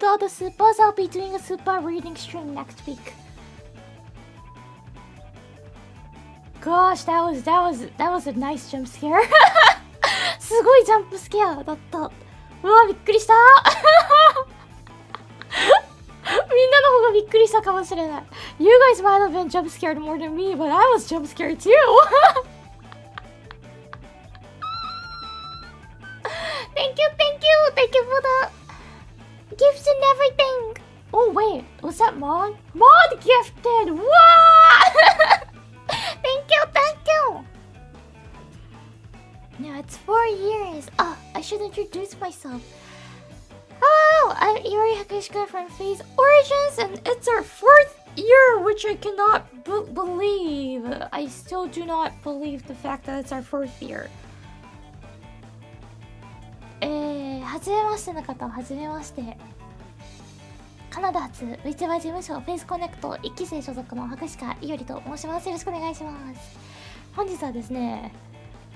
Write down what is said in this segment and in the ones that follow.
with all the supers. I'll be doing a super reading stream next week. Gosh, that was a nice jump scare. すごいジャンプスケアだった。うわ、びっくりした。みんなの方がびっくりしたかもしれない。You guys might have been jump scared more than me, but I was jump scared too. Thank you for the gifts and everything. Oh wait, was that Mod? Mod gifted. What? Thank you. Now it's 4 years. Oh, I should introduce myself. Oh, I'm Iori Hakushika from Phase Origins, and it's our 4th year, which I cannot believe. I still do not believe the fact that it's our 4th year. はじめましての方ははじめまして。カナダ発 VTuber 事務所 Facecon 1期生所属の白鹿いおりと申します。よろしくお願いします。本日はですね、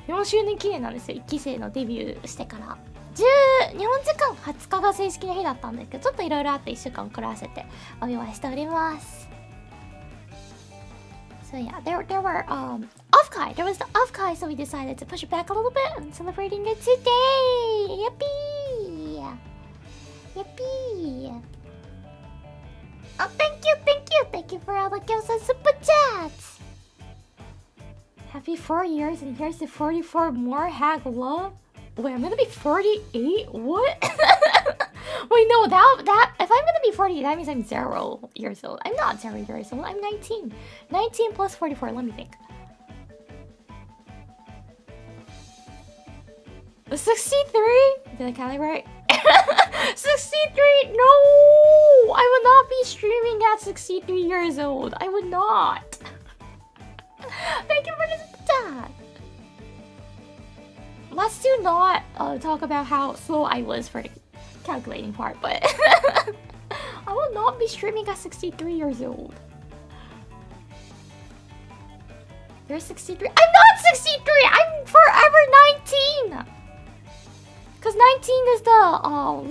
4周年記念なんですよ。1期生のデビューしてから日本時間20日が正式な日だったんですけど、ちょっといろいろあって1週間遅らせてお祝いしております。So yeah, there were off-kai. There was the off-kai, so we decided to push it back a little bit and celebrating it today. Yippee! Oh, thank you for all the gifts and super chats. Happy 4 years, and here's the 44 more HAG love. Wait, I'm gonna be 48? What? Wait, no, that if I'm gonna be 48, that means I'm 0 years old. I'm not 0 years old, I'm 19. 19 plus 44, let me think. 63? Did I count it right? 63? No! I would not be streaming at 63 years old. I would not. Thank you for the chat. Let's do not talk about how slow I was for the calculating part, but I will not be streaming at 63 years old. You're 63? I'm not 63! I'm forever 19! Because 19 is the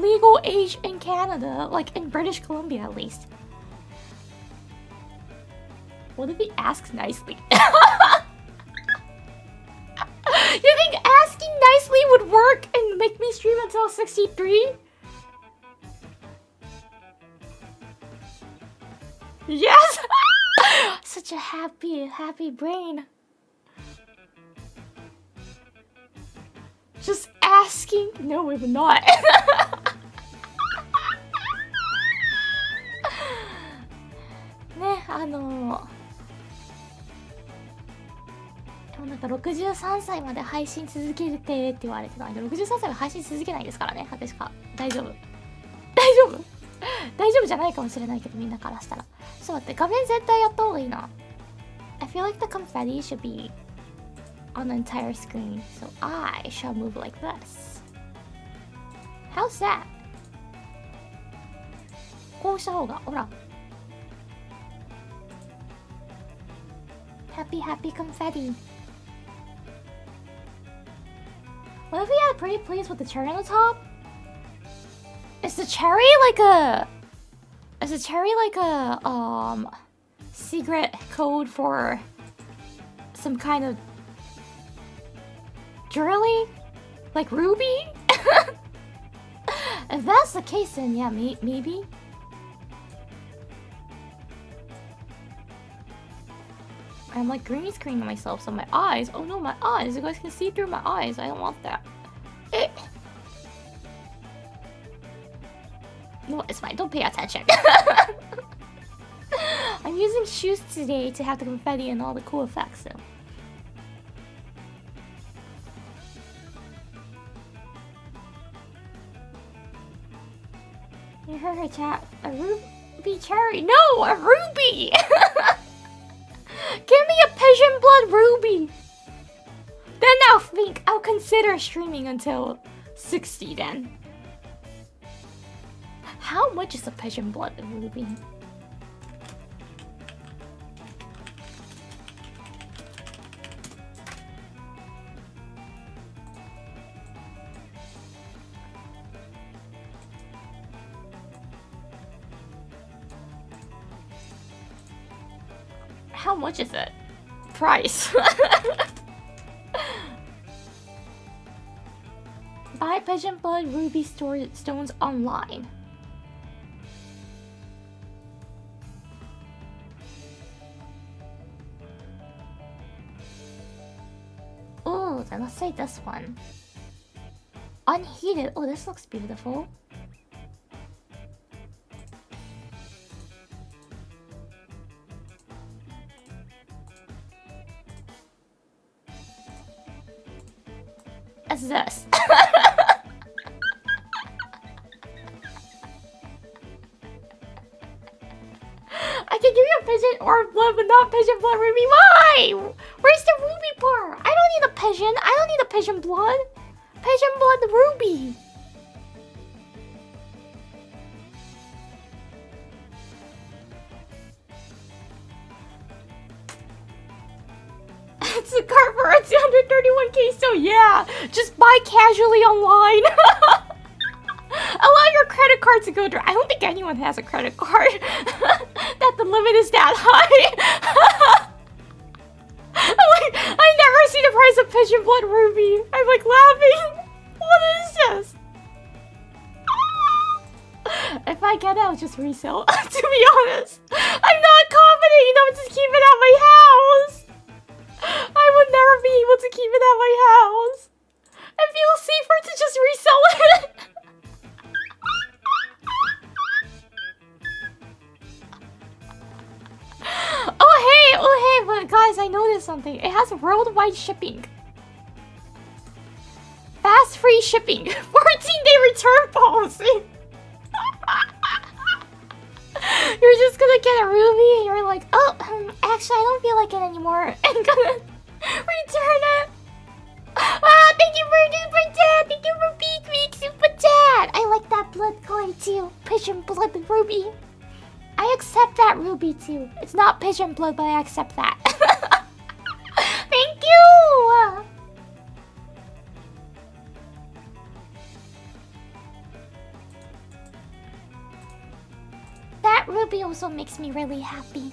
legal age in Canada, like in British Columbia at least. What if he asks nicely? You think asking nicely would work and make me stream until 63? Yes! Such a happy brain. Just asking? No, it would not. ね、なんか63歳まで配信続けてって言われてたんで、63歳まで配信続けないですからね、確か。大丈夫じゃないかもしれないけど、みんなからしたら。ちょっと待って、画面絶対やった方がいいな。I feel like the confetti should be on the entire screen, so I shall move like this. How's that? こうした方が、ほら。Happy confetti. What if we had a pretty place with the cherry on the top? Is the cherry like a secret code for some kind of jewelry? Like ruby? If that's the case, then yeah, maybe. I'm like green screening myself, so my eyes. Oh no, my eyes. You guys can see through my eyes. I don't want that. No, it's fine. Don't pay attention. I'm using shoes today to have the confetti and all the cool effects, so. You heard her chat. A ruby cherry. No, a ruby! Give me a pigeon blood ruby! Then I'll consider streaming until 60 then. How much is a pigeon blood ruby? how much is it? Price. Buy Pigeon Blood Ruby Stones online. Oh, then let's say this one. Unheated. Oh, this looks beautiful. What's this? I can give you a pigeon or blood, but not pigeon blood ruby. Why? Where's the ruby part? I don't need a pigeon. I don't need a pigeon blood. Pigeon blood ruby. It's a card for a 231k, so yeah, just buy casually online. Allow your credit card to go through. I don't think anyone has a credit card that the limit is that high. Like, I never see the price of Pigeon Blood Ruby. I'm like laughing. What is this? If I get it, I'll just resell. To be honest, I'm not confident enough to keep it at my house. I would never be able to keep it at my house. It feels safer to just resell it. Oh hey, but guys, I noticed something. It has worldwide shipping. Fast free shipping. 14-day return policy. You're just gonna get a ruby and you're like, oh, actually I don't feel like it anymore. And gonna return it. Ah, thank you for Super Chat. Thank you for Peak Week Super Chat. I like that blood color too. Pigeon blood ruby. I accept that ruby too. It's not pigeon blood, but I accept that. Thank you. That ruby also makes me really happy.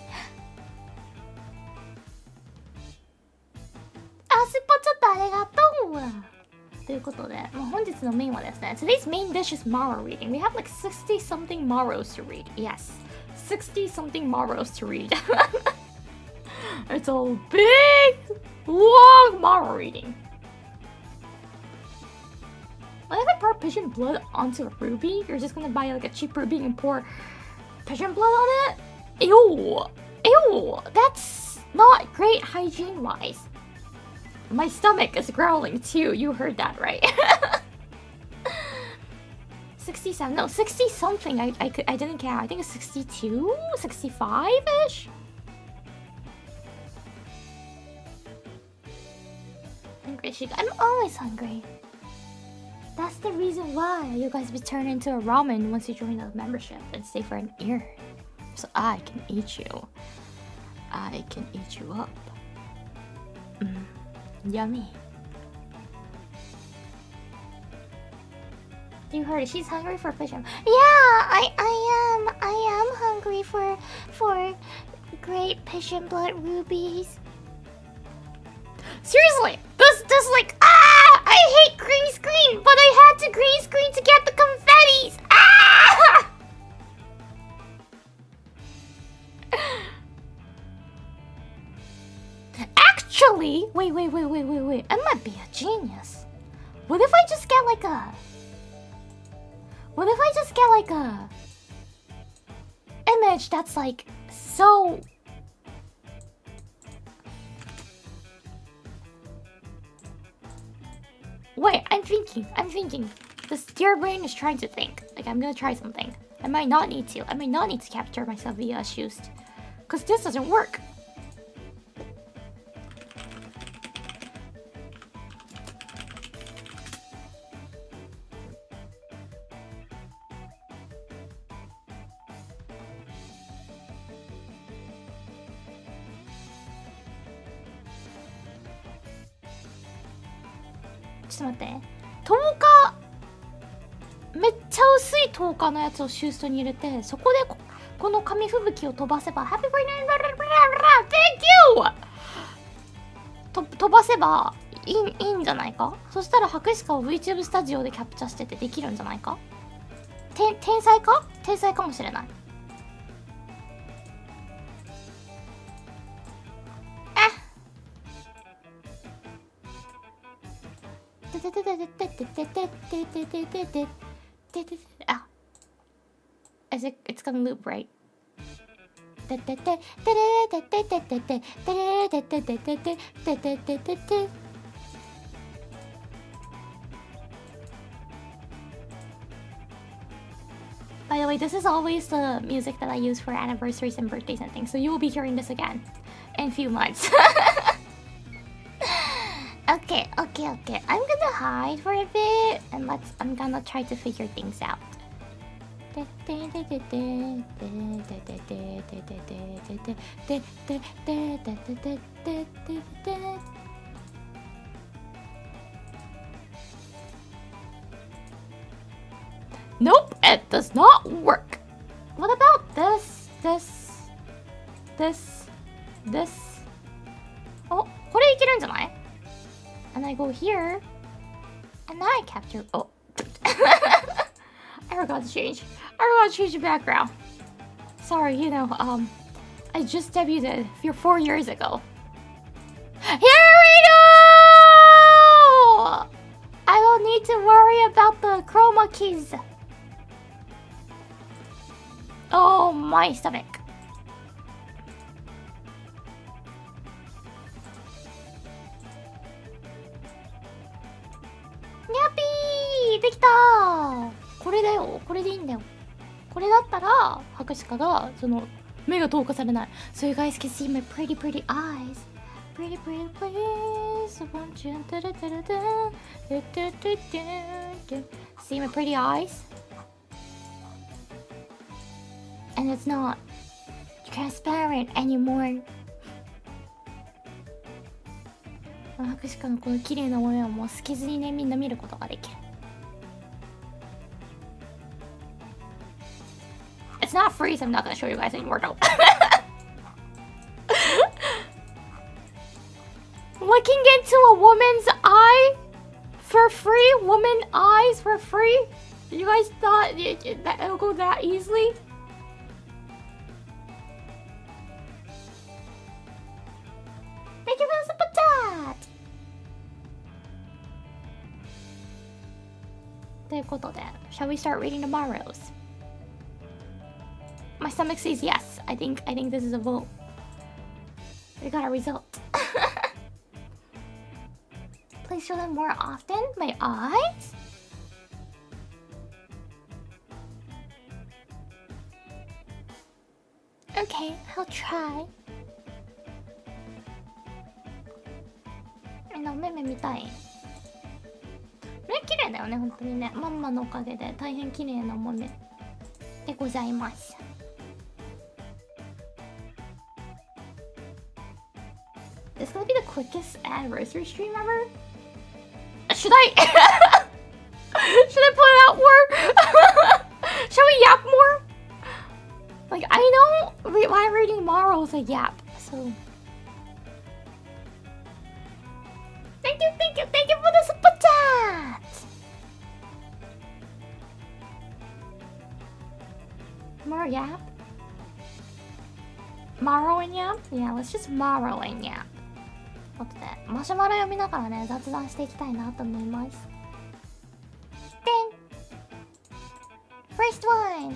あ、スポちょっとありがとう。ということで、もう本日のメインはですね。Today's main dish is Maro Reading. We have like 60 something Maros to read. Yes, 60 something Maros to read. It's a big, long Maro reading. What if I pour pigeon blood onto a ruby? You're just gonna buy like a cheap ruby and pour pigeon blood on it? Ew. Ew. That's not great hygiene-wise. My stomach is growling too. You heard that, right? 67. No, 60 something. I didn't count. I think it's 62? 65-ish? Hungry. I'm always hungry. That's the reason why you guys would turn into a ramen once you join the membership and stay for an year. So I can eat you. I can eat you up. Yummy. You heard it. She's hungry for pigeon. Yeah, I am hungry for great pigeon blood rubies. Seriously, this like I hate green screen, but I had to green screen to get the confettis. Actually, wait. I might be a genius. What if I just get like a image that's like so. Wait, I'm thinking. The steer brain is trying to think. Like, I'm gonna try something. I might not need to capture myself via a Shoost. Because this doesn't work.ちょっと待って。10日めっちゃ薄い10日のやつをシューストに入れて、そこでこの紙吹雪を飛ばせば Happy birthday! Thank you! 飛ばせばいいんじゃないか。そしたら白鹿を VTube スタジオでキャプチャしててできるんじゃないか。天才かもしれない。あ、it's gonna loop right. By the way, this is always the music that I use for anniversaries and birthdays and things, so you will be hearing this again in a few months. Okay. I'm gonna hide for a bit and I'm gonna try to figure things out. Nope, it does not work. What about this? Oh, これいけるんじゃない? And I go here, and I capture. Oh, I forgot to change the background. Sorry, I just debuted 4 years ago. Here we go! I don't need to worry about the chroma keys. Oh, my stomach. Yappy! できたー。これだよ。これでいいんだよ。これだったら白鹿がその目が透過されない。So you guys can see my pretty eyes. Pretty please. See my pretty eyes? And it's not transparent anymore. 白鹿のこの綺麗な模様も透けずにね、みんな見ることができる。It's not free, so I'm not gonna show you guys anymore though. Looking into a woman's eye for free? Woman eyes for free? You guys thought that it'll go that easily? Thank you for the super chat! ということで、shall we start reading tomorrow's? My stomach says yes. I think this is a vote. We got a result. Please show them more often. My eyes? Okay, I'll try. 目見たい。目綺麗だよね、本当にね。マンマのおかげで大変綺麗なものでございます。This is gonna be the quickest anniversary stream ever. Should I put it out more? Shall we yap more? Like, I know why I'm reading Maro is a yap, so. Thank you for the super chat! More yap? Maro and yap? Yeah, let's just Maro and yap. ということで、マシュマロ読みながらね、雑談していきたいなと思います。First one!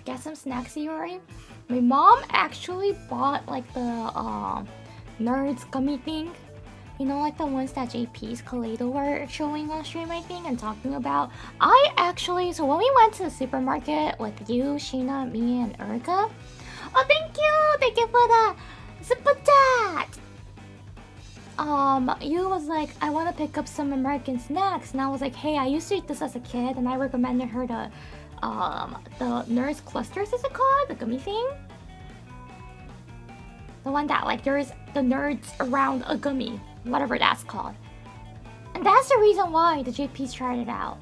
Get some snacks, Yuri? My mom actually bought like the nerds gummy thing. You know, like the ones that JP's Kaleido were showing on stream, I think, and talking about. So when we went to the supermarket with you, Sheena, me, and Uruka. Oh, thank you for the super chat. You was like, I want to pick up some American snacks, and I was like, hey, I used to eat this as a kid, and I recommended her the Nerds Clusters, is it called? The gummy thing? The one that, like, there's the nerds around a gummy. whatever that's called. And that's the reason why the JPs tried it out.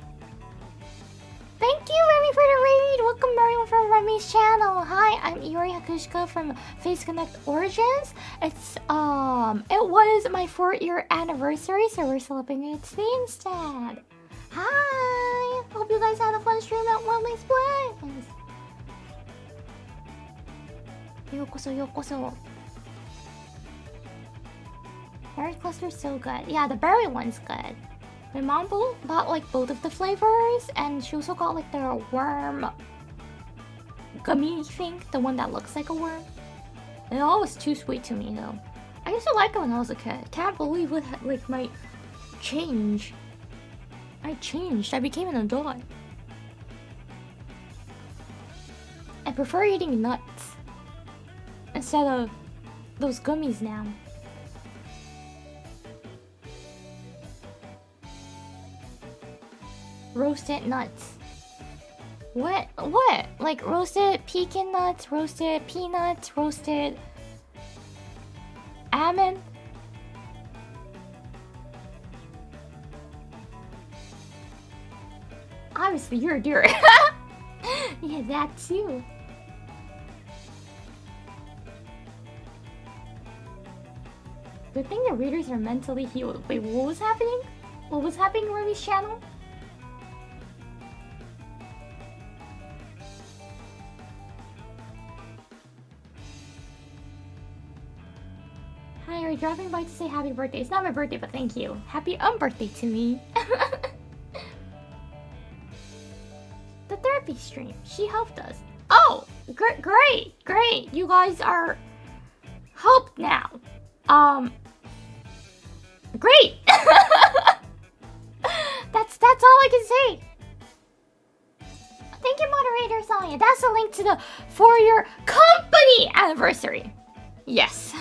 Thank you, Remy, for the raid! Welcome everyone from Remy's channel. Hi, I'm Iori Hakushika from Face Connect Origins. It was my 4-year anniversary, so we're celebrating it today instead. Hi! Hope you guys had a fun stream at One Place Place. Yokoso, yokoso. Berry cluster's so good. Yeah, the berry one's good. My mom bought like both of the flavors, and she also got like the worm gummy thing, the one that looks like a worm. It all was too sweet to me though. I used to like it when I was a kid. Can't believe what like my change. I changed. I became an adult. I prefer eating nuts instead of those gummies now. Roasted nuts. What? What? Like roasted pecan nuts, roasted peanuts, roasted almond? Obviously, you're a deer. Yeah, that too. Good thing the readers are mentally healed. Wait, what was happening? What was happening on Remy's channel? Hi, are you dropping by to say happy birthday? It's not my birthday, but thank you. Happy birthday to me. The therapy stream. She helped us. Oh, great. You guys are helped now. Great. That's all I can say. Thank you, moderator Sonia. That's a link to the 4-year company anniversary. Yes.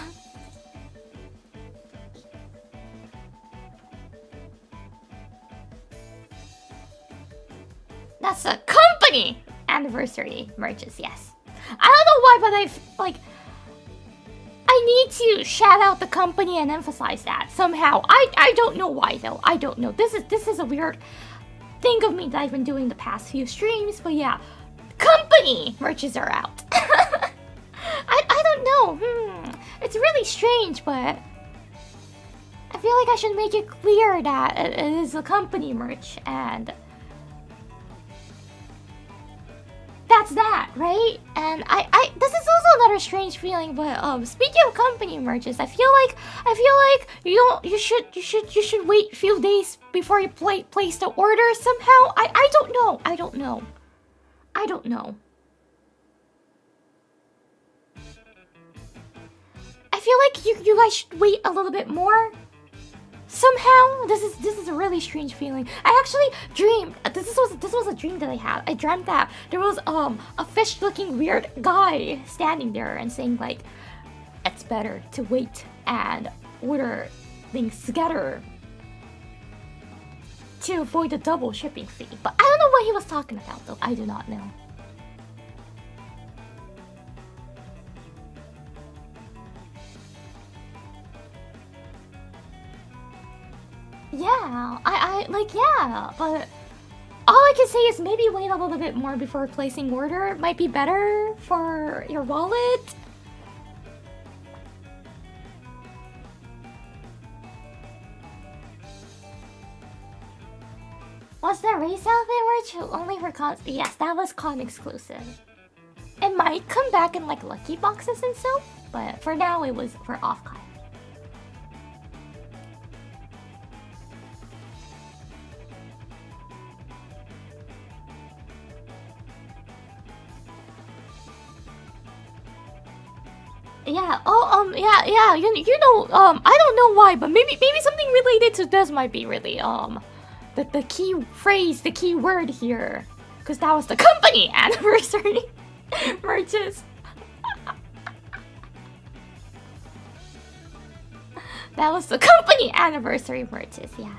That's a company anniversary merches, yes. I don't know why, but I need to shout out the company and emphasize that somehow. I don't know why though. I don't know. This is a weird thing of me that I've been doing the past few streams, but yeah. Company merches are out. I don't know. It's really strange, but I feel like I should make it clear that it is a company merch, and that's that, right? And I this is also another strange feeling, but speaking of company merches, I feel like you should wait a few days before you place the order somehow. I don't know. I feel like you guys should wait a little bit more. Somehow, this is a really strange feeling. I actually dreamed. This was a dream that I had. I dreamt that there was a fish-looking weird guy standing there and saying like, "It's better to wait and order things together to avoid the double shipping fee." But I don't know what he was talking about though. I do not know. Yeah, I like, yeah, but all I can say is maybe wait a little bit more before placing order. It might be better for your wallet. Was that race outfit merch only for con? Yes, that was con exclusive. It might come back in like lucky boxes and so, but for now it was for off-con. Yeah. Oh. Yeah. You know. I don't know why, but maybe something related to this might be really the key phrase, the key word here, because that was the company anniversary merches. That was the company anniversary merches. Yeah.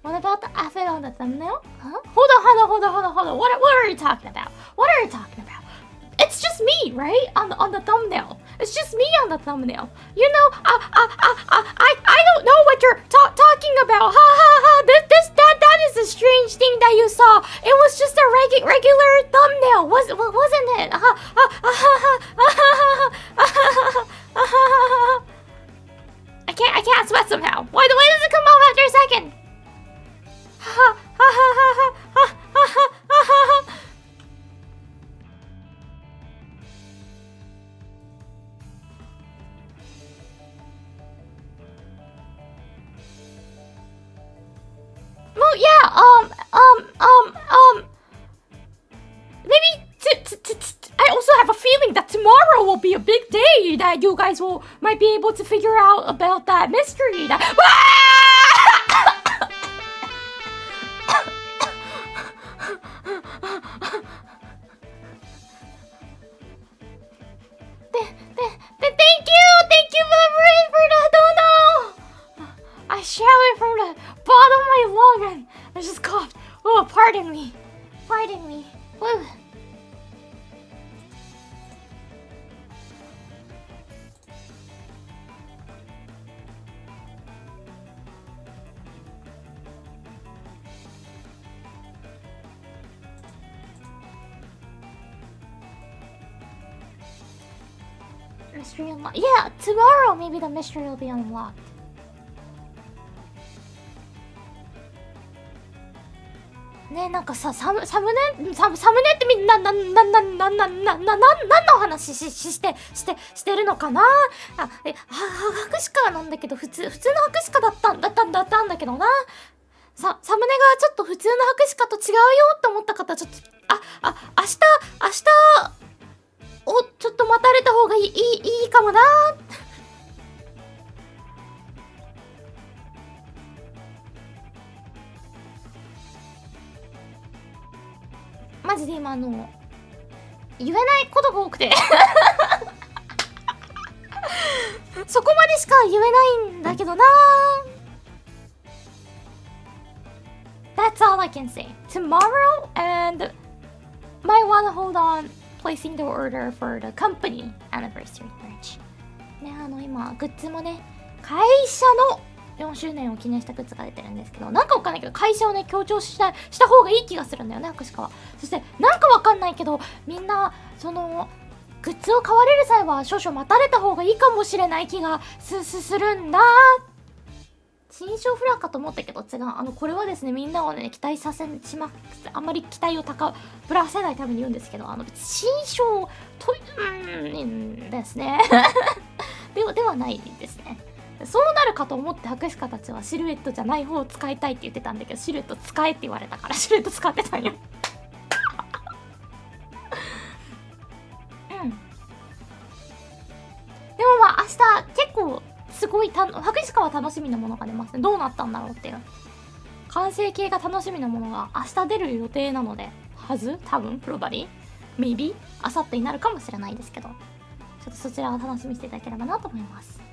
What about the outfit on the thumbnail? Huh? Hold on. What are you talking about? What are you talking about? It's just me, right? On the thumbnail. It's just me on the thumbnail. You know, I don't know what you're talking about. Ha ha ha. That is a strange thing that you saw. It was just a regular thumbnail, wasn't it? I can't sweat somehow. Why does it come off after a second? Well, yeah, maybe I also have a feeling that tomorrow will be a big day that you guys might be able to figure out about that mystery. Thank you for the dono. I shouted from the bottom of my lung and I just coughed. Oh, pardon me. Woo. Mystery unlocked. Yeah, tomorrow maybe the mystery will be unlocked. Ne, なんかさ、サムネって何の話してるのかな。博士課なんだけど普通の博士課だったんだけどな。サムネがちょっと普通の博士課と違うよって思った方、ちょっと明日をちょっと待たれた方がいいかもな。マジで今言えないことが多くてそこまでしか言えないんだけどな。That's all I can say. Tomorrow and might wanna hold on placing the order for the company anniversary merch. ね、今グッズもね、会社の4周年を記念したグッズが出てるんですけど、なんかわかんないけど会社をね強調した方がいい気がするんだよね、博士課は。そしてなんかわかんないけど、みんなそのグッズを買われる際は少々待たれた方がいいかもしれない気がするんだ。新章フラかと思ったけど違う。これはですね、みんなをね期待あんまり期待をぶらせないために言うんですけど、新章とですねではないですね。そうなるかと思って博士課たちはシルエットじゃない方を使いたいって言ってたんだけど、シルエット使えって言われたからシルエット使ってたんよでもまあ明日結構すごい博士課は楽しみなものが出ますね。どうなったんだろうっていう完成形が楽しみなものが明日出る予定なので、多分プロバリー maybe 明後日になるかもしれないですけど、ちょっとそちらを楽しみにしていただければなと思います。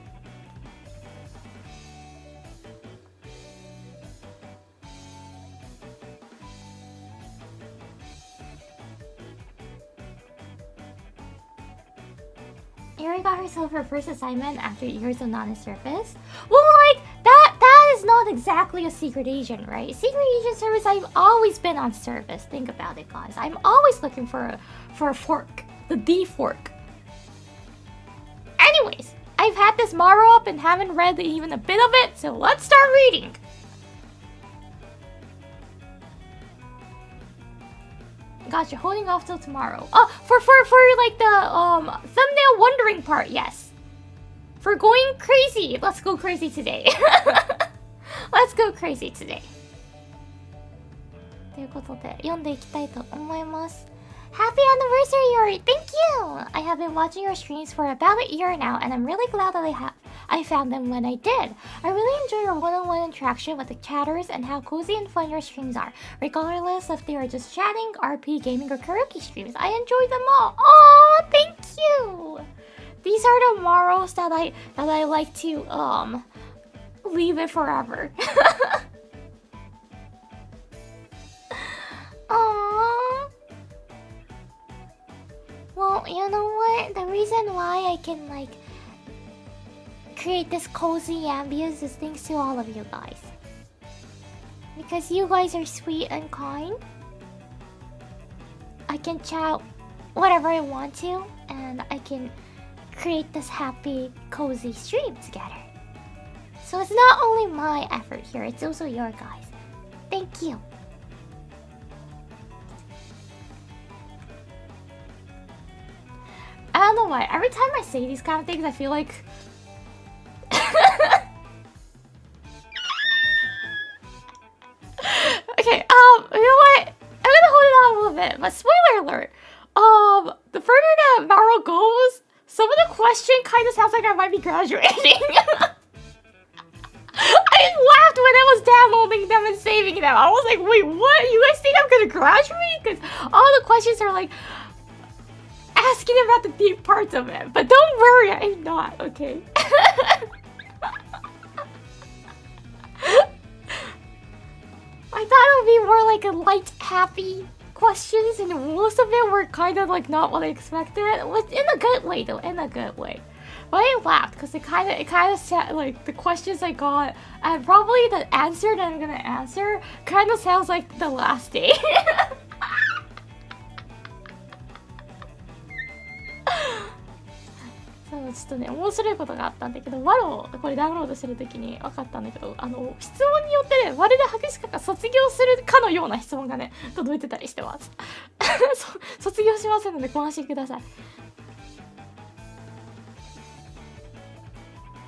Yuri got herself her first assignment after years of non-service. Well, like, that is not exactly a secret agent, right? Secret agent service, I've always been on service. Think about it, guys. I'm always looking for a fork. The D fork. Anyways, I've had this Maro up and haven't read even a bit of it, so let's start reading. Gosh, you're holding off till tomorrow. Oh, for like the thumbnail wondering part, yes. For going crazy, let's go crazy today. Let's go crazy today. ということで読んでいきたいと思います。Happy anniversary, Yuri! Thank you! I have been watching your streams for about a year now, and I'm really glad that I found them when I did. I really enjoy your one-on-one interaction with the chatters and how cozy and fun your streams are. Regardless if they are just chatting, RP, gaming, or karaoke streams, I enjoy them all. Oh, thank you! These are the morals that I like to leave it forever. Aww. Well, you know what? The reason why I can like create this cozy ambience is thanks to all of you guys. Because you guys are sweet and kind. I can chat whatever I want to, and I can create this happy, cozy stream together. So it's not only my effort here, it's also your guys. Thank you. I don't know why. Every time I say these kind of things, I feel like... Okay, you know what? I'm gonna hold it on a little bit, but spoiler alert. The further that Maro goes, some of the question kind of sounds like I might be graduating. I laughed when I was downloading them and saving them. I was like, wait, what? You guys think I'm gonna graduate? Because all the questions are like asking about the deep parts of it. But don't worry, I'm not, okay? I thought it would be more like a light, happy questions, and most of it were kind of like not what I expected. In a good way, though, in a good way. But I laughed because it kind of said like the questions I got, and probably the answer that I'm gonna answer kind of sounds like the last day. そうちょっとね面白いことがあったんだけど、ワロこれダウンロードしてる時に分かったんだけど、質問によってね、まるでハグシカが卒業するかのような質問がね届いてたりしてます。卒業しませんのでご安心ください。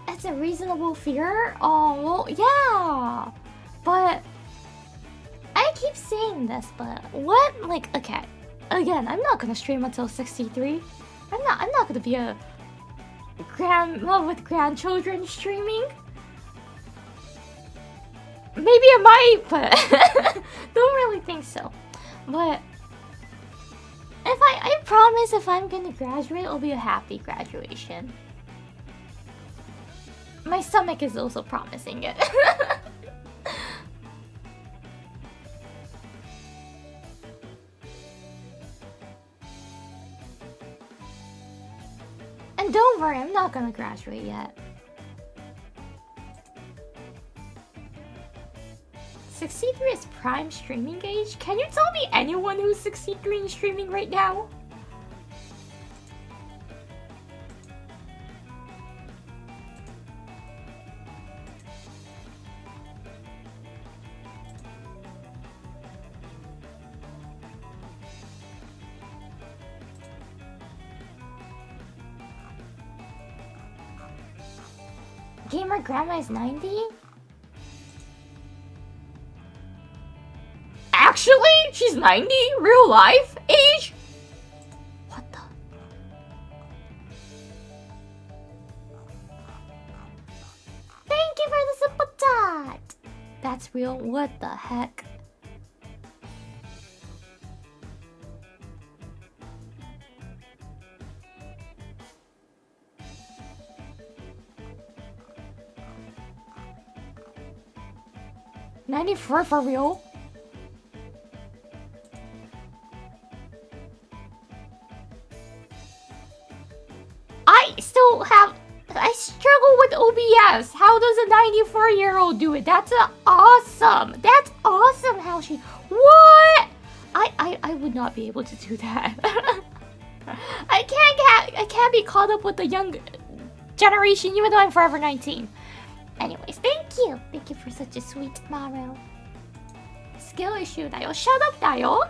That's a reasonable fear? Oh, well, yeah. But I keep saying this, but what, like, okay. Again, I'm not gonna stream until 63. I'm not gonna be a grandma with grandchildren streaming. Maybe I might, but don't really think so. But if I promise if I'm gonna graduate, it'll be a happy graduation. My stomach is also promising it. And don't worry, I'm not gonna graduate yet. 63 is prime streaming age? Can you tell me anyone who's 63 and streaming right now? Gamer grandma is 90? Actually? She's 90? Real life? Age? What the? Thank you for the super chat! That's real? What the heck? $94 for real? I struggle with OBS. How does a 94-year-old do it? That's awesome. That's awesome how she... What? I would not be able to do that. I can't be caught up with the young generation even though I'm forever 19. Anyways, thank you. Thank you for such a sweet Maro. Skill issue だよ. Shut up だよ.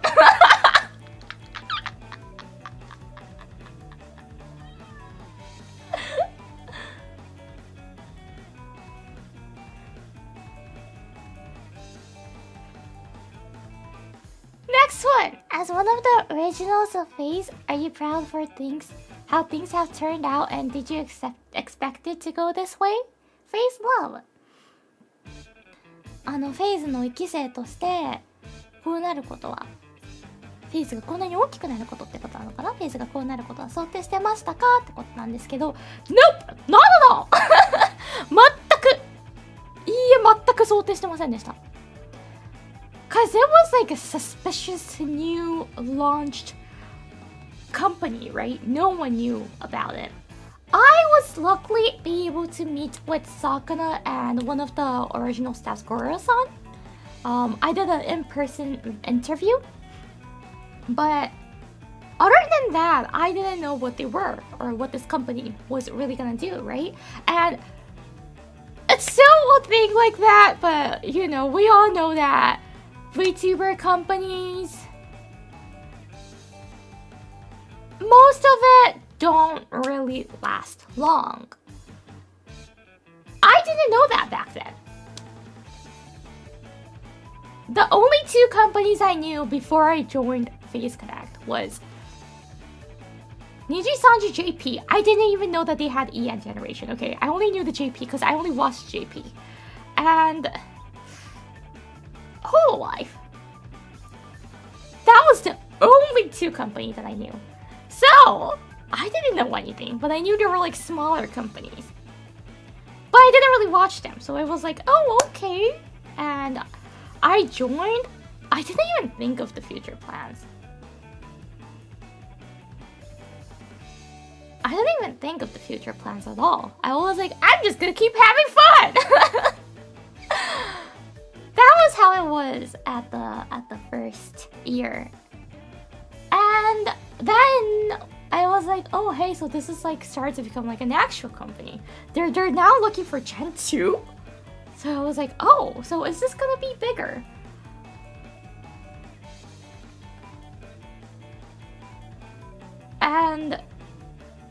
Next one. As one of the originals of Phase, are you proud for how things have turned out, and did you expect it to go this way? Phase love. フェイズの1期生としてこうなることは、フェイズがこんなに大きくなることってことなのかな。フェイズがこうなることは想定してましたかってことなんですけど、 Nope! Not at all! 全く想定してませんでした。Because it was like a suspicious new launched company, right? No one knew about it. I was luckily be able to meet with Sakana and one of the original staffs, Goro-san. I did an in-person interview, but other than that, I didn't know what they were or what this company was really gonna do, right? And it's still a thing like that, but you know, we all know that VTuber companies, most of it don't really last long. I didn't know that back then. The only two companies I knew before I joined Facecon was Nijisanji JP. I didn't even know that they had EN generation, okay? I only knew the JP because I only watched JP. And Hololive. That was the only two companies that I knew. So, I didn't know anything, but I knew there were like smaller companies. But I didn't really watch them, so I was like, oh, okay. And I joined. I didn't even think of the future plans. I didn't even think of the future plans at all. I was like, I'm just gonna keep having fun. That was how it was at the first year. And then I was like, oh hey, so this is like started to become like an actual company. They're now looking for Gen 2. So I was like, oh, so is this gonna be bigger? And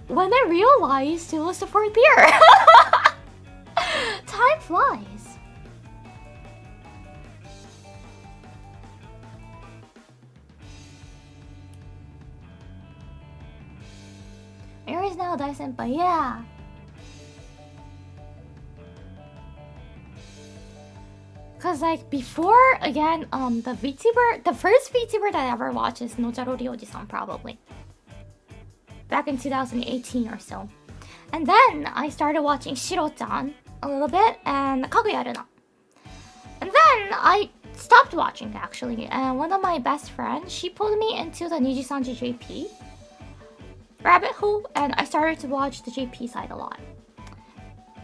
when I realized it was the 4th year. Time flies. Yuri's now Dai-senpai, yeah. Cause like before, again, the first VTuber that I ever watched is Nojaro Ryoji-san, probably. Back in 2018 or so. And then I started watching Shiro-chan a little bit and Kaguya Runa. And then I stopped watching actually, and one of my best friends, she pulled me into the Nijisanji JP rabbit hole, and I started to watch the JP side a lot.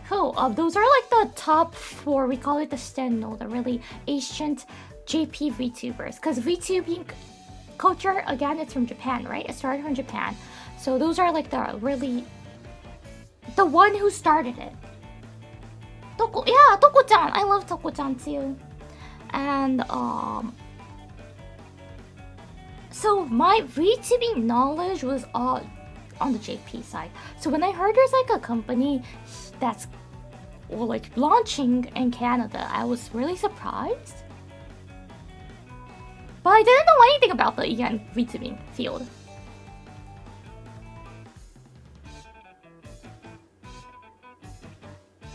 Those are like the top 4, we call it the Stenno, the really ancient JP VTubers. Because VTubing culture, again, it's from Japan, right? It started from Japan. So those are like the one who started it. Toko-chan! I love Toko-chan too. And so my VTubing knowledge was all on the JP side. So when I heard there's like a company that's like launching in Canada, I was really surprised. But I didn't know anything about the EN VTubing field.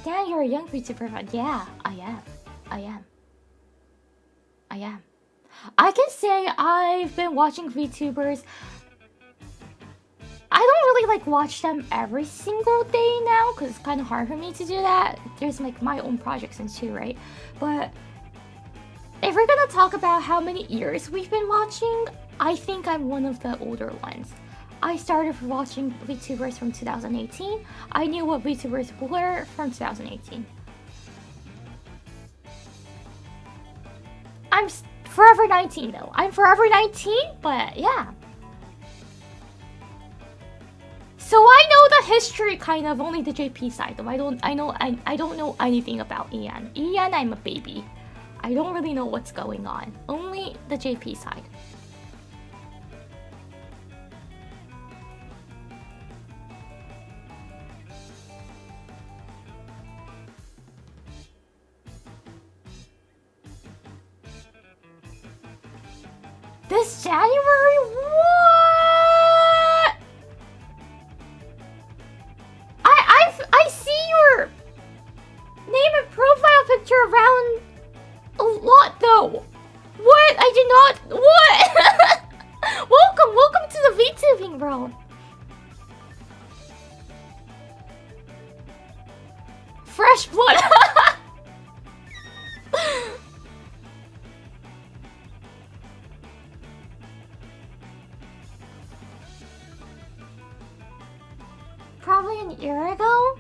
Damn, you're a young VTuber fan. Yeah, I am. I can say I've been watching VTubers. I don't really like watch them every single day now because it's kind of hard for me to do that. There's like my own projects and too, right? But if we're gonna talk about how many years we've been watching, I think I'm one of the older ones. I started watching VTubers from 2018. I knew what VTubers were from 2018. I'm forever 19 though. I'm forever 19, but yeah. So I know the history kind of, only the JP side though. I don't know anything about EN. EN, I'm a baby. I don't really know what's going on. Only the JP side. This January? What? I see your name and profile picture around a lot though. What? I did not. What? Welcome to the VTubing world. Fresh blood. probably an year ago.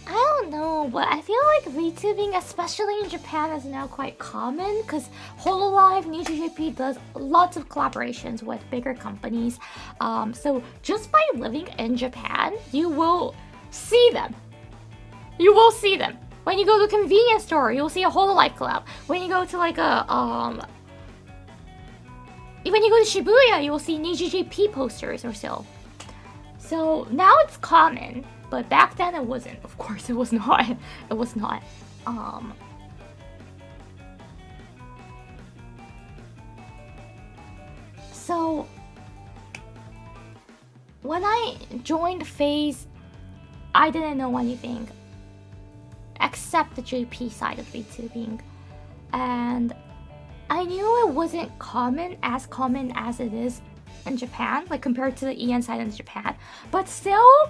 I don't know, but I feel like VTubing, especially in Japan, is now quite common because Hololive NijiJP does lots of collaborations with bigger companies. So just by living in Japan, you will see them. You will see them. When you go to a convenience store, you'll see a Hololive collab. When you go to like when you go to Shibuya, you will see NijiJP posters or so. So now it's common. But back then it wasn't. Of course, it was not. It was not. So when I joined Phase, I didn't know anything except the JP side of VTubing, and I knew it wasn't common as it is in Japan, like compared to the EN side in Japan. But still,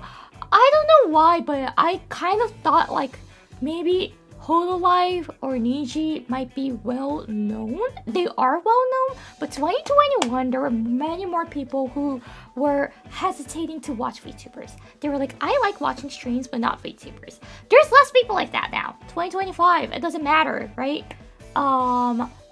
I don't know why, but I kind of thought like maybe Hololive or Niji might be well known. They are well known, but 2021 there were many more people who were hesitating to watch VTubers. They were like, I like watching streams but not VTubers. There's less people like that now. 2025, it doesn't matter, right?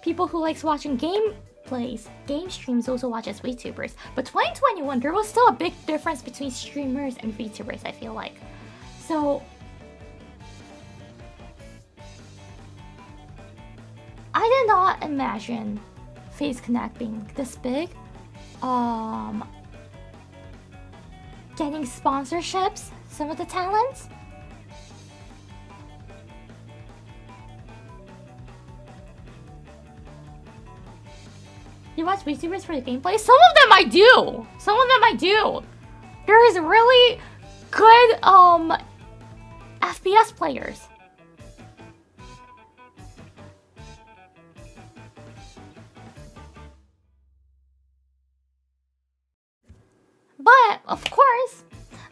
People who likes watching gameplays, game streams also watch as VTubers. But 2021, there was still a big difference between streamers and VTubers, I feel like. So I did not imagine Face Connect being this big. Getting sponsorships, some of the talents. You watch VTubers for the gameplay? Some of them I do! Some of them I do! There is really good FPS players. But, of course,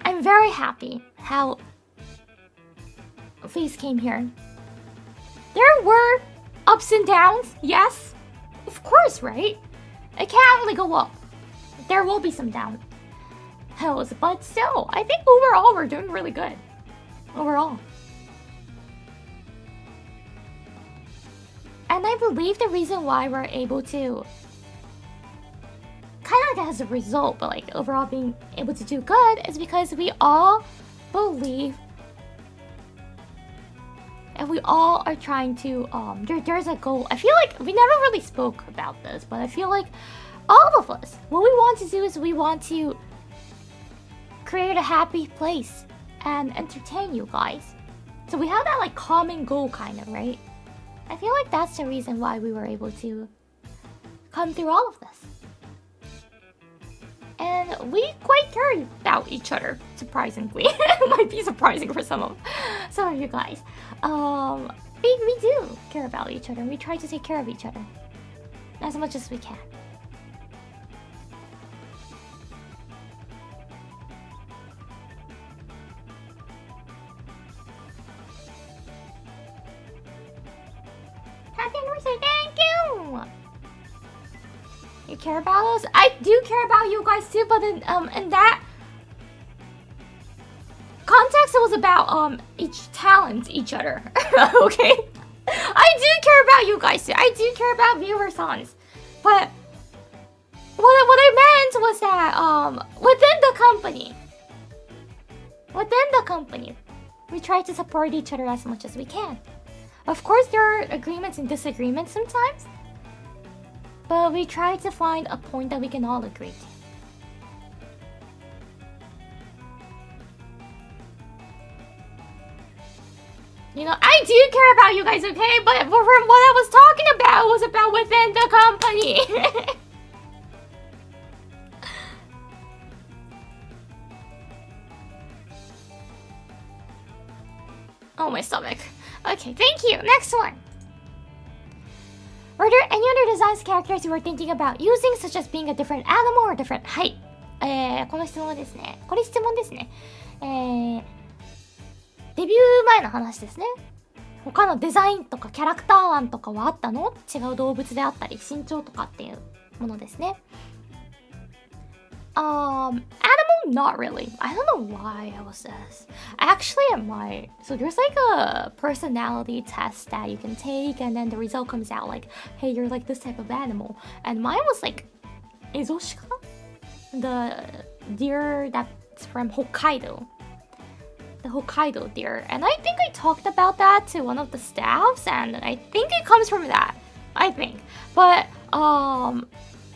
I'm very happy how Face came here. There were ups and downs, yes. Of course, right? It can't only go up. There will be some down hills, but still, I think overall we're doing really good. Overall. And I believe the reason why we're able to kind of like as a result, but like overall being able to do good is because we all believe and we all are trying to there's a goal. I feel like we never really spoke about this, but I feel like all of us, what we want to do is we want to create a happy place and entertain you guys. So we have that like common goal kind of, right? I feel like that's the reason why we were able to come through all of this. And we quite care about each other, surprisingly. It might be surprising for some of you guys. We do care about each other, and we try to take care of each other as much as we can. Happy anniversary, thank you! You care about us? I do care about you guys too, but in that context, it was about each talent, each other. Okay, I do care about you guys too. I do care about viewer sons, but what I meant was that within the company, we try to support each other as much as we can. Of course, there are agreements and disagreements sometimes. But we try to find a point that we can all agree to. You know, I do care about you guys, okay? But from what I was talking about was about within the company. Oh, my stomach. Okay, thank you. Next one. Were there any other designs characters you were thinking about using, such as being a different animal or different height? この質問ですね。これ質問ですね。デビュー前の話ですね。他のデザインとかキャラクター案とかはあったの？違う動物であったり、身長とかっていうものですね。Animal, not really. I don't know why I was this. Actually, so there's like a personality test that you can take, and then the result comes out like, hey, you're like this type of animal. And mine was like Ezoshika, the deer that's from Hokkaido. The Hokkaido deer. And I think I talked about that to one of the staffs, and I think it comes from that. I think. But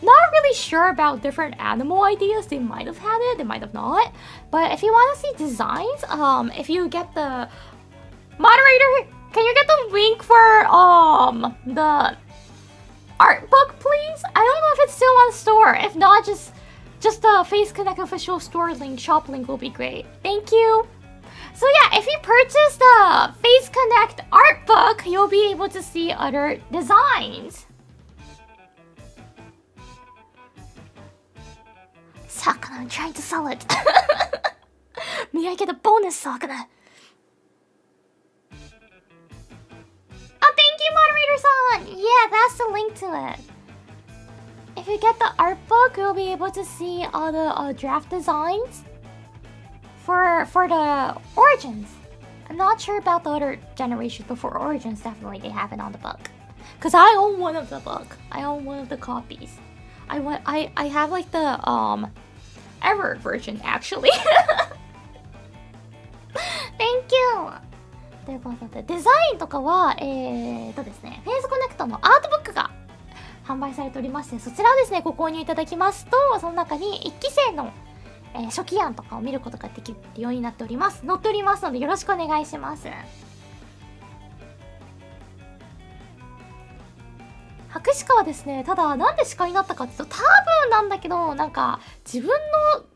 not really sure about different animal ideas. They might have had it, they might have not. But if you want to see designs, if you get the moderator, can you get the link for the art book, please? I don't know if it's still on store. If not, just the Face Connect official store link, shop link will be great. Thank you. So yeah, if you purchase the Face Connect art book, you'll be able to see other designs. Sakana, I'm trying to sell it. May I get a bonus, Sakana? Oh, thank you, moderator-san! Yeah, that's the link to it. If you get the art book, you'll be able to see all the draft designs for the Origins. I'm not sure about the other generations, but for Origins, definitely they have it on the book. Because I own one of the book. I own one of the copies. I have like the ever version actually. Thank you! ということで、デザインとかはですね、フェイスコネクトのアートブックが販売されておりまして、そちらをですね、ご購入いただきますと、その中に1期生の、初期案とかを見ることができるようになっております。載っておりますのでよろしくお願いします。博士はですね、ただなんで鹿になったかっていうと、多分なんだけど、なんか自分の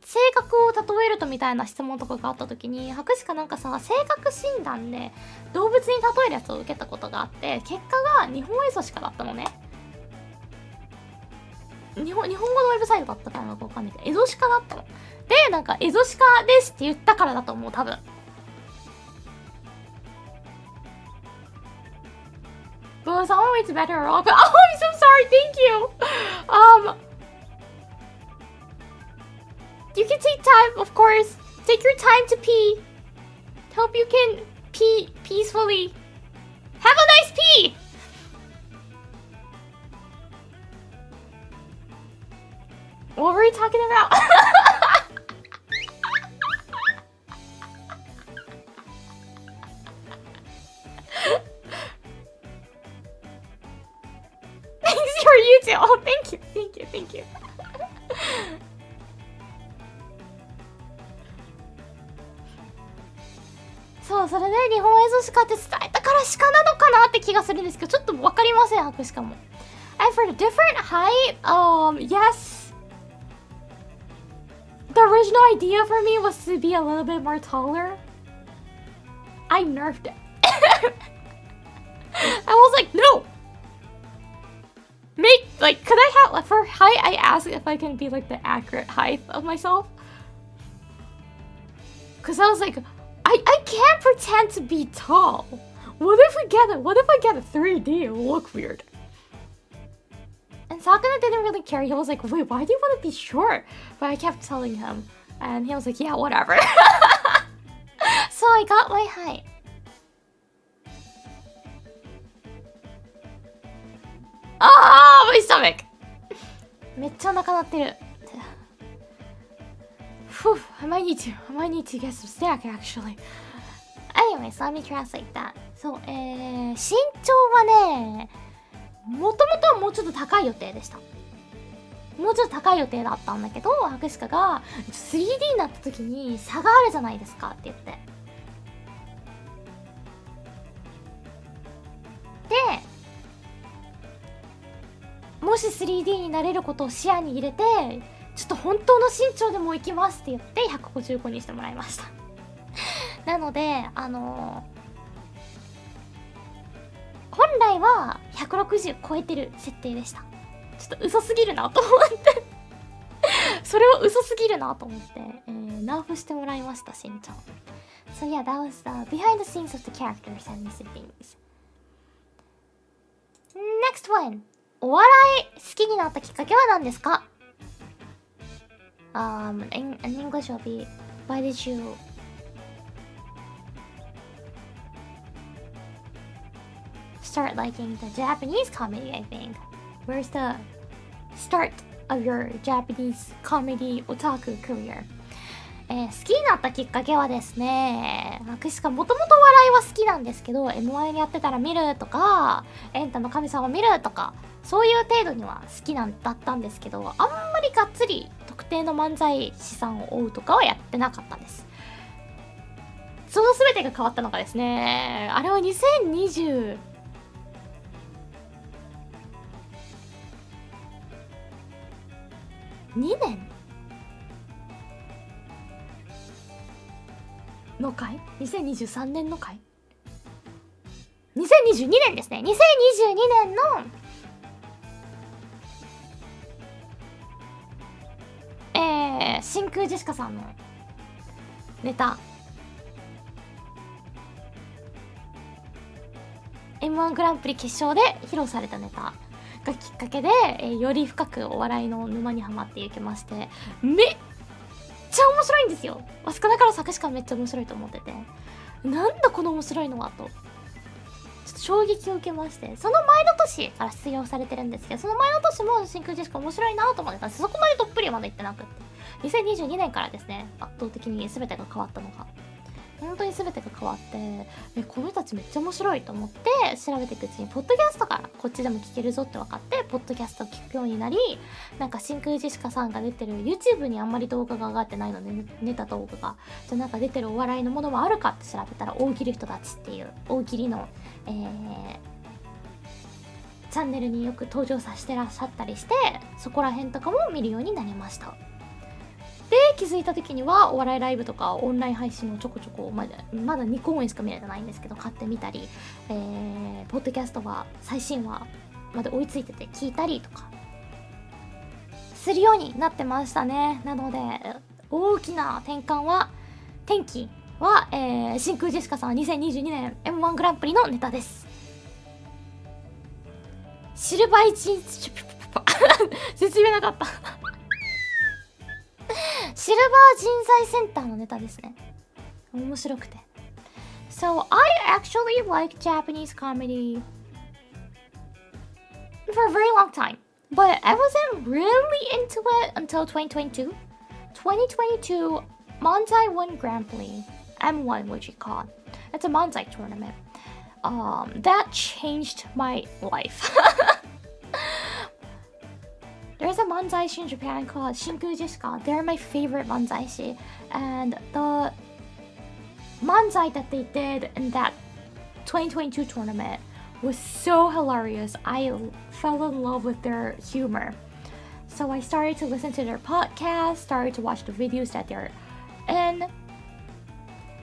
性格を例えるとみたいな質問とかがあった時に、博士なんかさ、性格診断で動物に例えるやつを受けたことがあって、結果が日本エゾシカだったのね。日本語のウェブサイトだったからかわかんないけど、エゾシカだったの。で、なんかエゾシカですって言ったからだと思う、多分。But it's always better off. Oh, I'm so sorry. Thank you. You can take time, of course. Take your time to pee. Hope you can pee peacefully. Have a nice pee. What were we talking about? You too. Oh, thank you, thank you, thank you. そう、それで日本エゾシカって伝えたから鹿なのかなって気がするんですけど、ちょっとわかりません、博士かも。And for the different height, yes. The original idea for me was to be a little bit more taller. I nerfed it. I was like, no. Could I have, for height, I asked if I can be like the accurate height of myself. Cause I was like, I can't pretend to be tall. What if I get a 3D? It will look weird. And Sakana didn't really care. He was like, wait, why do you want to be short? But I kept telling him. And he was like, yeah, whatever. So I got my height. Ah, my stomach! めっちゃお腹鳴ってる。Phew, I might need to get some snack actually. Anyways, let me translate that. そう、身長はね、もともとはもうちょっと高い予定でした。もうちょっと高い予定だったんだけど、博士が 3D になった時に差があるじゃないですかって言って。で、もし 3D になれることを視野に入れて、ちょっと本当の身長でもいきますって言って155にしてもらいました。なので本来は160超えてる設定でした。ちょっと嘘すぎるなと思ってそれは嘘すぎるなと思って、ナーフしてもらいました、身長。So yeah, that was the behind the scenes of the characters and these things. Next one. お笑い好きになったきっかけは何ですか？ in English will be, why did you start liking the Japanese comedy? I think. Where's the start of your Japanese comedy otaku career? 好きになったきっかけはですね、私がもともと笑いは好きなんですけど、M1 やってたら見るとか、エンタの神様見るとか、そういう程度には好きだったんですけど、あんまりがっつり特定の漫才師さんを追うとかはやってなかったんです。その全てが変わったのがですね、あれは2022年の回 ?2023 年の回 ?2022 年ですね。2022年の真空ジェシカさんのネタ M1 グランプリ決勝で披露されたネタがきっかけで、より深くお笑いの沼にはまっていきまして、めっちゃ面白いんですよ。少なから作詞家めっちゃ面白いと思ってて、なんだこの面白いのはとちょっと衝撃を受けまして、その前の年から出場されてるんですけど、その前の年も真空ジェシカ面白いなと思ってたんです。そこまでどっぷりはまだ言ってなくって、2022年からですね、圧倒的に全てが変わったのが、本当に全てが変わって、この人たちめっちゃ面白いと思って調べていくうちに、ポッドキャストがこっちでも聞けるぞって分かって、ポッドキャストを聞くようになり、なんか真空ジェシカさんが出てる YouTube にあんまり動画が上がってないので、ネタ動画がじゃあなんか出てるお笑いのものもあるかって調べたら、大喜利人たちっていう大喜利の、チャンネルによく登場させてらっしゃったりして、そこら辺とかも見るようになりました。で、気づいた時にはお笑いライブとかオンライン配信をちょこちょこまだ2公演しか見れてないんですけど、買ってみたり、ポッドキャストは最新話まで追いついてて聞いたりとかするようになってましたね。なので大きな転機は、真空ジェシカさん2022年 M1 グランプリのネタです。シルバー1説明なかったシルバー人材センターのネタですね。面白くて。So I actually like Japanese comedy for a very long time, but I wasn't really into it until 2022. 2022, Manzai won Grand Prix, M1 which you call. It's a Manzai tournament. That changed my life. There's a manzaishi in Japan called Shinku Jishika. They're my favorite manzaishi. And the manzai that they did in that 2022 tournament was so hilarious. I fell in love with their humor. So I started to listen to their podcast, started to watch the videos that they're in.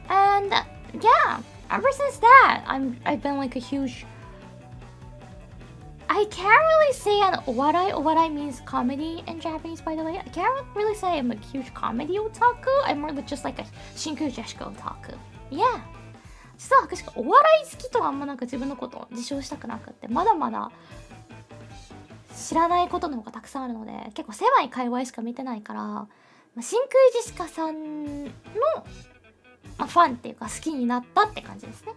And yeah, ever since that, I've been like a huge... I can't really say an owarai means comedy in Japanese, by the way. I can't really say I'm a huge comedy otaku. I'm more just like a Shinku Jeshika otaku. Yeah. 実は私お笑い好きとはあんまなんか自分のことを自称したくなくって、まだまだ知らないことの方がたくさんあるので、結構狭い界隈しか見てないから、真空ジェシカさんの、ファンっていうか好きになったって感じですね。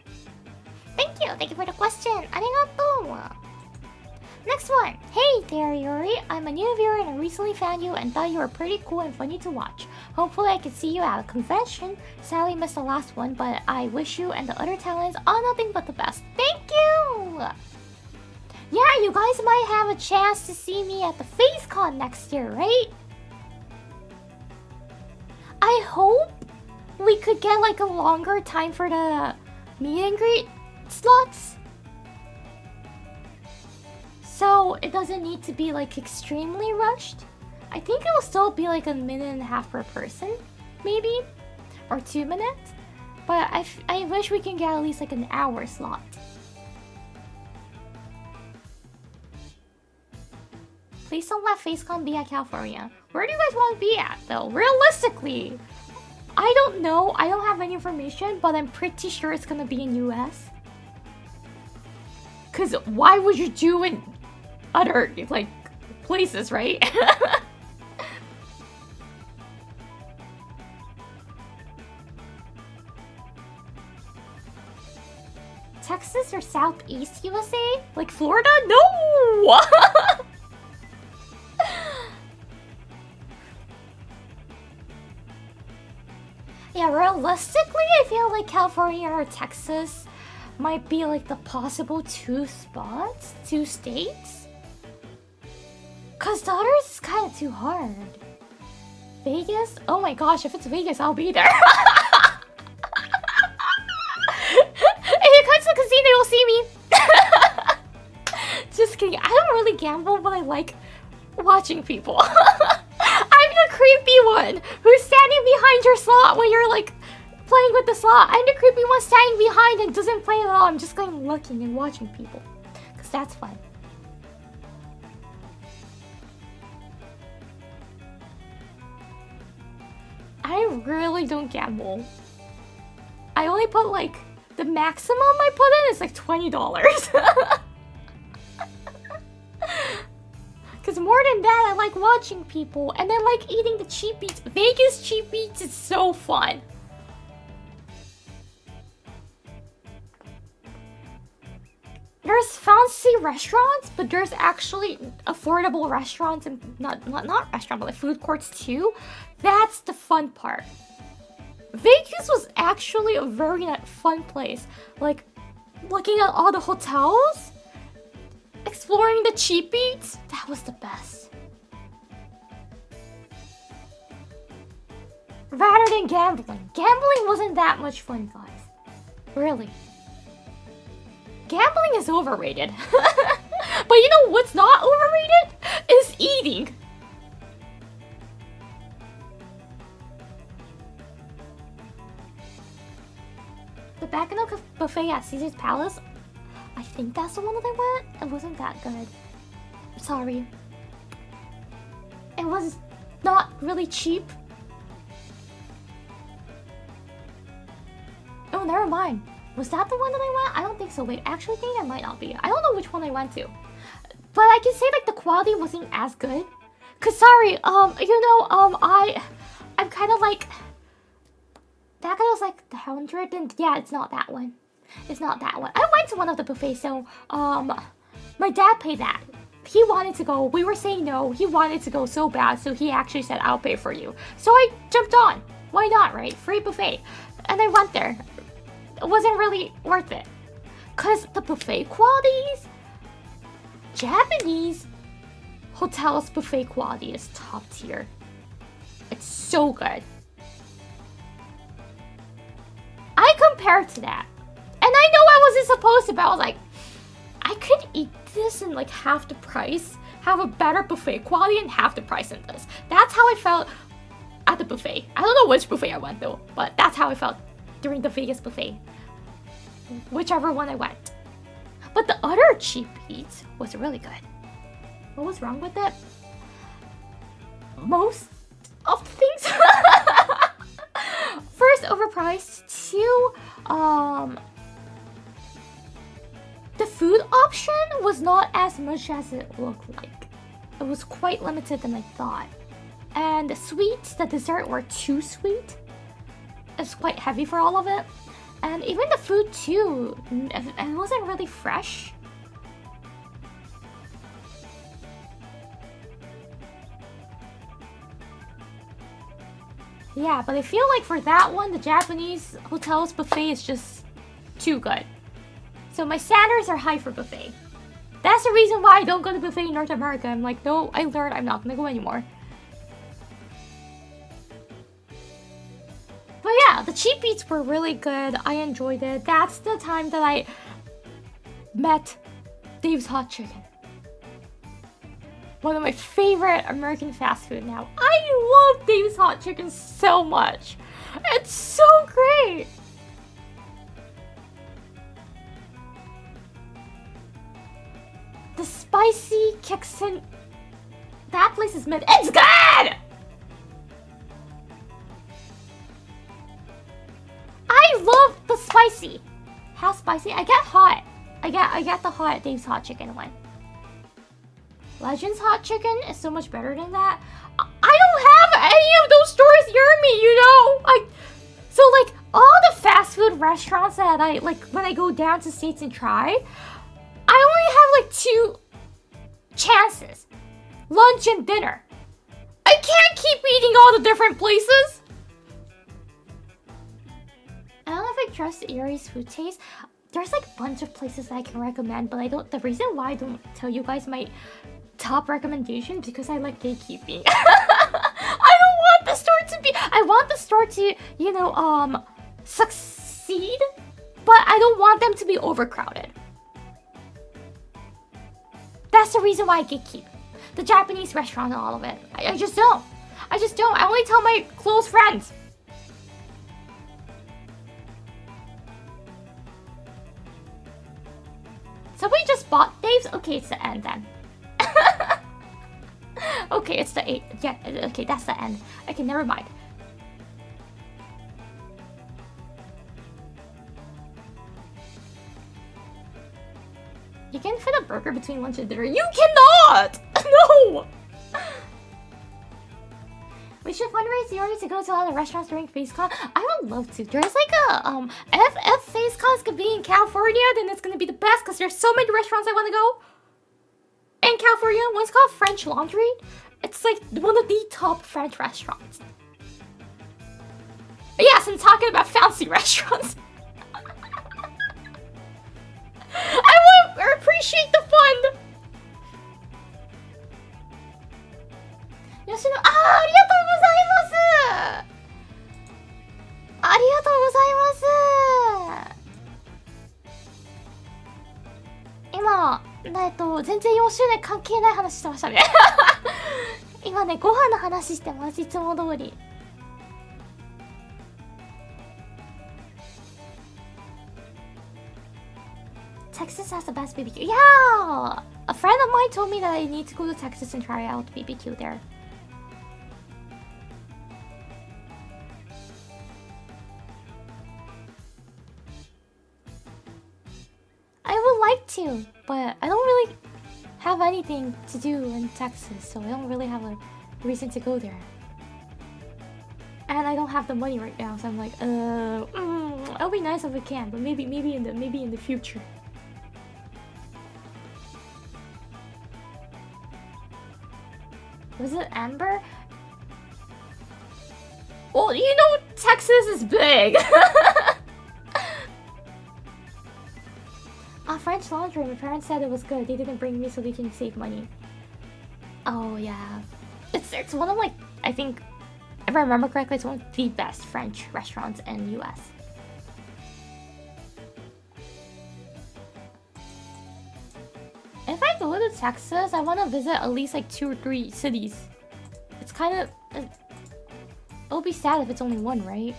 Thank you for the question. ありがとう。Next one. Hey there, Yuri. I'm a new viewer and I recently found you and thought you were pretty cool and funny to watch. Hopefully I can see you at a convention. Sadly missed the last one, but I wish you and the other talents all nothing but the best. Thank you! Yeah, you guys might have a chance to see me at the Facecon next year, right? I hope we could get like a longer time for the meet and greet slots. So it doesn't need to be like extremely rushed. I think it will still be like a minute and a half per person, maybe, or 2 minutes. But I wish we can get at least like an hour slot. Please don't let Facecon be at California. Where do you guys want to be at though? Realistically, I don't know. I don't have any information, but I'm pretty sure it's gonna be in US. Cause why would you do it? Other like places, right? Texas or Southeast USA? Like Florida? No! Yeah, realistically, I feel like California or Texas might be like the possible two states. Cause the others is kind of too hard. Vegas? Oh my gosh, if it's Vegas, I'll be there. If you come to the casino, you'll see me. Just kidding. I don't really gamble, but I like watching people. I'm the creepy one who's standing behind your slot when you're like playing with the slot. I'm the creepy one standing behind and doesn't play at all. I'm just going looking and watching people. Because that's fun. I really don't gamble. I only put like, the maximum I put in is like $20. Because more than that, I like watching people and I like eating the cheap eats. Vegas cheap eats is so fun. There's fancy restaurants, but there's actually affordable restaurants and not restaurant, but like food courts too. That's the fun part. Vegas was actually a very fun place. Like looking at all the hotels, exploring the cheap eats, that was the best. Rather than gambling. Gambling wasn't that much fun, guys. Really. Gambling is overrated. But you know what's not overrated? Is eating. The Bacchanal buffet at Caesar's Palace, I think that's the one that I went. It wasn't that good. Sorry. It was not really cheap. Oh, never mind. Was that the one that I went? I don't think so. Wait, actually, I think that might not be. I don't know which one I went to. But I can say like the quality wasn't as good. Cause sorry, you know, I'm kind of like, that guy was like the 100 and yeah, it's not that one. It's not that one. I went to one of the buffets, so my dad paid that. He wanted to go. We were saying no. He wanted to go so bad, so he actually said, I'll pay for you. So I jumped on. Why not, right? Free buffet. And I went there. It wasn't really worth it. Cause the buffet qualities, Japanese hotels buffet quality is top tier. It's so good. I compared to that. And I know I wasn't supposed to, but I was like, I could eat this in like half the price, have a better buffet quality and half the price than this. That's how I felt at the buffet. I don't know which buffet I went though, but that's how I felt during the Vegas buffet. Whichever one I went. But the other cheap eats was really good. What was wrong with it? Most of the things. First, overpriced. Two, the food option was not as much as it looked like. It was quite limited than I thought. And the sweets, the dessert were too sweet. It's quite heavy for all of it. And even the food too, it wasn't really fresh. Yeah, but I feel like for that one, the Japanese hotels buffet is just too good. So my standards are high for buffet. That's the reason why I don't go to buffet in North America. I'm like, no, I learned I'm not gonna go anymore. But yeah, the cheap eats were really good. I enjoyed it. That's the time that I met Dave's Hot Chicken. One of my favorite American fast food now. I love Dave's Hot Chicken so much. It's so great. The spicy kicks in. That place is meant. It's good! I love the spicy. How spicy? I get hot. I get the hot Dave's Hot Chicken one. Legends Hot Chicken is so much better than that. I don't have any of those stores near me, you know? So like all the fast food restaurants that I like when I go down to states and try, I only have like 2 chances: lunch and dinner. I can't keep eating all the different places. I don't know if I trust Erie's food taste. There's like a bunch of places that I can recommend, but I don't. The reason why I don't tell you guys my top recommendation is because I like gatekeeping. I don't want the store to be. I want the store to, you know, succeed, but I don't want them to be overcrowded. That's the reason why I gatekeep the Japanese restaurant and all of it. I just don't. I just don't. I only tell my close friends. Somebody just bought Dave's? Okay, it's the end then. Okay, it's the 8. Yeah, okay, that's the end. Okay, never mind. You can fit a burger between lunch and dinner. You cannot! No! We should fundraise Yuri to go to all the restaurants during Facecon. I would love to. There's like a if Facecons could be in California, then it's gonna be the best because there's so many restaurants I want to go in California. One's called French Laundry. It's like one of the top French restaurants. But yes, I'm talking about fancy restaurants. I will appreciate the fun. Yoshino, ありがとうございます。ありがとうございます。今、全然4周年関係ない話してましたね。今ね、ご飯の話してます、いつも通り。Texas has the best BBQ. Yeah! A friend of mine told me that I need to go to Texas and try out BBQ there. I would like to, but I don't really have anything to do in Texas, so I don't really have a reason to go there. And I don't have the money right now, so I'm like, it'll be nice if we can, but maybe in the future. Was it Amber? Well, you know, Texas is big. French Laundry. My parents said it was good. They didn't bring me so they can save money. Oh yeah, it's one of like, I think, if I remember correctly, it's one of the best French restaurants in US. If I go to Texas, I want to visit at least like 2 or 3 cities. It's kind of... It'll be sad if it's only one, right?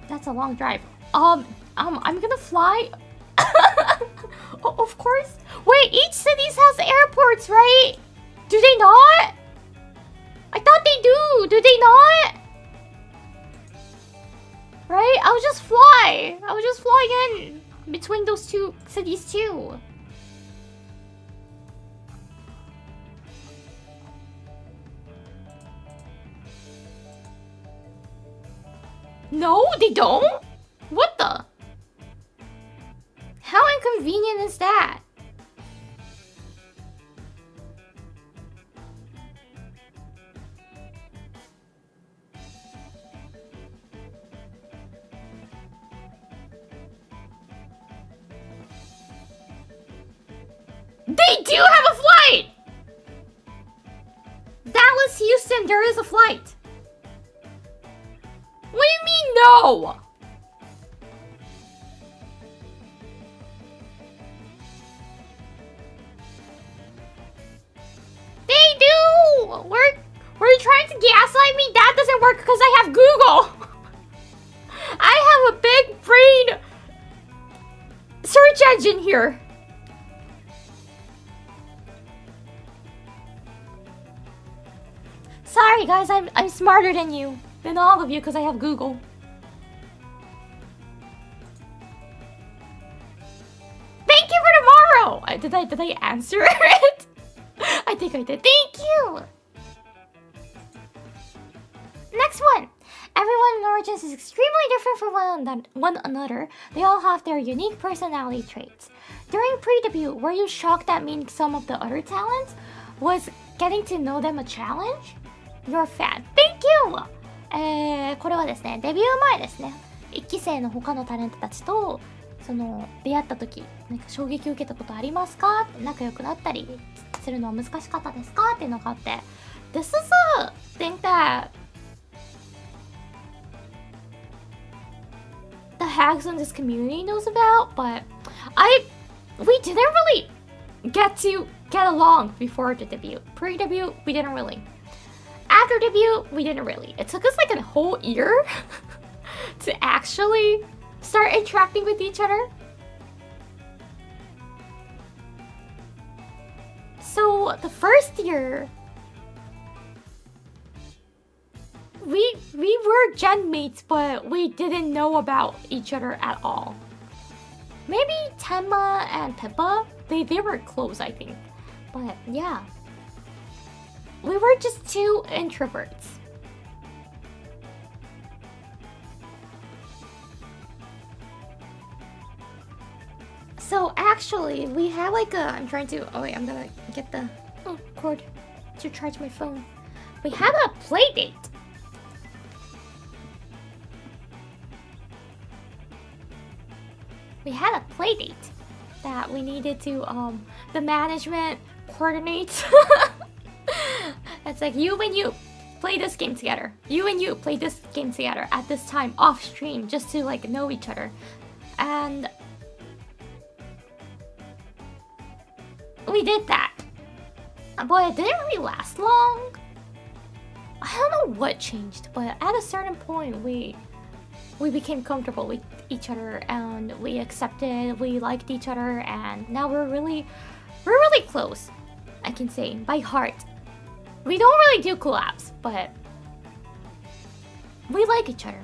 That's a long drive. I'm gonna fly... Of course. Wait, each city has airports, right? Do they not? I thought they do. Do they not? Right? I'll just fly. I'll just fly in between those 2 cities too. No, they don't? What the? How inconvenient is that? They do have a flight! Dallas, Houston, there is a flight. What do you mean, no? They do! Were you trying to gaslight me? That doesn't work because I have Google. I have a big brain search engine here. Sorry guys, I'm smarter than you. Than all of you because I have Google. Thank you for tomorrow! I answer it? I think I did. Thank you! Next one! Everyone's origins is extremely different from one another. They all have their unique personality traits. During pre-debut, were you shocked at meeting some of the other talents? Was getting to know them a challenge? You're a fan. Thank you! これはですね、デビュー前ですね。1期生の他のタレントたちと出会った時、なんか衝撃を受けたことありますかって、仲良くなったりするのは難しかったですかっていうのがあって、 This is a thing that the hags in this community knows about, but we didn't really get along before the debut. Pre-debut, we didn't really. After debut, we didn't really. It took us like a whole year to actually start interacting with each other. So the first year, we were gen mates, but we didn't know about each other at all. Maybe Tenma and Pippa, they were close, I think. But yeah, we were just two introverts. So actually, we have like I'm gonna get the cord to charge my phone. We have a play date. We had a play date that we needed to the management coordinate. It's like, you and you play this game together. You and you play this game together at this time off stream, just to like know each other. And we did that. But it didn't really last long. I don't know what changed, but at a certain point we became comfortable with each other, and we accepted, we liked each other, and now we're really close, I can say, by heart. We don't really do collabs, but we like each other.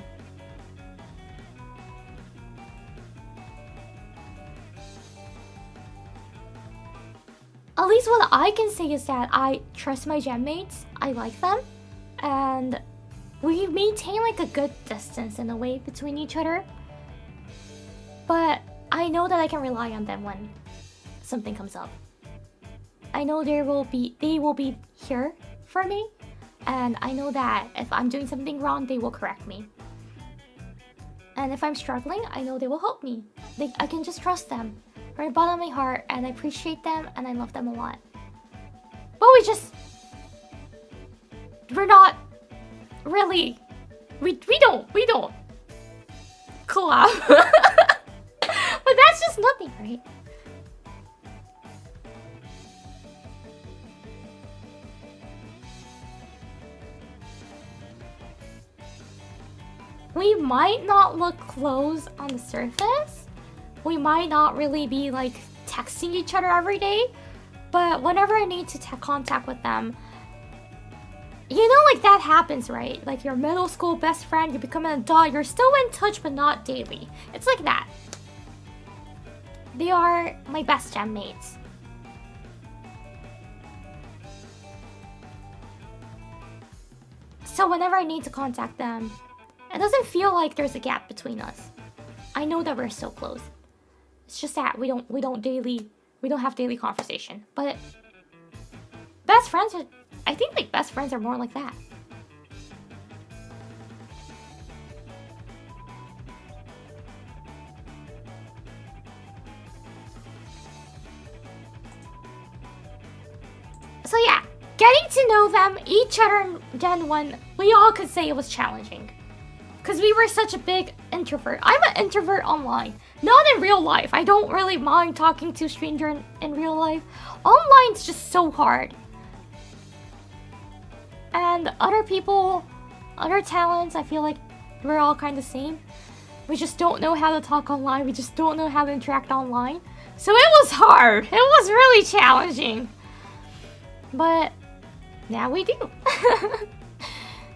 At least what I can say is that I trust my gen mates, I like them, and we maintain like a good distance in a way between each other. But I know that I can rely on them when something comes up. I know they will be here for me, and I know that if I'm doing something wrong, they will correct me. And if I'm struggling, I know they will help me. I can just trust them from the bottom of my heart, and I appreciate them and I love them a lot. But we're not really, we don't collab. But that's just nothing, right? We might not look close on the surface. We might not really be like texting each other every day. But whenever I need to contact with them, you know, like that happens, right? Like your middle school best friend, you become an adult, you're still in touch but not daily. It's like that. They are my best gen mates. So whenever I need to contact them, it doesn't feel like there's a gap between us. I know that we're still close. It's just that we don't have daily conversation. But best friends are, I think like best friends are more like that. So yeah, getting to know them, each other in Gen 1, we all could say it was challenging. Because we were such a big introvert. I'm an introvert online, not in real life. I don't really mind talking to a stranger in real life. Online's just so hard. And other people, other talents, I feel like we're all kind of the same. We just don't know how to talk online. We just don't know how to interact online. So it was hard. It was really challenging. But now we do.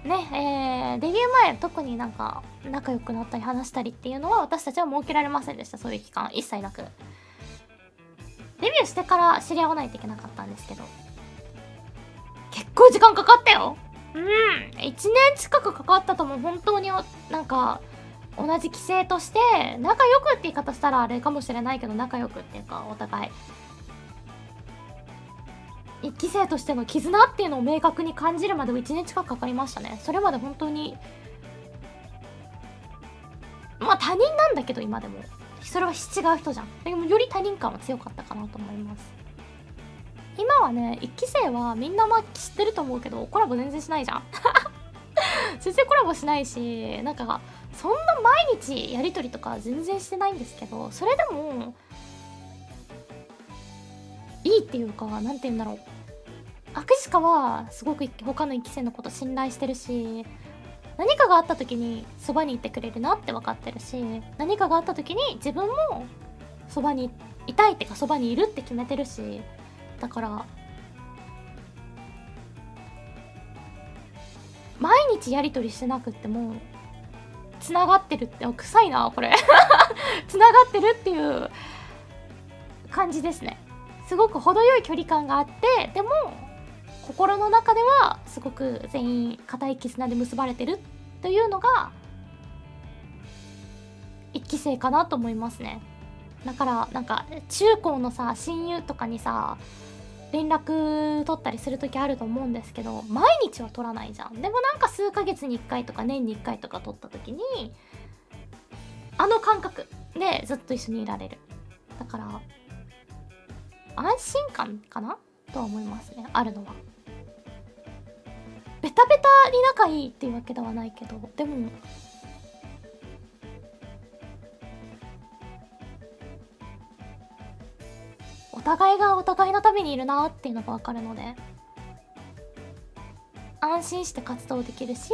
ね、デビュー前特になんか仲良くなったり話したりっていうのは私たちは設けられませんでした。そういう期間一切なく。デビューしてから知り合わないといけなかったんですけど、結構時間かかったよ。1年近くかかったと思う。本当になんか同じ規制として仲良くって言い方したらあれかもしれないけど、仲良くっていうかお互い一期生としての絆っていうのを明確に感じるまで1年近くかかりましたね。それまで本当にまあ他人なんだけど、今でもそれは違う人じゃん。でもより他人感は強かったかなと思います。今はね、1期生はみんなまあ知ってると思うけど、コラボ全然しないじゃん全然コラボしないし、なんかそんな毎日やりとりとか全然してないんですけど、それでもいいっていうか、なんて言うんだろう、アクシカはすごく他の1期生のこと信頼してるし、何かがあった時にそばにいてくれるなって分かってるし、何かがあった時に自分もそばにいたいってかそばにいるって決めてるし、だから毎日やり取りしてなくってもつながってるって、臭いなこれつながってるっていう感じですね。すごく程よい距離感があって、でも心の中ではすごく全員固い絆で結ばれてるというのが一期生かなと思いますね。だからなんか中高のさ親友とかにさ連絡取ったりする時あると思うんですけど、毎日は取らないじゃん。でもなんか数ヶ月に1回とか年に1回とか取った時にあの感覚でずっと一緒にいられる。だから安心感かなとは思いますね、あるのは。ベタベタに仲いいっていうわけではないけど、でもお互いがお互いのためにいるなっていうのが分かるので、安心して活動できるし、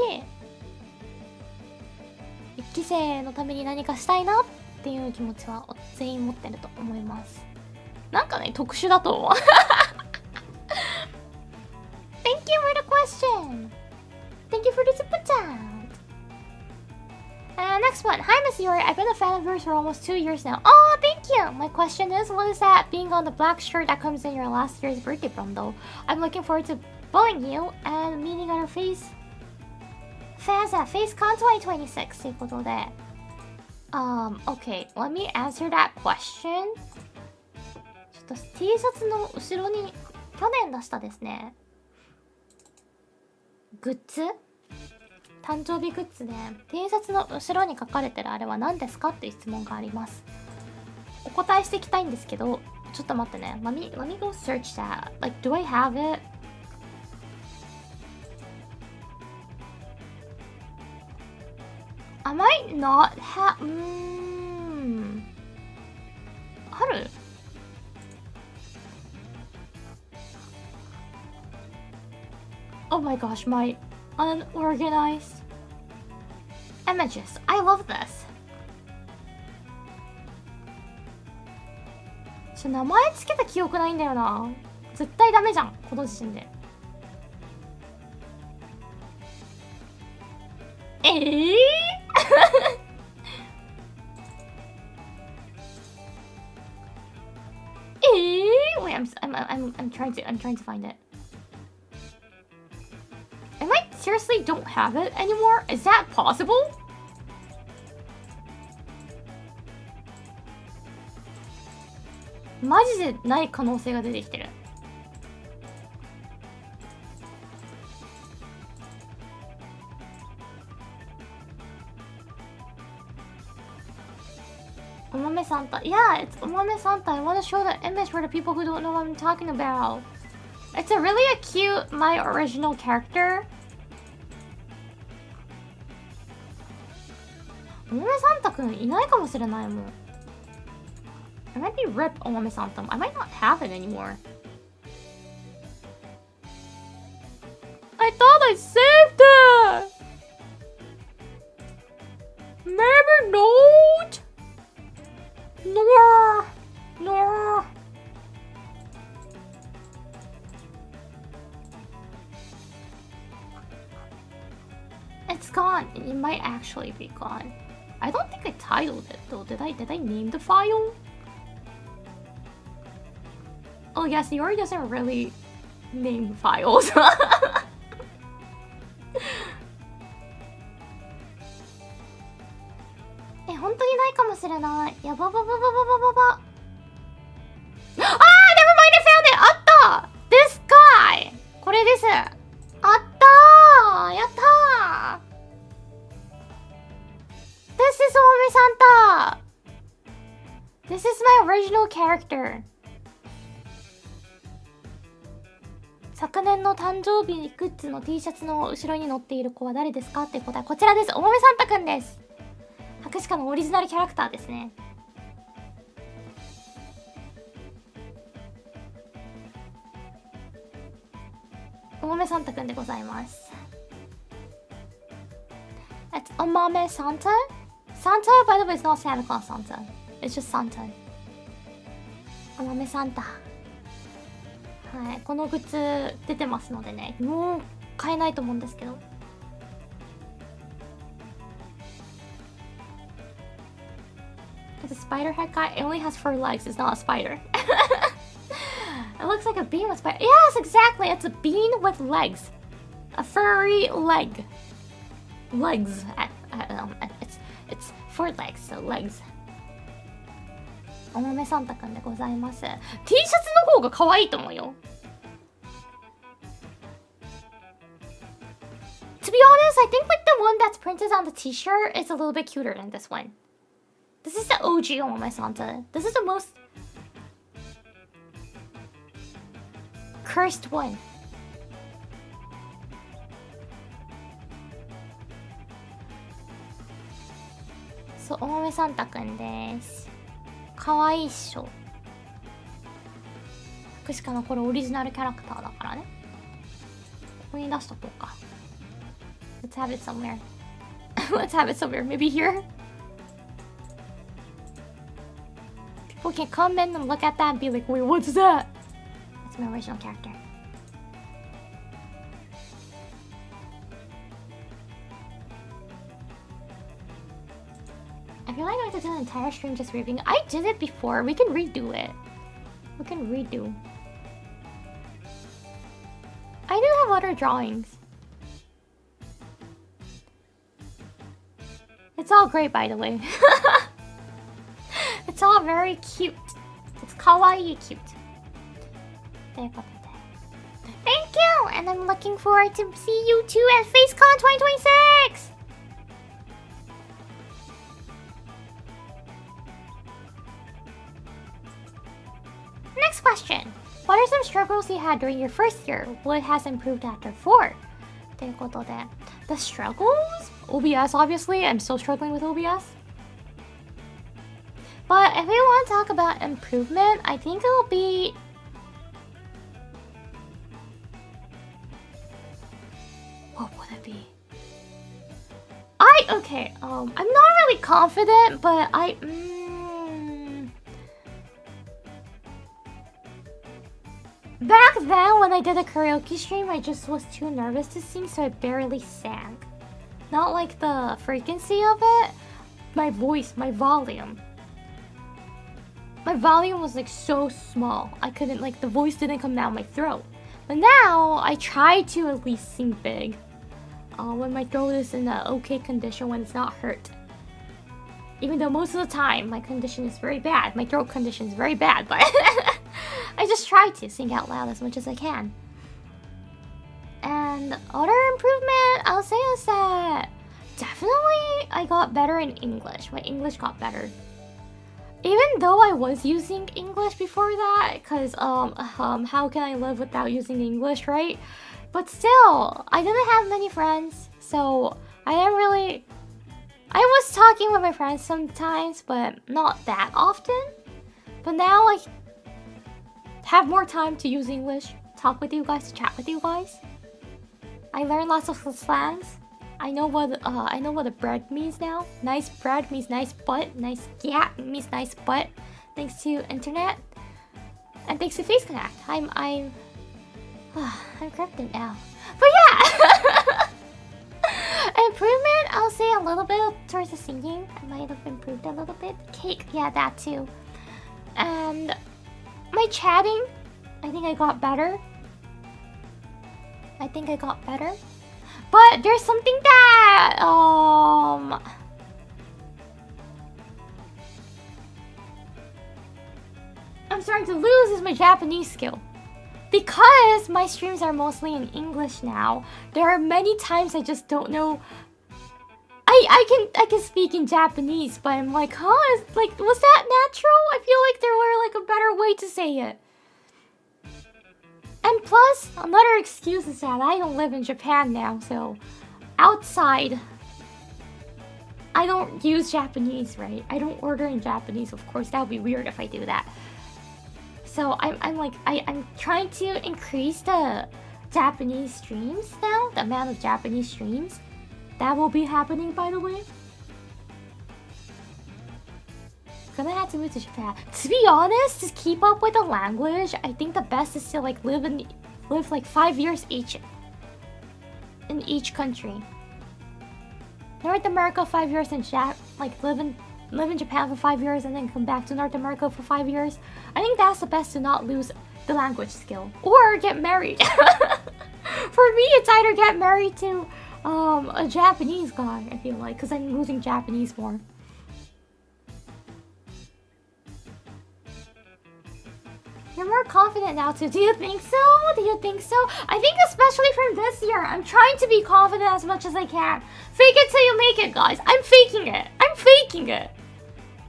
一期生のために何かしたいなっていう気持ちは全員持ってると思います。なんかね、特殊だと思うThank you for the question. Thank you for the super chat. Next one. Hi, Miss Yuri. I've been a fan of yours for almost 2 years now. Oh, thank you. My question is, what is that being on the black shirt that comes in your last year's birthday bundle? I'm looking forward to bullying you and meeting on your fans at Facecon 2026. ということで、okay. Let me answer that question. ちょっと T シャツの後ろに去年出したですね。グッズ、誕生日グッズで T シャツの後ろに書かれてるあれは何ですかっていう質問があります。お答えしていきたいんですけど、ちょっと待ってね。Let me go search that. Like, do I have it? I might not have... ある？Oh my gosh, my unorganized images. I love this. 名前つけた記憶ないんだよな。絶対ダメじゃん、この時点で。Wait, I'm trying to find it. I might seriously don't have it anymore. Is that possible? マジでない可能性が出てきてる。お豆サンタ。Yeah, it's お豆サンタ. I want to show the image for the people who don't know what I'm talking about. It's a really a cute, my original character. お豆サンタくんいないかもしれないもん。I might be RIP お豆サンタ. I might not have it anymore. I thought I saved it! Maybe not? No. It's gone. It might actually be gone. I don't think I titled it though. Did I name the file? Oh yes, Yori doesn't really name files. 本当にないかもしれない。やばばばばばばばば。never mind, I found it! あった !This guy! これです。あったーやったー This is おめサンタ This is my original character. 昨年の誕生日グッズの T シャツの後ろに載っている子は誰ですかって答え、こちらです。お豆サンタくんです。博士課のオリジナルキャラクターですね。お豆サンタくんでございます。It's お豆サンタ Santa, by the way, is not Santa Claus Santa. It's just Santa. お豆サンタ。はい、このグッズ出てますのでね、もう買えないと思うんですけど。It's a spider head guy. It only has 4 legs. It's not a spider. It looks like a bean with spider. Yes, exactly. It's a bean with legs. A furry leg. Legs. It's 4 legs, so legs. お豆サンタくんでございます。T シャツの方が可愛いと思うよ。To be honest, I think like the one that's printed on the t-shirt is a little bit cuter than this one. This is the OG Omame Santa. This is the most cursed one. そう、お豆サンタくんです。かわいいっしょ。福祉課のこれオリジナルキャラクターだからね。ここに出しとこうか。Let's have it somewhere. Let's have it somewhere. Maybe here? People can come in and look at that and be like, wait, what's that? That's my original character. I feel like I have to do an entire stream just reading. I did it before. We can redo it. We can redo. I do have other drawings. It's all great, by the way. It's all very cute. It's kawaii cute. Thank you! And I'm looking forward to see you too at Facecon 2026! Next question. What are some struggles you had during your first year? What has improved after 4? ということで The struggles? OBS, obviously. I'm still struggling with OBS. But if we want to talk about improvement, I think it'll be... What would it be? Okay, I'm not really confident, but Back then, when I did a karaoke stream, I just was too nervous to sing, so I barely sang. Not like the frequency of it, my voice, my volume. My volume was like so small. I couldn't, like, the voice didn't come down my throat. But now, I try to at least sing big. When my throat is in an okay condition, when it's not hurt. Even though most of the time, my condition is very bad. My throat condition is very bad, but... I just try to sing out loud as much as I can. And other improvement, I'll say is that definitely I got better in English. My English got better. Even though I was using English before that, because how can I live without using English, right? But still, I didn't have many friends, so I didn't really... I was talking with my friends sometimes, but not that often. But now I have more time to use English, talk with you guys, chat with you guys. I learned lots of slangs. I know what a bread means now. Nice bread means nice butt. Nice gat means nice butt. Thanks to internet and thanks to Face Connect. I'm cryptic now. But yeah, improvement. I'll say a little bit towards the singing. I might have improved a little bit. Cake, yeah, that too. And my chatting I think I got better. I think I got better. But there's something that I'm starting to lose is my Japanese skill. Because my streams are mostly in English now, there are many times I just don't know. I can speak in Japanese, but I'm like, huh? Like, was that natural? I feel like there were like a better way to say it. And plus, another excuse is that I don't live in Japan now, so outside, I don't use Japanese, right? I don't order in Japanese, of course. That would be weird if I do that. So I'm trying to increase the Japanese streams now, the amount of Japanese streams. That will be happening, by the way. Gonna have to move to Japan. To be honest, to keep up with the language, I think the best is to like live like 5 years each in each country. North America 5 years and live in Japan for 5 years and then come back to North America for 5 years. I think that's the best to not lose the language skill or get married. For me, it's either get married to a Japanese guy, I feel like, because I'm losing Japanese more. You're more confident now too. Do you think so? Do you think so? I think especially from this year, I'm trying to be confident as much as I can. Fake it till you make it, guys. I'm faking it. I'm faking it.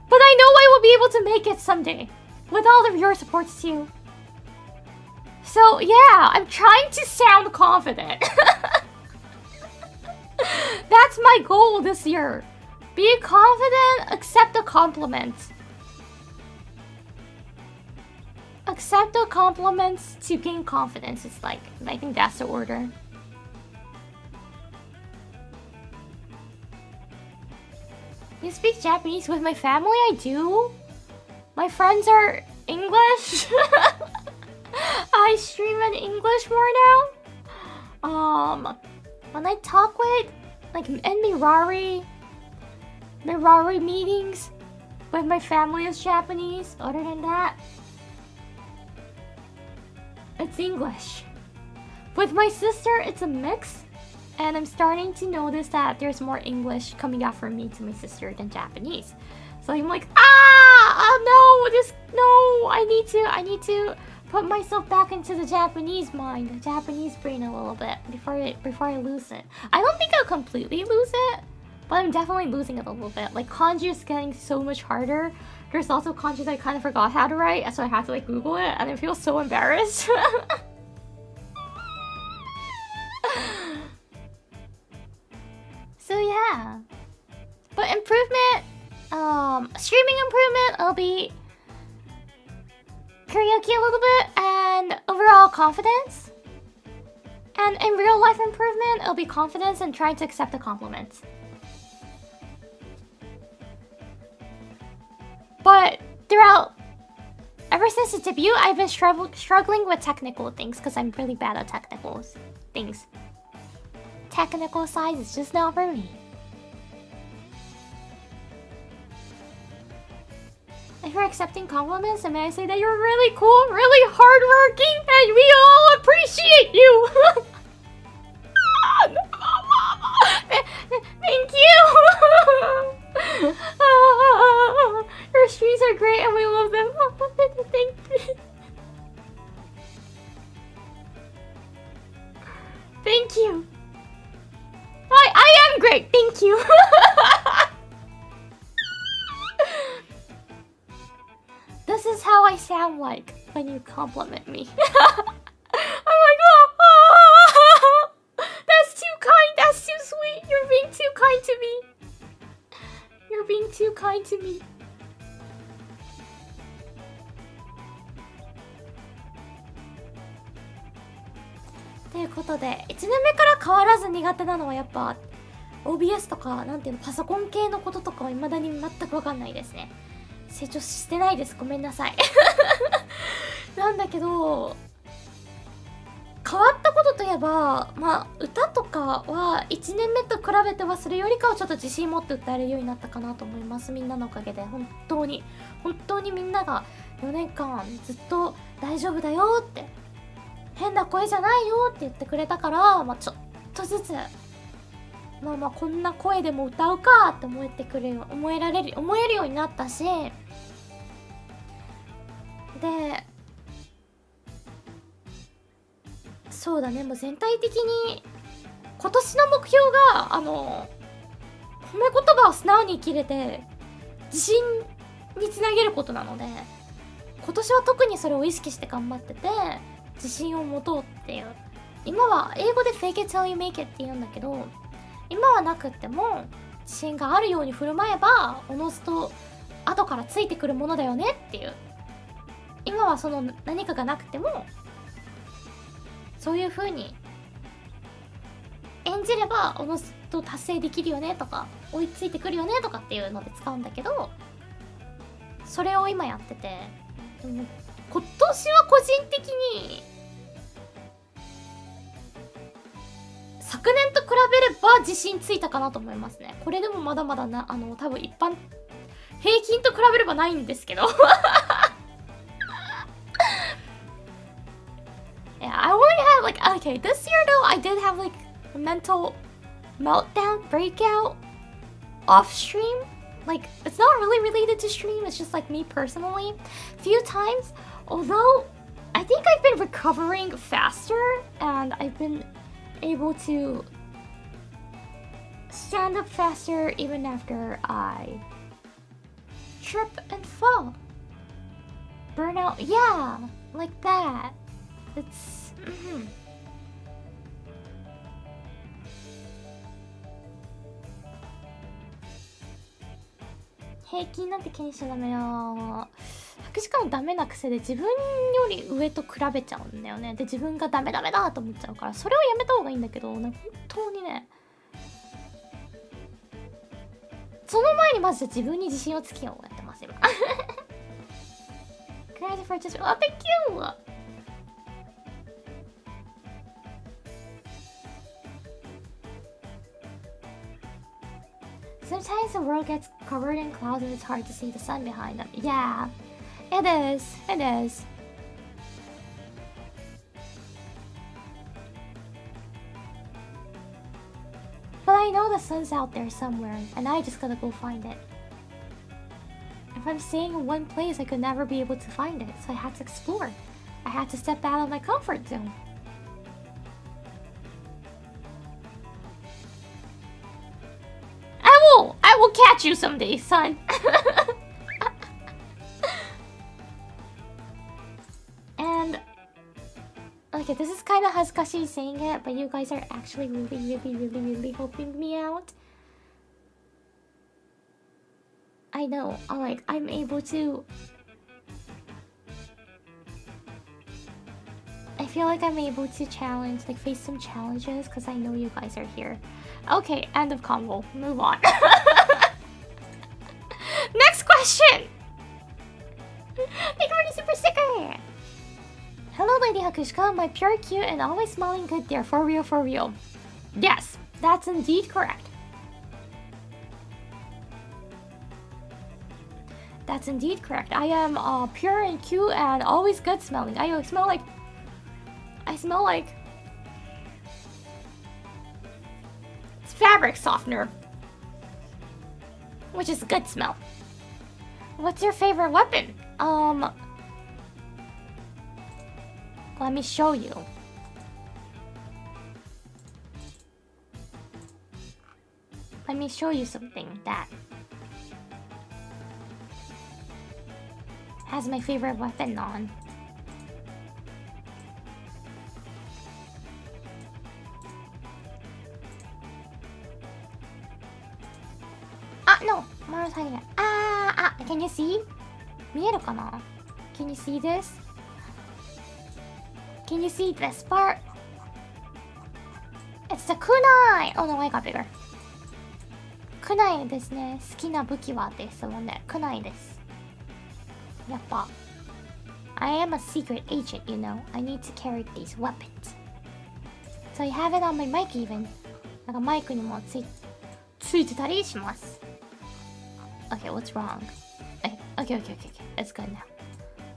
But I know I will be able to make it someday. With all of your supports too. So yeah, I'm trying to sound confident. That's my goal this year. Be confident, accept the compliments. Accept the compliments to gain confidence. It's like, I think that's the order. You speak Japanese with my family? I do. My friends are English. I stream in English more now. When I talk with, like, in Mirari meetings with my family is Japanese. Other than that, it's English. With my sister, it's a mix. And I'm starting to notice that there's more English coming out from me to my sister than Japanese. So I'm like, I need to put myself back into the Japanese mind, the Japanese brain a little bit before I lose it. I don't think I'll completely lose it, but I'm definitely losing it a little bit. Like, kanji is getting so much harder. There's also kanji that I kind of forgot how to write, so I had to like Google it, and I feel so embarrassed. So yeah, but improvement, streaming improvement, I'll be karaoke a little bit, and overall confidence. And in real life improvement, it'll be confidence and trying to accept the compliments. But throughout, ever since the debut, I've been struggling with technical things because I'm really bad at technical things. Technical side is just not for me. If you're accepting compliments, then may I say that you're really cool, really hardworking, and we all appreciate you. Thank you. Your streams are great, and we love them. Thank you. Thank you. I am great, thank you. This is how I sound like when you compliment me. I'm like, oh, that's too kind, that's too sweet. You're being too kind to me. You're being too kind to me.ということで、1年目から変わらず苦手なのはやっぱ OBS とか、なんていうの、パソコン系のこととかは未だに全くわかんないですね。成長してないです。ごめんなさい。なんだけど、変わったことといえば、歌とかは1年目と比べてはそれよりかはちょっと自信持って歌えるようになったかなと思います。みんなのおかげで本当にみんなが4年間ずっと大丈夫だよって、変な声じゃないよって言ってくれたから、ちょっとずつこんな声でも歌うかって思えるようになったし、でそうだね、もう全体的に今年の目標が褒め言葉を素直に生きれて自信につなげることなので、今年は特にそれを意識して頑張ってて、自信を持とうっていう。今は英語で fake it till you make it って言うんだけど、今はなくっても自信があるように振る舞えばおのずと後からついてくるものだよねっていう。今はその何かがなくてもそういう風に演じればおのずと達成できるよねとか、追いついてくるよねとかっていうので使うんだけど、それを今やってて、でも今年は個人的に昨年と比べれば自信ついたかなと思いますね。これでもまだまだな、多分一般平均と比べればないんですけどYeah, I only had like, okay, this year though, I did have like a mental meltdown, breakout, off stream. Like, it's not really related to stream, it's just like me personally. A few times, although I think I've been recovering faster and I've been able to stand up faster even after I trip and fall. Burnout, yeah, like that. It's平均なんて気にしちゃダメよ。博士課のダメな癖で自分より上と比べちゃうんだよね。で自分がダメだと思っちゃうから、それをやめた方がいいんだけど、本当にね、その前にまず自分に自信をつけようやってます今Crazy for just, oh thank you. Sometimes the world gets covered in clouds and it's hard to see the sun behind them. Yeah, it is. It is. But I know the sun's out there somewhere, and I just gotta go find it. If I'm staying in one place, I could never be able to find it, so I had to explore. I had to step out of my comfort zone. I will catch you someday, son. And okay, this is kind of hazkashi saying it, but you guys are actually really helping me out. I know, I'm able to. I feel like I'm able to face some challenges because I know you guys are here. Okay, end of convo. Move on. Next question! Thank you for the super sticker! Hello, Lady Hakushika. My pure, cute, and always smiling good dear. For real, for real. Yes, that's indeed correct. That's indeed correct. I am pure and cute and always good smelling. I smell like it's fabric softener, which is a good smell. What's your favorite weapon? Let me show you. Let me show you something that has my favorite weapon on. No, Maro's hiding it. Can you see? 見えるかな? Can you see this? Can you see this part? It's the kunai! Oh no, I got bigger. クナイですね。好きな武器はですもんね。クナイです。やっぱ I am a secret agent, you know. I need to carry these weapons. So I have it on my mic even. なんかマイクにもついてたりします。Okay, what's wrong? Okay. It's good now.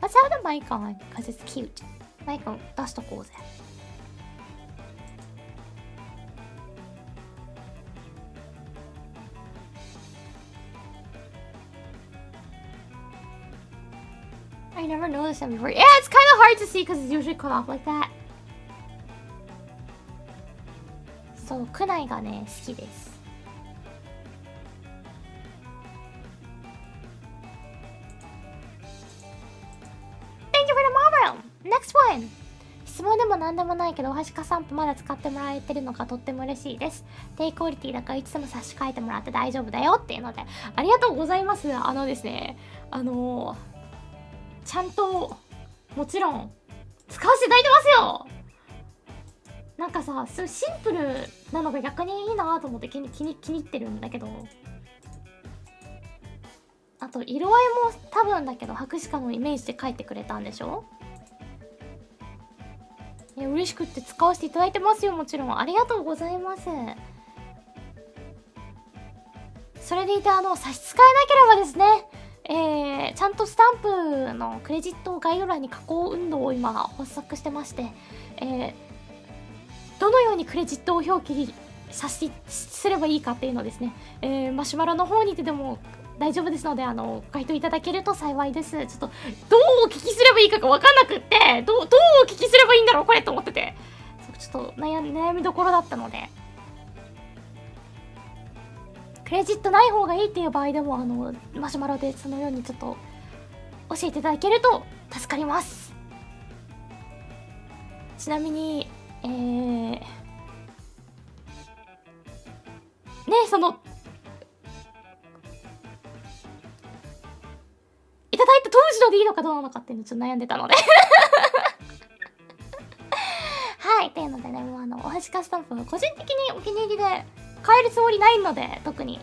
Let's have the mic on, because it's cute. マイク出しとこうぜ。I never noticed them before. Yeah, it's kind of hard to see because it's usually cut off like that. そう、区内がね、好きです。Thank you for the marble! Next one! 質問でも何でもないけど、おはしかスタンプまだ使ってもらえてるのがとっても嬉しいです。低クオリティだからいつでも差し替えてもらって大丈夫だよっていうので、ありがとうございます。ですね、ちゃんともちろん使わせていただいてますよ。なんかさ、すごいシンプルなのが逆にいいなと思って気に入ってるんだけど、あと色合いも多分だけど博士課のイメージで描いてくれたんでしょ。いや嬉しくって使わせていただいてますよ。もちろんありがとうございます。それでいて差し支えなければですね、ちゃんとスタンプのクレジット概要欄に加工運動を今発足してまして、どのようにクレジットを表記すればいいかっていうのをですね、マシュマロの方にてでも大丈夫ですので回答いただけると幸いです。ちょっとどうお聞きすればいいかが分かんなくってどうお聞きすればいいんだろうこれと思ってて、ちょっと悩みどころだったので、クレジットない方がいいっていう場合でもマシュマロでそのようにちょっと教えていただけると助かります。ちなみにね、そのいただいた当時のでいいのかどうなのかっていうのちょっと悩んでたのではい、っていうのでね、もうおはしかスタンプ個人的にお気に入りで変えるつもりないので、特に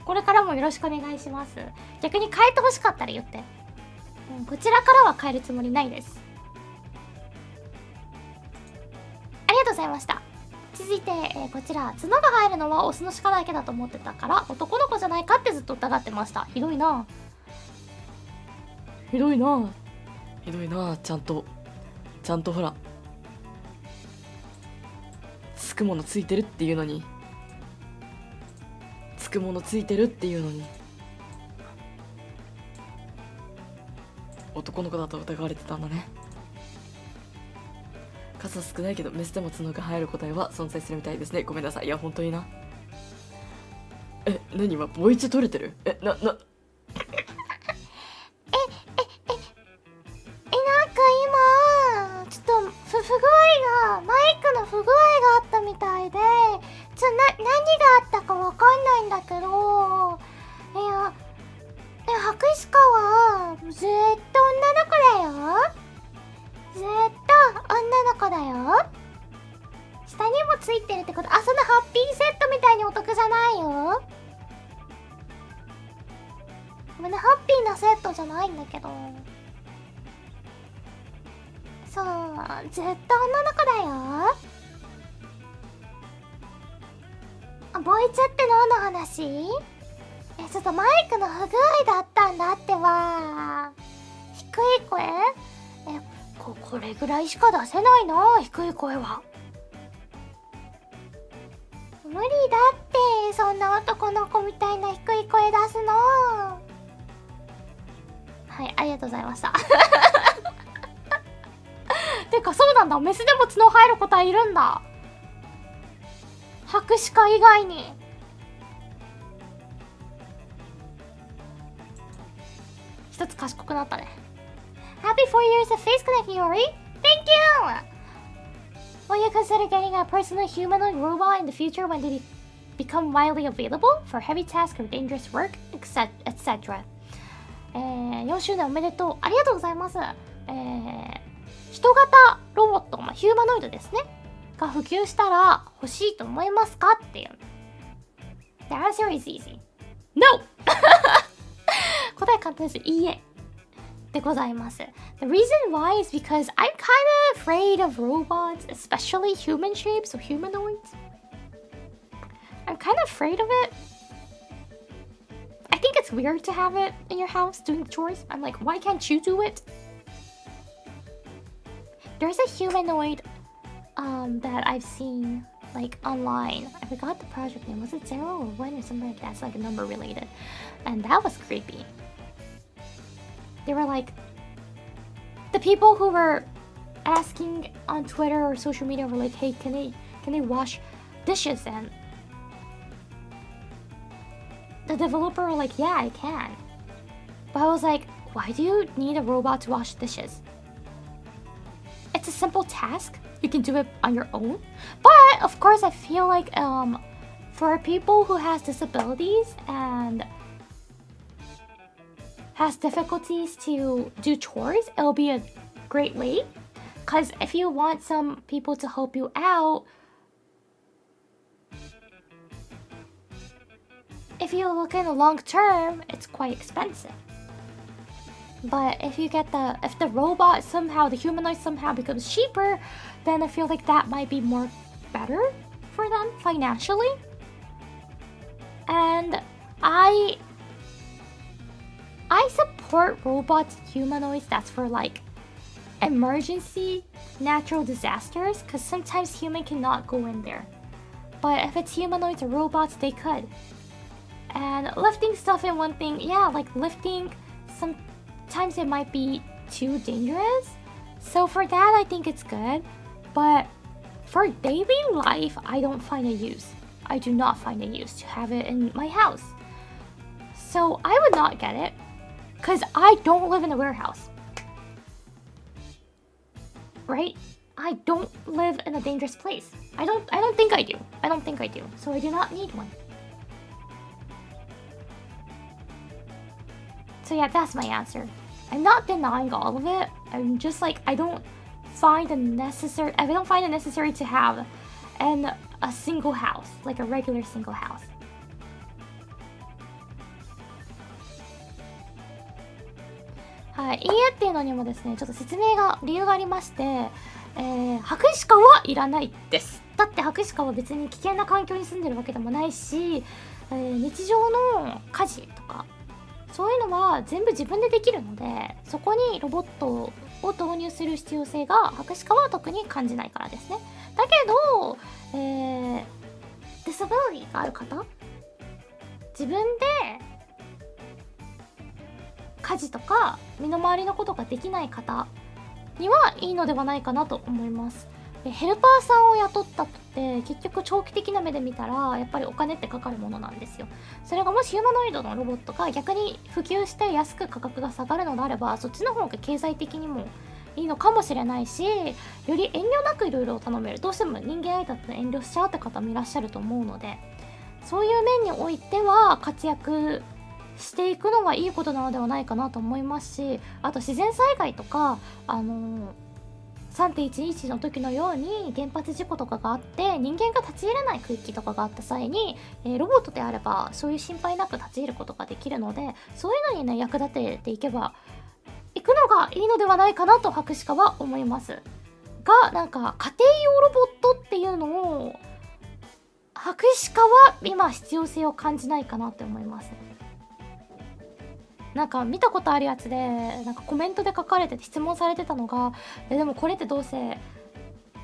これからもよろしくお願いします。逆に変えてほしかったら言って、こちらからは変えるつもりないです。ありがとうございました。続いて、こちら、角が入るのはオスの鹿だけだと思ってたから男の子じゃないかってずっと疑ってました。ひどいなひどいなひどいな。ちゃんとほらつくものついてるっていうのに男の子だと疑われてたんだね。数少ないけどメスでも角が生える個体は存在するみたいですね。ごめんなさい。いや本当にな。何今ボイチ取れてる？なんか今ちょっと不具合がマイクの不具合があったみたいで、何があったかわかんないんだけど、博士課はずっと女の子だよ。ずっと女の子だよ。下にもついてるってこと。そのハッピーセットみたいにお得じゃないよ。ハッピーなセットじゃないんだけど、そうずっと女の子だよ。ボイチって何の話？ちょっとマイクの不具合だったんだってば。低い声？これぐらいしか出せないな、低い声は。無理だって、そんな男の子みたいな低い声出すの。はい、ありがとうございましたてかそうなんだ、メスでも角生える個体いるんだ、博士課以外に。一つ賢くなったね。Happy 4 years of Facecon, Yori! Thank you! Will you consider getting a personal humanoid robot in the future when they become widely available for heavy tasks or dangerous work, etc.? 4周年おめでとう。ありがとうございます。人型ロボット、ヒューマノイドですね。が普及したら欲しいと思いますかっていう。The answer is easy. No! 答え簡単です。いいえ。でございます。The reason why is because I'm kind of afraid of robots, especially human shapes or humanoids. I'm kind of afraid of it. I think it's weird to have it in your house doing the chores. I'm like, why can't you do it? there's a humanoid that I've seen like online. I forgot the project name. Was it 0 or 1 or something like that? It's like a number related. And that was creepy. They were like, the people who were asking on Twitter or social media were like, hey, can they wash dishes? And the developer were like, yeah, I can. But I was like, why do you need a robot to wash dishes? It's a simple task. You can do it on your own. But of course, I feel like for people who has disabilities and has difficulties to do chores, it'll be a great way. Because if you want some people to help you out, if you look in the long term, it's quite expensive. But if the robot somehow, the humanoid somehow becomes cheaper, then I feel like that might be more better for them financially. And I support robots and humanoids that's for like emergency natural disasters, because sometimes human cannot go in there. But if it's humanoids or robots, they could. And lifting stuff in one thing, yeah, like lifting, sometimes it might be too dangerous. So for that, I think it's good. But for daily life, I don't find a use. I do not find a use to have it in my house. So I would not get it, because I don't live in a warehouse. Right? I don't live in a dangerous place. I don't think I do. I don't think I do. So I do not need one. So yeah, that's my answer. I'm not denying all of it. I'm just like, I don't find it necessary to have a single house, like a regular single house. はい、いいえっていうのにもですね、ちょっと理由がありまして、博士課はいらないです。だって博士課は別に危険な環境に住んでるわけでもないし、日常の家事とかそういうのは全部自分でできるので、そこにロボットを導入する必要性が博士課は特に感じないからですね。だけど、ディサビリティがある方、自分で家事とか身の回りのことができない方にはいいのではないかなと思います。ヘルパーさんを雇ったって結局長期的な目で見たらやっぱりお金ってかかるものなんですよ。それがもしヒューマノイドのロボットが逆に普及して安く価格が下がるのであれば、そっちの方が経済的にもいいのかもしれないし、より遠慮なくいろいろ頼める。どうしても人間相手だと遠慮しちゃうって方もいらっしゃると思うので、そういう面においては活躍していくのはいいことなのではないかなと思いますし、あと自然災害とか3.11 の時のように原発事故とかがあって人間が立ち入れない区域とかがあった際に、ロボットであればそういう心配なく立ち入ることができるので、そういうのにね役立てていくのがいいのではないかなと博士課は思いますが、なんか家庭用ロボットっていうのを博士課は今必要性を感じないかなって思います。なんか見たことあるやつでなんかコメントで書かれてて質問されてたのが、でもこれってどうせ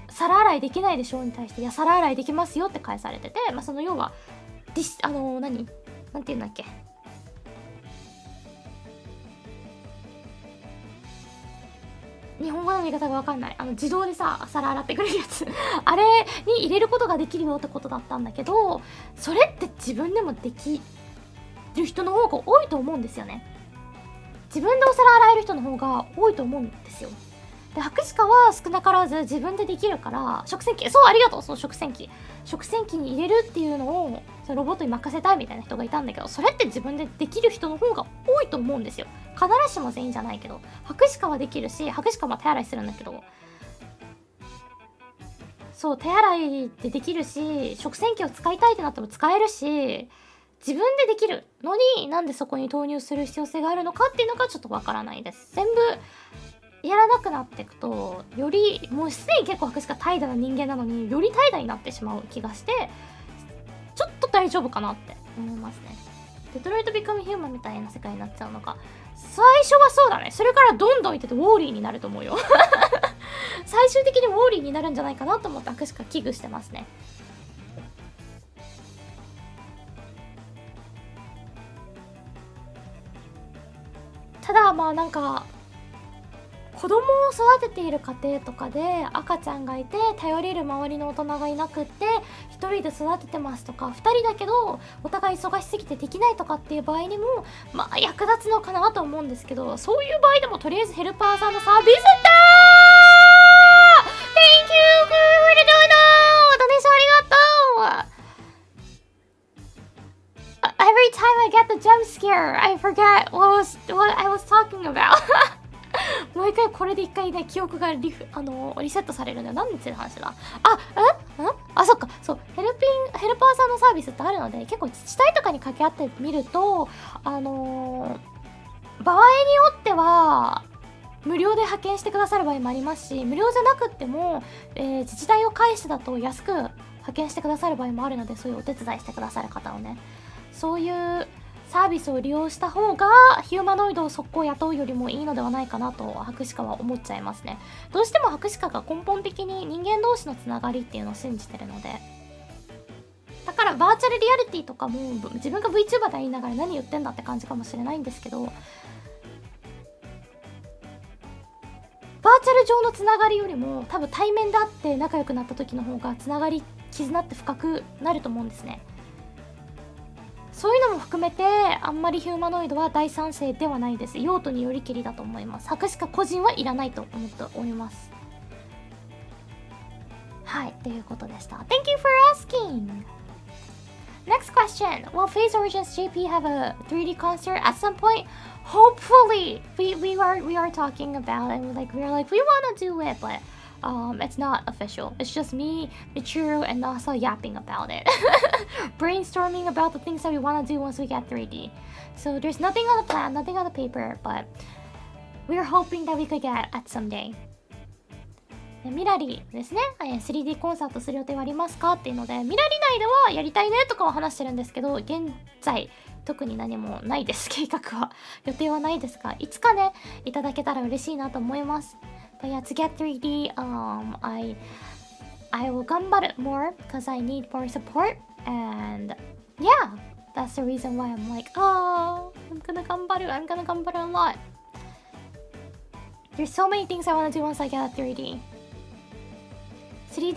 皿洗いできないでしょに対して、いや皿洗いできますよって返されてて、まあその要はなんて言うんだっけ、日本語の言い方がわかんない、自動でさ皿洗ってくれるやつあれに入れることができるよってことだったんだけど、それって自分でもできる人の方が多いと思うんですよね。自分でお皿洗える人の方が多いと思うんですよ。で博士課は少なからず自分でできるから、食洗機、そうありがとう、そう食洗機に入れるっていうのをそのロボットに任せたいみたいな人がいたんだけど、それって自分でできる人の方が多いと思うんですよ。必ずしも全員じゃないけど、博士課はできるし、博士課は手洗いするんだけど、そう手洗いってできるし、食洗機を使いたいってなっても使えるし、自分でできるのになんでそこに投入する必要性があるのかっていうのがちょっとわからないです。全部やらなくなっていくと、よりもうすでに結構博士課怠惰な人間なのにより怠惰になってしまう気がして、ちょっと大丈夫かなって思いますね。デトロイト・ビカム・ヒューマンみたいな世界になっちゃうのか最初はそうだね。それからどんどんいっててウォーリーになると思うよ。最終的にウォーリーになるんじゃないかなと思って私が危惧してますね。ただまあなんか子供を育てている家庭とかで赤ちゃんがいて頼れる周りの大人がいなくって一人で育ててますとか、二人だけどお互い忙しすぎてできないとかっていう場合にもまあ役立つのかなと思うんですけど、そういう場合でもとりあえずヘルパーさんのサービスだー Thank you for the donut! ドネーションありがとう。Every time I get the jump scare, I forget what I was talking about. 毎回これで一回ね記憶がリセットされるんだよ。何について話だ。そっか、そうヘルパーさんのサービスってあるので、結構自治体とかに掛け合ってみると場合によっては無料で派遣してくださる場合もありますし、無料じゃなくっても、自治体を介してだと安く派遣してくださる場合もあるので、そういうお手伝いしてくださる方をね、そういうサービスを利用した方がヒューマノイドを速攻雇うよりもいいのではないかなと博士課は思っちゃいますね。どうしても博士課が根本的に人間同士のつながりっていうのを信じてるので、だからバーチャルリアリティとかも自分が VTuber で言いながら何言ってんだって感じかもしれないんですけど、バーチャル上のつながりよりも多分対面で会って仲良くなった時の方がつながり絆って深くなると思うんですね。そういうのも含めてあんまりヒューマノイドは大賛成ではないです。用途によりけりだと思います。博士課個人はいらないと思っております。はい、ということでした。 Thank you for asking. Next question. Will Phase Origins JP have a 3D concert at some point? Hopefully. We are talking about it. We want to do it, but it's not official. It's just me, Michiru, and Nasa yapping about it. Brainstorming about the things that we want to do once we get 3D. So there's nothing on the plan, nothing on the paper, but we're hoping that we could get at someday. ミラリですね、3D コンサートする予定はありますかっていうので、ミラリ内ではやりたいねとかは話してるんですけど、現在特に何もないです。計画は予定はないですが、いつかねいただけたら嬉しいなと思います。But yeah, to get 3D, I will 頑張る more because I need more support, and yeah, that's the reason why I'm like, I'm gonna 頑張る a lot. There's so many things I want to do once I get a 3D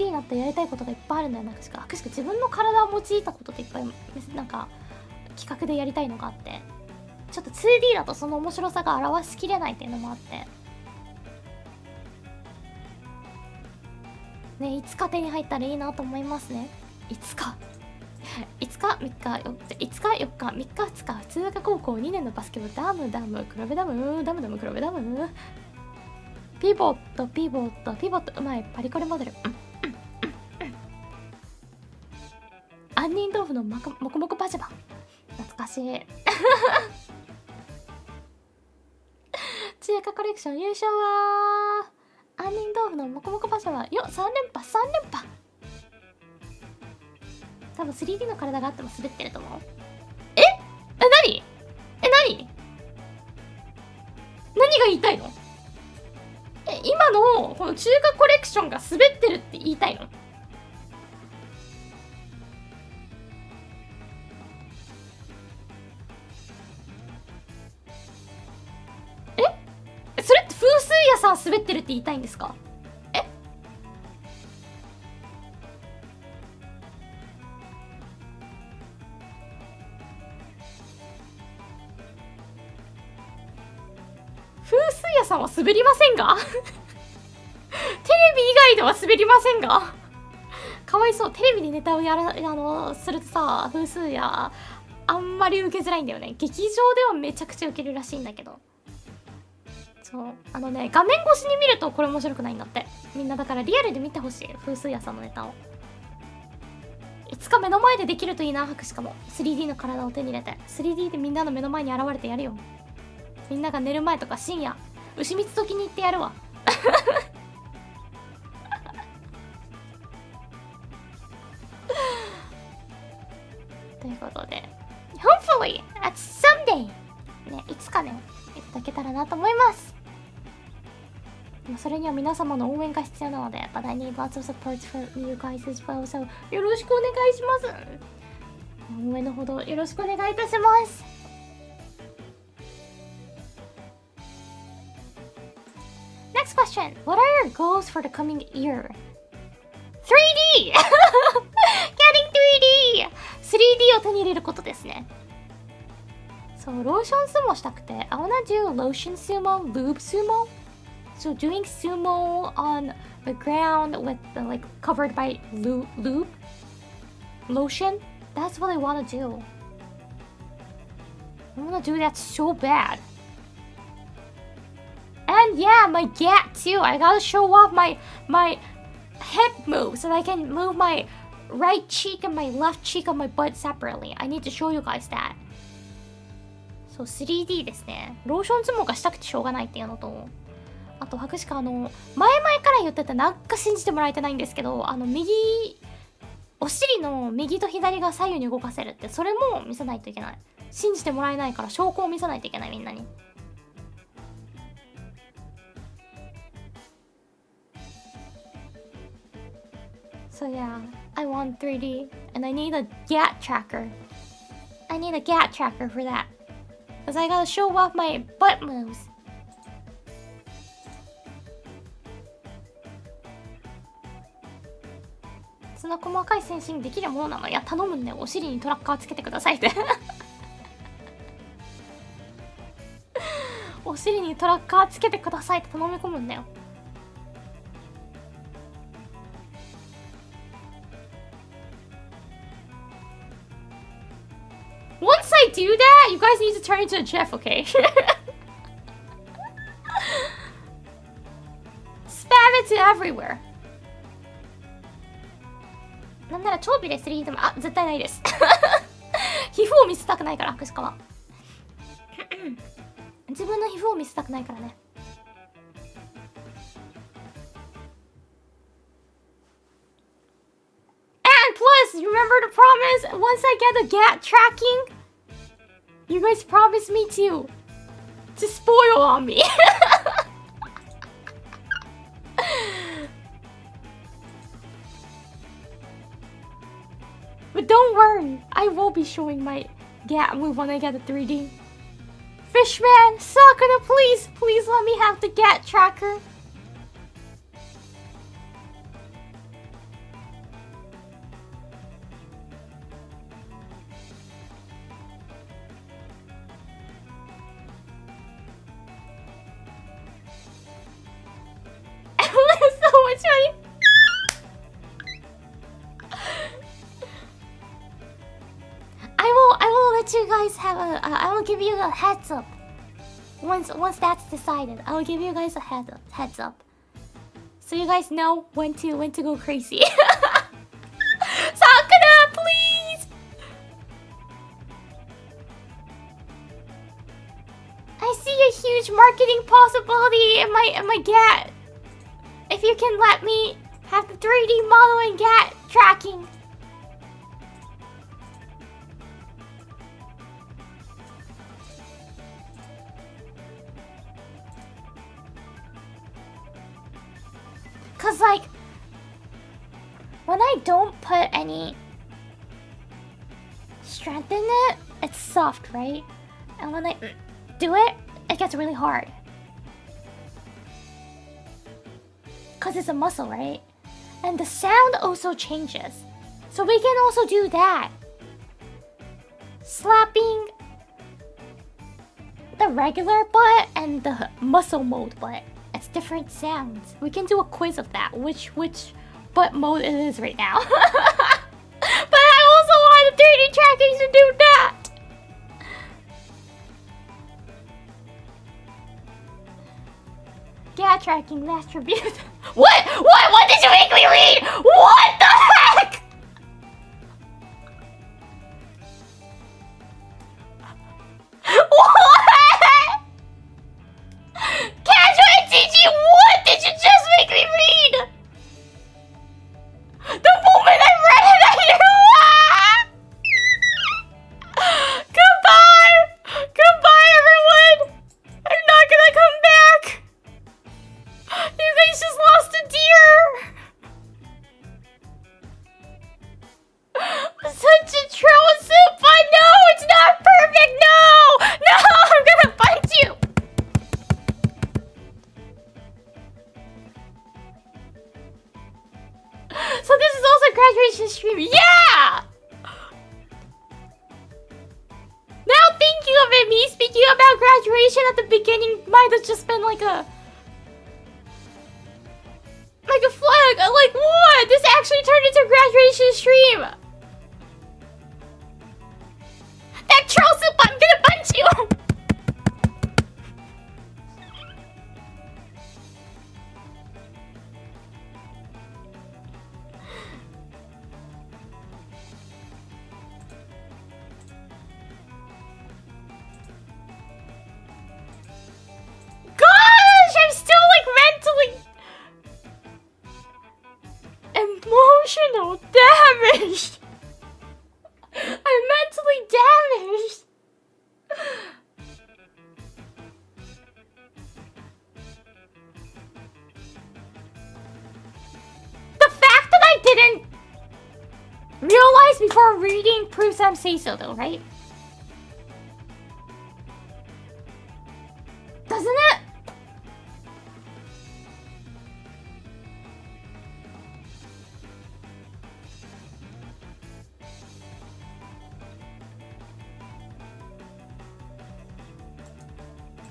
になってやりたいことがいっぱいあるんだよな。確か自分の体を用いたことっていっぱいなんか企画でやりたいのがあって、ちょっと 2D だとその面白さが表しきれないっていうのもあってね、いつか手に入ったらいいなと思いますね。いつか3日4日3日2日通過高校2年のバスケ部ダム黒部ダム黒部ダムピボットうまいパリコレモデル、杏仁豆腐のもこもこパジャマ懐かしい中華コレクション優勝は杏仁豆腐のもこもこパジャマよ、3連覇多分 3D の体があっても滑ってると思う。何が言いたいの？今のこの中華コレクションが滑ってるって言いたいの？それって風水屋さん滑ってるって言いたいんですか？風水屋さんは滑りませんがテレビ以外では滑りませんがかわいそう。テレビでネタをするとさ、風水屋あんまり受けづらいんだよね。劇場ではめちゃくちゃ受けるらしいんだけど、そう画面越しに見るとこれ面白くないんだって。みんなだからリアルで見てほしい、風水屋さんのネタを。いつか目の前でできるといいな。しかも 3D の体を手に入れて 3D でみんなの目の前に現れてやるよ。みんなが寝る前とか深夜牛蜜時に行ってやるわということで Hopefully at someday ね、いつかねいたそれには皆様の応援が必要なので、But I need lots of support from you guys as well. So よろしくお願いします。応援のほどよろしくお願いいたします。Next question. What are your goals for the coming year? 3D! Getting 3D! 3D を手に入れることですね。そう、ローション相撲したくて。I wanna do lotion sumo, lube sumo. So doing sumo on the ground with the, like, covered by lube, lotion. That's what I wanna do. I wanna do that so bad. And yeah, my gat too. I gotta show off my hip moves so that I can move my right cheek and my left cheek on my butt separately. I need to show you guys that. そう、3D ですね。ローション相撲がしたくてしょうがないっていうのと、あと博士か前々から言っててなんか信じてもらえてないんですけど、お尻の右と左が左右に動かせるって、それも見せないといけない。信じてもらえないから証拠を見せないといけない、みんなに。So yeah, I want 3D and I need a GAT tracker. I need a GAT tracker for that. Because I gotta show off my butt moves. そんな細かいセンシングできるものなの？いや、頼むんだよ。お尻にトラッカーつけてくださいって。お尻にトラッカーつけてくださいって頼み込むんだよ。Once I do that, you guys need to turn into a GIF, okay? Spam it to everywhere. なんなら超ビレ 3D でも、絶対ないです。皮膚を見せたくないから、アクシカは。自分の皮膚を見せたくないからね。And plus, remember the promise? Once I get the GAT tracking, you guys promise me to spoil on me. But don't worry, I will be showing my GAT move when I get a 3D. Fishman, Sakura, please let me have the GAT tracker. So much money. I will let you guys have I will give you a heads up. Once that's decided, I will give you guys a heads up. So you guys know when to go crazy. Sakura, please. I see a huge marketing possibility in my GAT. If you can let me have the 3D model and GAT tracking. Cause like, when I don't put any strength in it, it's soft, right? And when I do it, it gets really hard. Cause it's a muscle, right? And the sound also changes. So we can also do that. Slapping the regular butt and the muscle mode butt. It's different sounds. We can do a quiz of that. Which butt mode it is right now. But I also want the 3D tracking to do that. GAT tracking last review. What? What did you make me read? What the heck? What? Casual TG, what did you just make me read? The moment I read it, I knew. Goodbye! Goodbye, everyone! I'm not gonna come back! You So this is also a graduation stream. Yeah! Now thinking of it, me speaking about graduation at the beginning might have just been like a flag. I'm like, what? This actually turned into a graduation stream. That troll soup, I'm gonna punch you. Gosh, I'm still like mentally emotional damaged. I'm mentally damaged. The fact that I didn't realize before reading proves I'm say-so though, right? Doesn't it?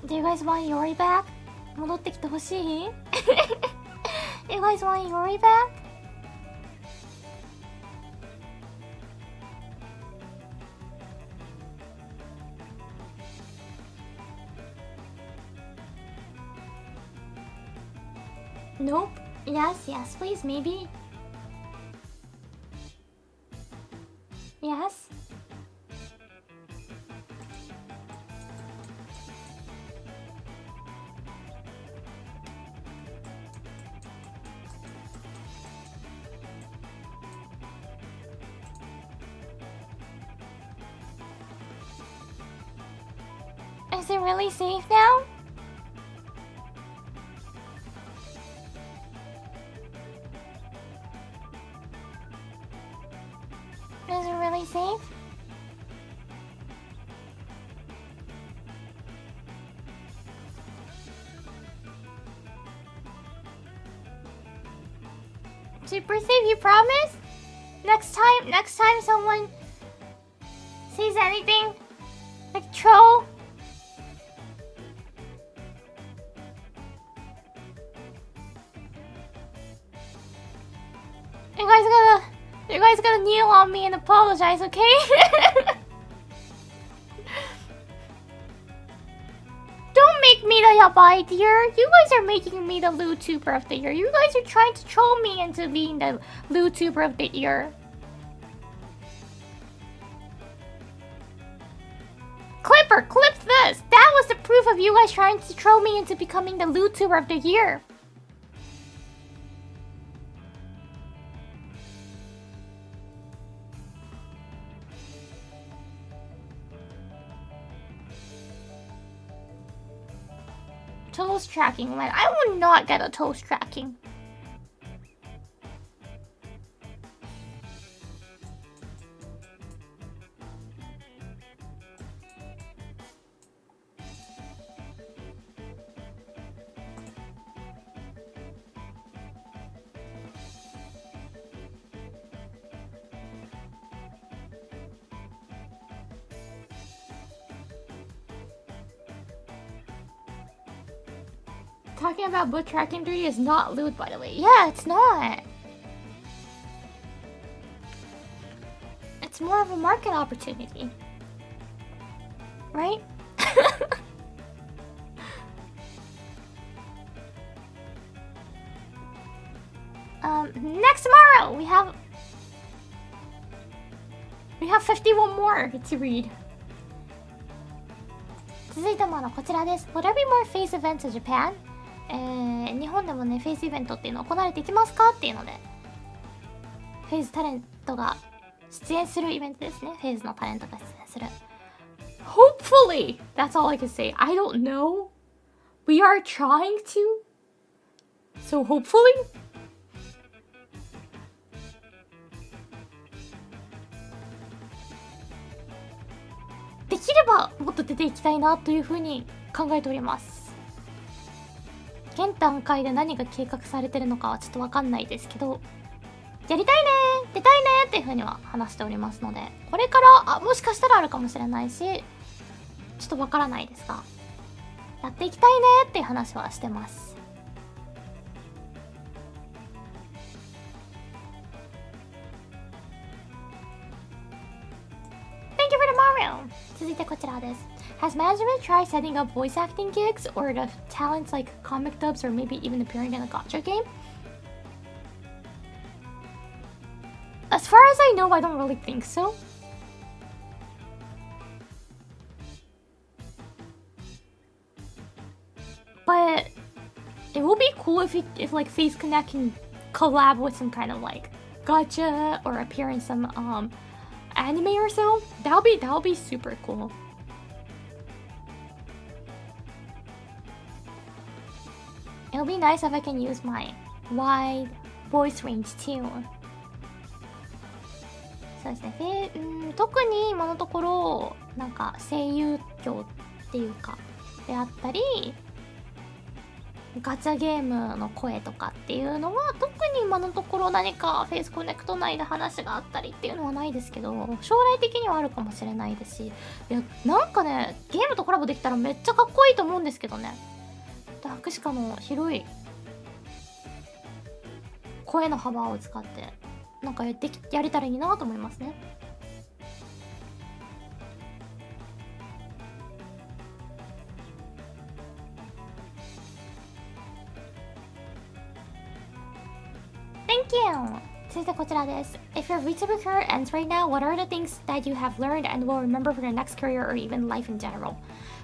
Do you guys want Yori back? 戻ってきてほしい? You guys want Yori back? Nope. Yes, yes, please, maybe. Yes. Is it really safe now? Is it really safe? Super safe, you promise? Next time someone says anything like troll, you guys gotta kneel on me and apologize, okay? Don't make me the yabai dear. You guys are making me the Vtuber of the year. You guys are trying to troll me into being the Vtuber of the year. Clipper, clip this. That was the proof of you guys trying to troll me into becoming the Vtuber of the year. Toast tracking, man. I will not get a toast tracking. Talking about boot tracking 3 is not loot, by the way. Yeah, it's not. It's more of a market opportunity. Right? Next tomorrow we have 51 more to read. 続いてもこちらです。Will there be more face events in Japan? 日本でもね、フェイスイベントっていうの行われていきますかっていうので、フェイズタレントが出演するイベントですね。フェイズのタレントが出演する。Hopefully! That's all I can say. I don't know. We are trying to. So hopefully? できればもっと出ていきたいなというふうに考えております。現段階で何が計画されてるのかはちょっとわかんないですけど、やりたいね出たいねっていう風には話しておりますので、これからもしかしたらあるかもしれないし、ちょっとわからないですが、やっていきたいねっていう話はしてます。Thank you for the Mario! 続いてこちらです。Has management tried setting up voice acting gigs or the talents like comic dubs or maybe even appearing in a gacha game? As far as I know, I don't really think so. But it will be cool if like Facecon can collab with some kind of like gacha or appear in some anime or so. That'll be super cool. It'll be nice if I can use my wide voice range too. そうですね。特に今のところなんか声優業っていうかであったり、ガチャゲームの声とかっていうのは特に今のところ何かフェイスコネクト内で話があったりっていうのはないですけど、将来的にはあるかもしれないですし、いやなんかねゲームとコラボできたらめっちゃかっこいいと思うんですけどね。ダークシカの広い声の幅を使ってなんかやれたらいいなと思いますね。Thank you! 続いてこちらです。If your VTuber career ends right now, what are the things that you have learned and will remember for your next career or even life in general?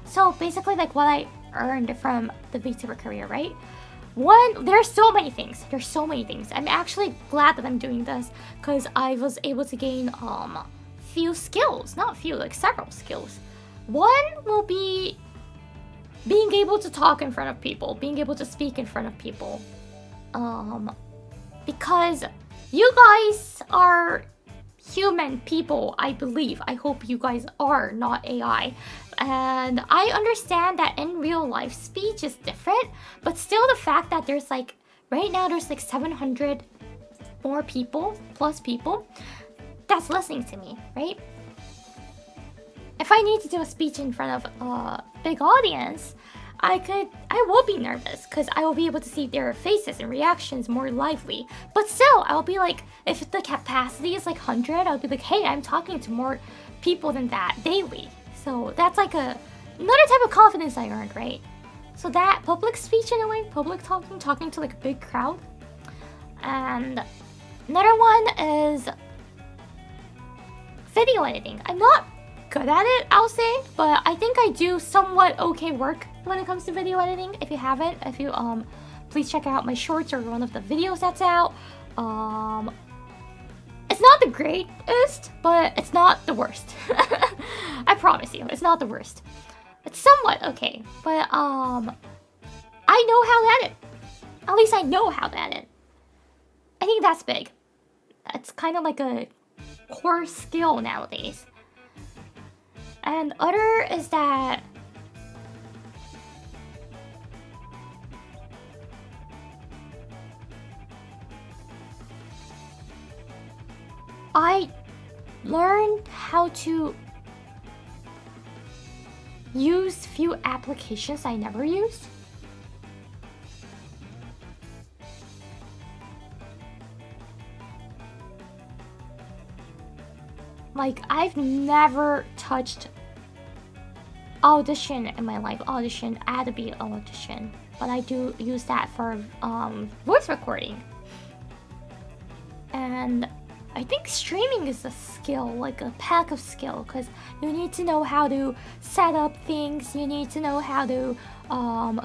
So basically like what I earned from the VTuber career, right? One, there's so many things. I'm actually glad that I'm doing this because I was able to gain few skills. Not few, like several skills. One will be being able to talk in front of people, being able to speak in front of people. Because you guys are human people, I believe. I hope you guys are not AI. And I understand that in real life, speech is different, but still the fact that there's like, right now there's like 700 more plus people that's listening to me, right? If I need to do a speech in front of a big audience, I will be nervous because I will be able to see their faces and reactions more lively. But still, I'll be like, if the capacity is like 100, I'll be like, hey, I'm talking to more people than that daily. So that's like another type of confidence I earned, right? So that public speech in a way, public talking to like a big crowd. And another one is video editing. I'm not good at it, I'll say, but I think I do somewhat okay work when it comes to video editing. If you haven't, please check out my shorts or one of the videos that's out. It's not the greatest, but it's not the worst. I promise you, it's not the worst. It's somewhat okay, but I know how to edit. At least I know how to edit. I think that's big. It's kind of like a core skill nowadays. And other is that I learned how to use few applications I never used. Like, I've never touched Audition in my life. Adobe Audition. But I do use that for voice recording. And I think streaming is a skill, like a pack of skill, because you need to know how to set up things, you need to know how to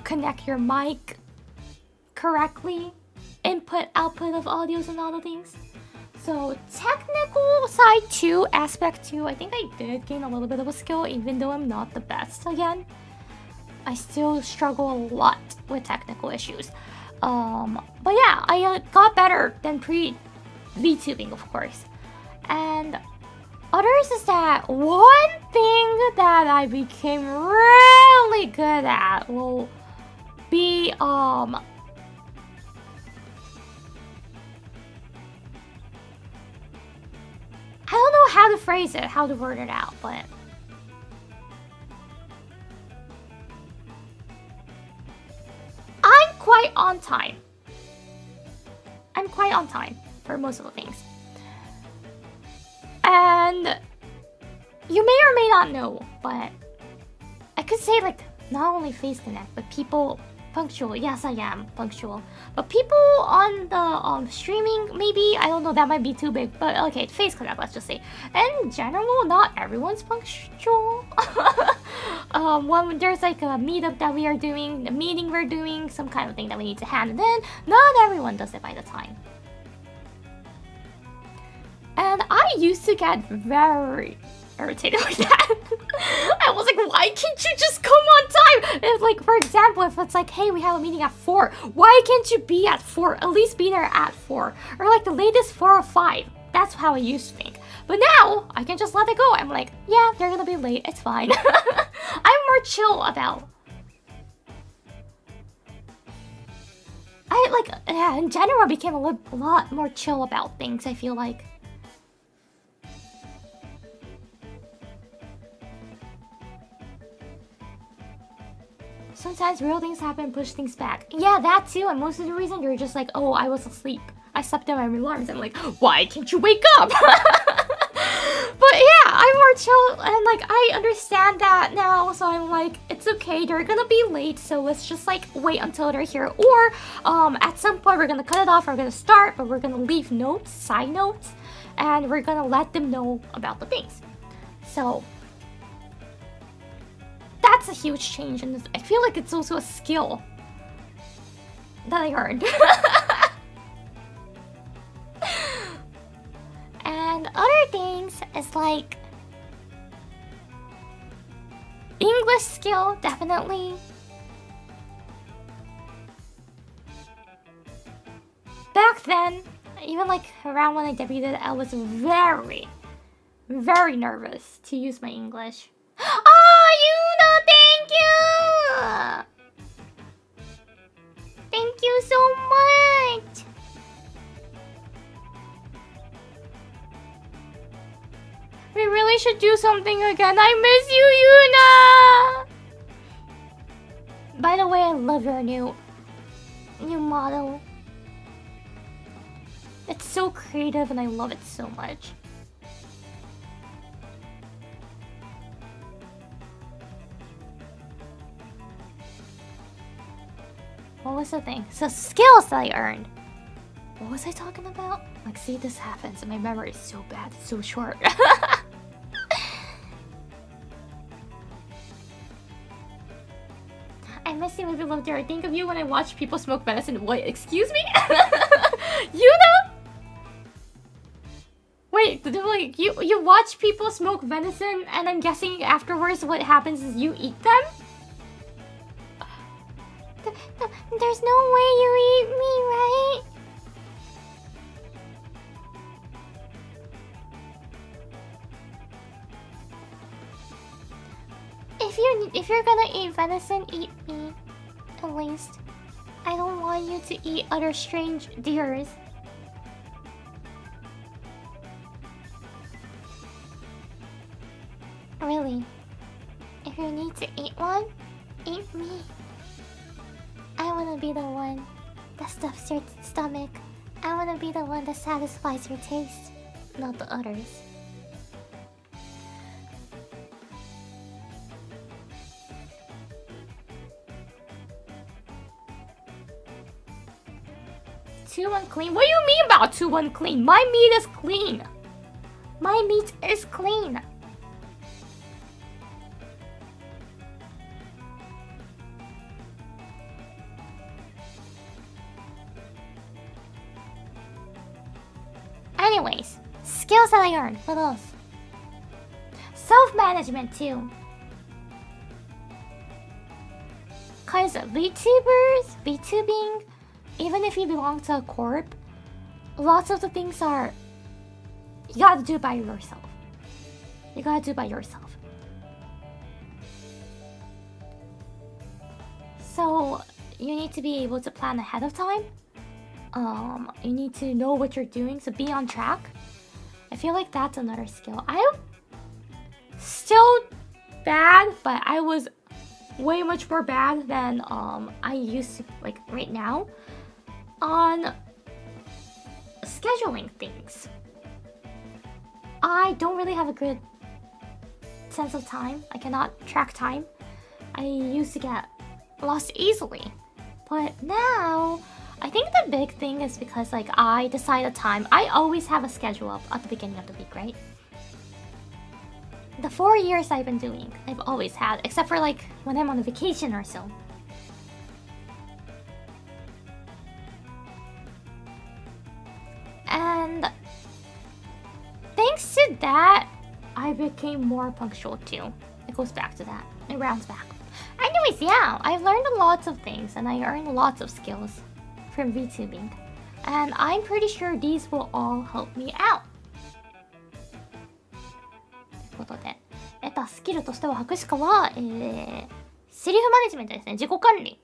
connect your mic correctly, input, output of audios and all the things. So technical side too, aspect too, I think I did gain a little bit of a skill, even though I'm not the best again. I still struggle a lot with technical issues. But yeah, I got better than pre-VTubing, of course. And others is that one thing that I became really good at will be to phrase it, how to word it out, but I'm quite on time. I'm quite on time for most of the things. And you may or may not know, but I could say like not only Face Connect, but people punctual. Yes, I am punctual. But people on the streaming, maybe, I don't know, that might be too big. But okay, Face Connect, let's just say. In general, not everyone's punctual. When there's like a meetup that we are doing, a meeting we're doing, some kind of thing that we need to hand it in, not everyone does it by the time. And I used to get very irritated with that. I was like, why can't you just come on time? It's like, for example, if it's like, hey, we have a meeting at 4, why can't you be at 4? At least be there at 4. Or like the latest 4 or 5. That's how I used to think. But now, I can just let it go. I'm like, yeah, they're gonna be late, it's fine. I'm more chill about... in general, I became a lot more chill about things, I feel like. Sometimes real things happen, push things back. Yeah, that too, and most of the reason you're just like, oh, I was asleep. I slept in my alarms. I'm like, why can't you wake up? But yeah, I'm more chill, and like, I understand that now, so I'm like, it's okay, they're gonna be late, so let's just like, wait until they're here. Or, at some point, we're gonna cut it off, we're gonna start, but we're gonna leave notes, side notes, and we're gonna let them know about the things. So... that's a huge change, and I feel like it's also a skill that I earned. And other things is like English skill, definitely. Back then, even like around when I debuted, I was very, very nervous to use my English. Oh, Yuna, thank you! Thank you so much! We really should do something again. I miss you, Yuna! By the way, I love your new model. It's so creative and I love it so much. What was the thing? So skills that I earned. What was I talking about? Like, see, this happens and my memory is so bad. It's so short. I miss you, maybe love there. I think of you when I watch people smoke medicine. Wait, excuse me? You know? Wait, like you watch people smoke venison and I'm guessing afterwards what happens is you eat them? There's no way you eat me, right? If you're gonna eat venison, eat me. At least. I don't want you to eat other strange deers. Really. If you need to eat one, eat me. I wanna be the one that stuffs your stomach. I wanna be the one that satisfies your taste, not the others. Too unclean? What do you mean about too unclean? My meat is clean. My meat is clean. Anyways, skills that I earned. What else? Self-management too. Cause VTubers, VTubing, even if you belong to a corp, lots of the things are you gotta do it by yourself. You gotta do it by yourself. So you need to be able to plan ahead of time. You need to know what you're doing, so be on track. If feel like that's another skill. I'm still bad, but I was way much more bad than I used to, like right now, on scheduling things. I don't really have a good sense of time. I cannot track time. I used to get lost easily, but now I think the big thing is because like I decide a time. I always have a schedule up at the beginning of the week, right? The 4 years I've been doing, I've always had, except for like when I'm on a vacation or so. And thanks to that, I became more punctual too. It goes back to that. It rounds back. Anyways, yeah, I've learned lots of things and I earned lots of skills from VTubing. And I'm pretty sure these will all help me out. ということで、得たスキルとしては、博士課は、セリフマネジメントですね。自己管理。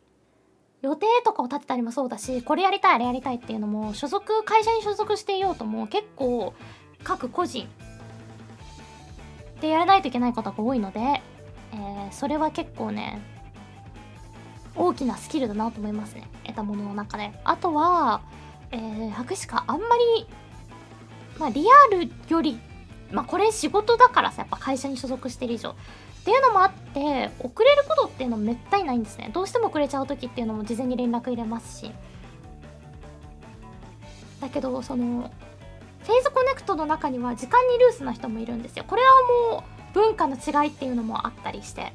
予定とかを立てたりもそうだし、これやりたい、あれやりたいっていうのも、会社に所属していようとも結構、各個人でやらないといけないことが多いので、それは結構ね、大きなスキルだなと思いますね。得たものの中で。あとは、博士課あんまり、リアルより、これ仕事だからさ、やっぱ会社に所属してる以上。っていうのもあって、遅れることっていうのもめったにないんですね。どうしても遅れちゃう時っていうのも事前に連絡入れますし。だけど、その、フェイズコネクトの中には時間にルースな人もいるんですよ。これはもう文化の違いっていうのもあったりして。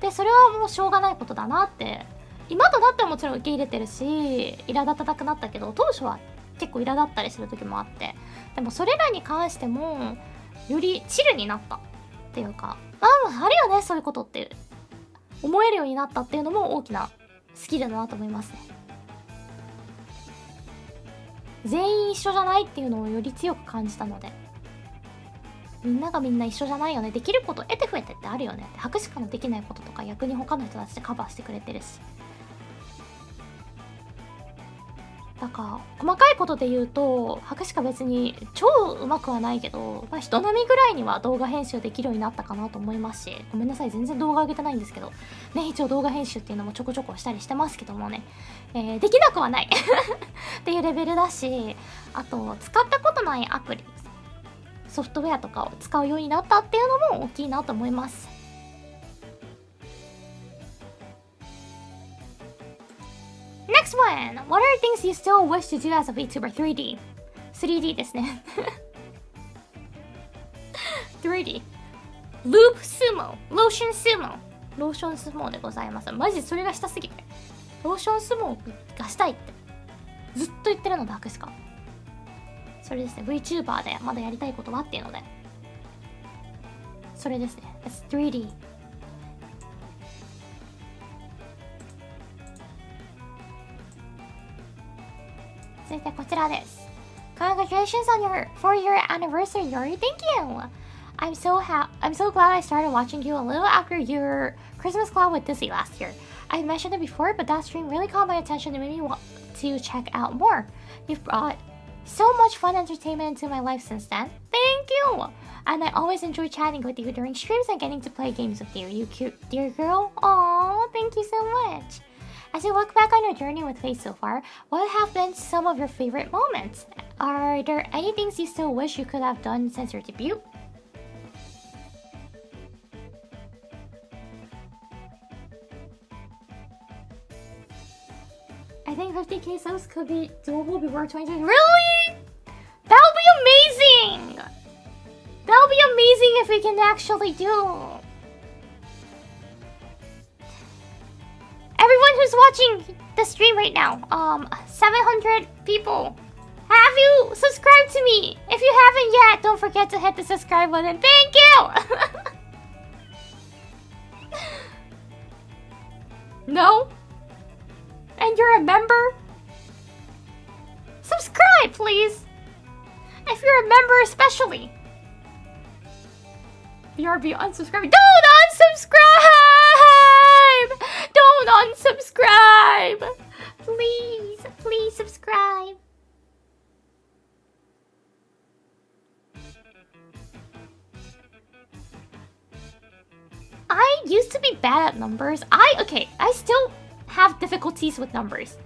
で、それはもうしょうがないことだなって、今となってはもちろん受け入れてるし、苛立たなくなったけど、当初は結構苛立ったりする時もあって。でもそれらに関しても、よりチルになったっていうか、あるよね、そういうことって思えるようになったっていうのも大きなスキルだなと思いますね。全員一緒じゃないっていうのをより強く感じたので、みんながみんな一緒じゃないよね、できること得て増えてってあるよねって、博士課のできないこととか逆に他の人たちでカバーしてくれてるし、なんか細かいことで言うと博士課別に超うまくはないけど、人並みぐらいには動画編集できるようになったかなと思いますし、ごめんなさい全然動画上げてないんですけどね、一応動画編集っていうのもちょこちょこしたりしてますけどもね、できなくはないっていうレベルだし、あと使ったことないアプリ、ソフトウェアとかを使うようになったっていうのも大きいなと思います。Next one! What are things you still wish to do as a VTuber? 3D 3D ですね3D ループスモローションスモローションスモでございます。マジそれがしたすぎてローションスモがしたいってずっと言ってるので、博士課それですね。 VTuber でまだやりたいことはっていうので、それですね。 It's 3D。続いてこちらです。 Congratulations on your 4-year anniversary, Yuri. Thank you. I'm so glad I started watching you a little after your Christmas collab with Disney last year. I mentioned it before, but that stream really caught my attention and made me want to check out more. You've brought so much fun entertainment into my life since then. Thank you. And I always enjoy chatting with you during streams and getting to play games with you. You cute dear girl. Aww, thank you so much. As you look back on your journey with Faith so far, what have been some of your favorite moments? Are there any things you still wish you could have done since your debut? I think 50k subs could be doable before 2020. Really? That would be amazing! That would be amazing if we can actually do. Everyone who's watching the stream right now, 700 people, have you subscribed to me? If you haven't yet, don't forget to hit the subscribe button. Thank you! No? And you're a member? Subscribe, please! If you're a member especially. BRB unsubscribe. Don't unsubscribe! Don't unsubscribe! Please, please subscribe. used to be bad at numbers. I still have difficulties with numbers.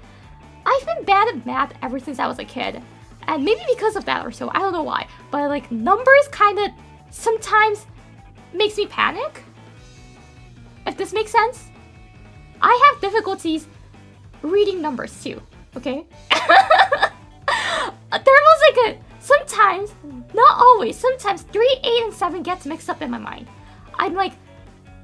I've been bad at math ever since I was a kid. And maybe because of that or so, I don't know why. But like numbers kind of sometimes makes me panic. If this makes sense. I have difficulties reading numbers too, okay? There was like sometimes, not always, sometimes 3, 8, and 7 gets mixed up in my mind. I'm like,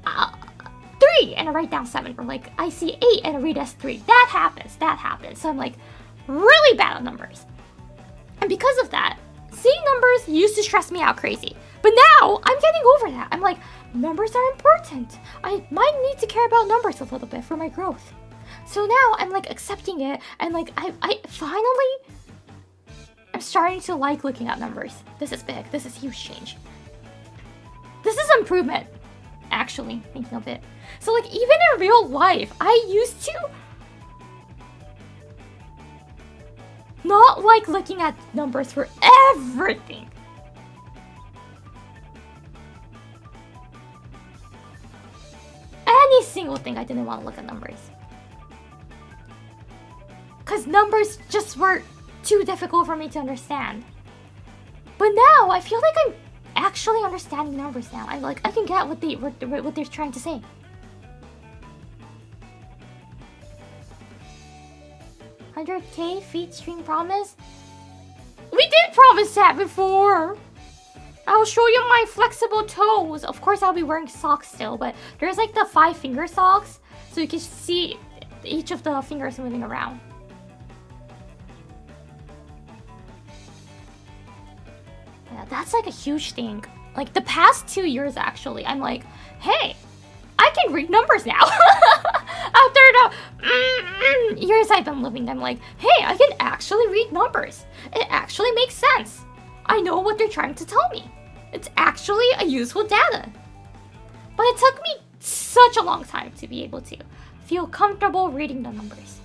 3 and I write down 7, or like I see 8 and I read as 3. That happens. So I'm like really bad at numbers. And because of that, seeing numbers used to stress me out crazy. But now I'm getting over that. I'm like, numbers are important. I might need to care about numbers a little bit for my growth. So now I'm like accepting it, and like I finally I'm starting to like looking at numbers. This is big. This is huge change. This is improvement, actually, thinking of it. So like even in real life, I used to not like looking at numbers for everything. Any single thing I didn't want to look at numbers. Because numbers just were too difficult for me to understand. But now I feel like I'm actually understanding numbers now. I can get what they're trying to say. $100K feet stream promise? We did promise that before! I'll show you my flexible toes. Of course, I'll be wearing socks still, but there's like the 5-finger socks, so you can see each of the fingers moving around. Yeah, that's like a huge thing. Like the past 2 years, actually, I'm like, hey, I can read numbers now. After the years I've been living, I'm like, hey, I can actually read numbers. It actually makes sense. I know what they're trying to tell me. It's actually a useful data. But it took me such a long time to be able to feel comfortable reading the numbers.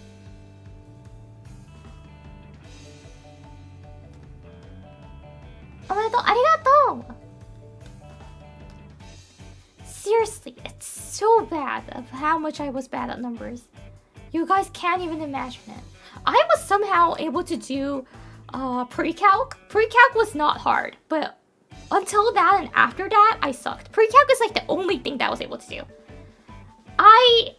Arigato! Seriously, it's so bad of how much I was bad at numbers. You guys can't even imagine it. I was somehow able to do pre-calc. Pre-calc was not hard, but until that and after that, I sucked. Pre-calc is like the only thing that I was able to do. I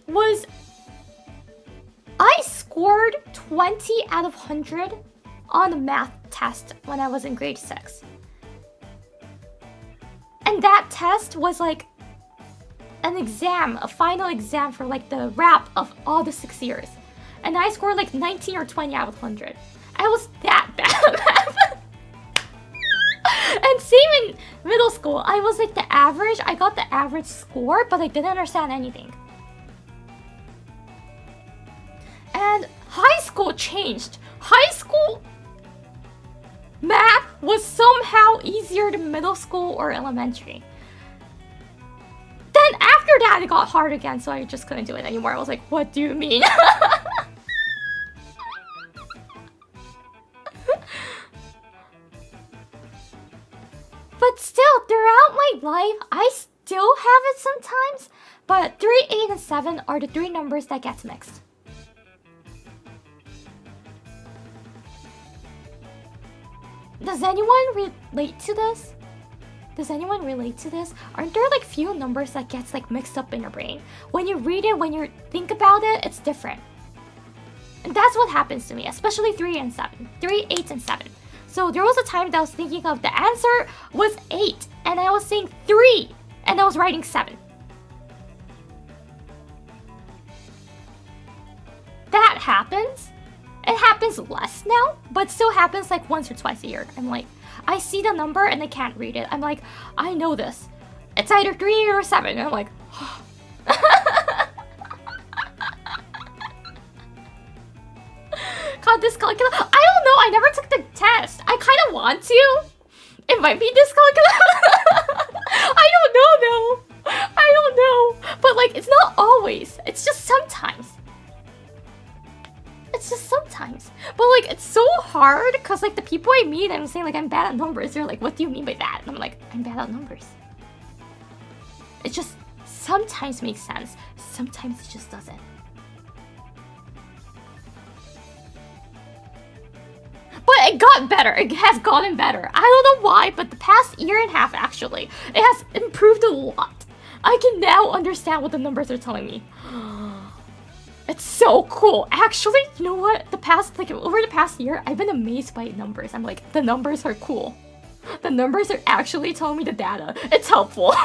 scored 20 out of 100 on a math test when I was in grade 6. And that test was like an exam, a final exam for like the wrap of all the 6 years. And I scored like 19 or 20 out of 100. I was that bad at math. And same in middle school. I was like the average. I got the average score, but I didn't understand anything. And high school changed. High school math was somehow easier than middle school or elementary. Then after that, it got hard again, so I just couldn't do it anymore. I was like, what do you mean? But still, throughout my life, I still have it sometimes. But 3, 8, and 7 are the 3 numbers that gets mixed. Does anyone relate to this? Does anyone relate to this? Aren't there like few numbers that gets like mixed up in your brain? When you read it, when you think about it, it's different. And that's what happens to me, especially 3 and 7. 3, 8, and 7. So there was a time that I was thinking of the answer was 8, and I was saying 3, and I was writing 7. That happens. It happens less now, but still happens like once or twice a year. I'm like, I see the number and I can't read it. I'm like, I know this. It's either 3 or 7. And I'm like, oh. God, dyscalculia. I don't know. I never took the test. I kind of want to. It might be dyscalculia. I don't know though. I don't know. But like, it's not always. It's just sometimes. It's just sometimes. But like, it's so hard because like the people I meet, I'm saying like I'm bad at numbers. They're like, what do you mean by that? And I'm like, I'm bad at numbers. It's just sometimes makes sense, sometimes it just doesn't. But it got better. It has gotten better. I don't know why, but the past year and a half actually, it has improved a lot. I can now understand what the numbers are telling me. It's so cool. Actually, you know what? Over the past year, I've been amazed by numbers. I'm like, the numbers are cool. The numbers are actually telling me the data. It's helpful.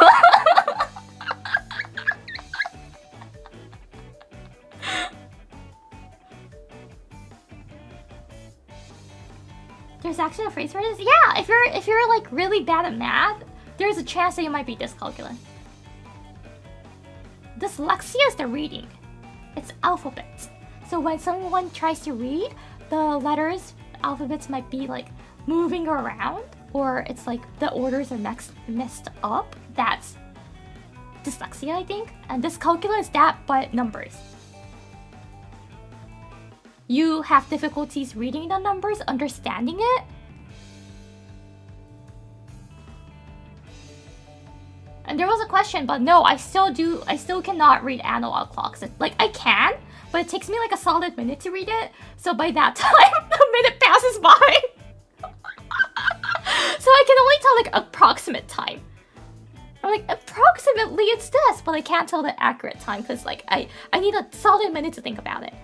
There's actually a phrase for this? Yeah, if you're like really bad at math, there's a chance that you might be dyscalculant. Dyslexia is the reading. It's alphabets. So when someone tries to read, the letters, alphabets might be like moving around, or it's like the orders are messed up. That's dyslexia, I think. And dyscalculia is that, but numbers. You have difficulties reading the numbers, understanding it. And there was a question, but no, I still cannot read analog clocks. Like, I can, but it takes me like a solid minute to read it. So by that time, the minute passes by. So I can only tell like approximate time. I'm like, approximately it's this, but I can't tell the accurate time because like I need a solid minute to think about it.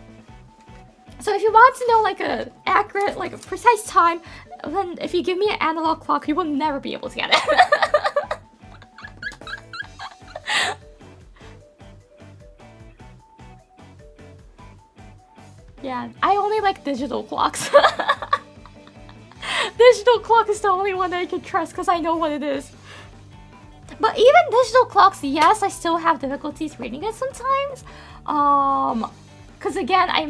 So if you want to know like a accurate, like a precise time, then if you give me an analog clock, you will never be able to get it. Yeah, I only like digital clocks. Digital clock is the only one that I can trust because I know what it is. But even digital clocks, yes, I still have difficulties reading it sometimes. Because again, I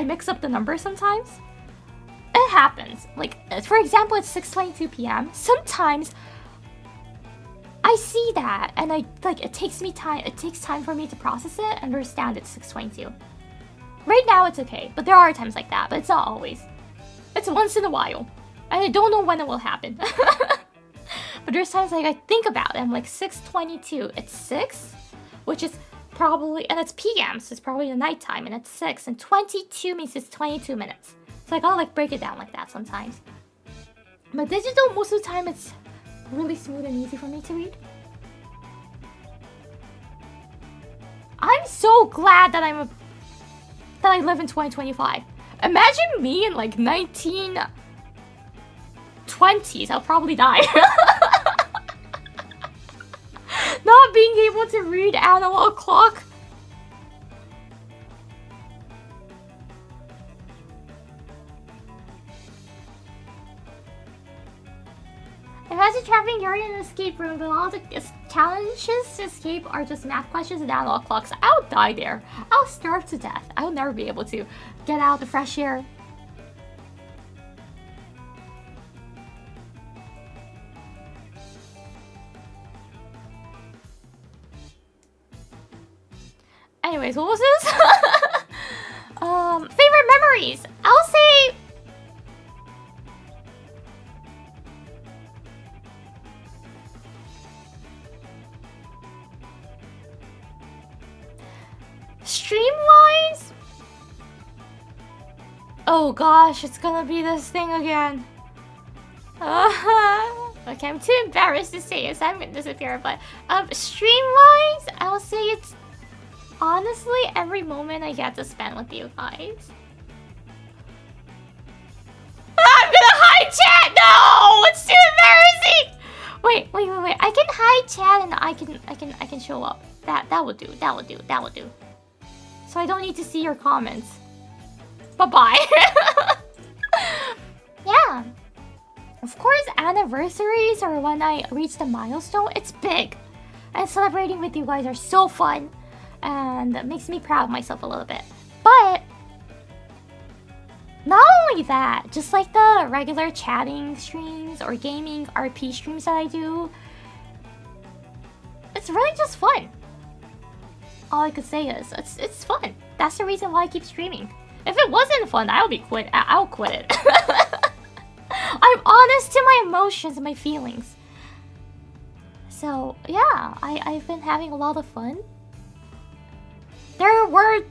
mix up the numbers sometimes. It happens. Like, for example, it's 6:22 p.m. Sometimes I see that and it takes time for me to process it and understand it's 6:22. Right now it's okay, but there are times like that, but it's not always. It's once in a while. And I don't know when it will happen. But there's times like I think about it, I'm like 6:22, it's 6, which is probably, and it's PM, so it's probably the nighttime, and it's 6, and 22 means it's 22 minutes. So I gotta like break it down like that sometimes. But digital, most of the time it's really smooth and easy for me to read. I'm so glad that I live in 2025. Imagine me in like 1920s, I'll probably die. Not being able to read analog clock. Imagine trapping Yuri in an escape room, but all the challenges to escape are just math questions and analog clocks. I'll die there. I'll starve to death. I'll never be able to get out the fresh air. Anyways, what was this? Favorite memories. I'll say stream-wise? Oh gosh, it's gonna be this thing again. Okay, I'm too embarrassed to say it, so I'm gonna disappear, but stream-wise, I'll say it's honestly every moment I get to spend with you guys. I'm gonna hide chat! No! It's too embarrassing! Wait. I can hide chat and I can show up. That would do. So I don't need to see your comments. Bye-bye. Yeah. Of course, anniversaries or when I reach the milestone, it's big. And celebrating with you guys are so fun. And it makes me proud of myself a little bit. But not only that, just like the regular chatting streams or gaming RP streams that I do, it's really just fun. All I could say is it's fun. That's the reason why I keep streaming. If it wasn't fun, I'll quit it. I'm honest to my emotions and my feelings. So yeah, I've been having a lot of fun. There were,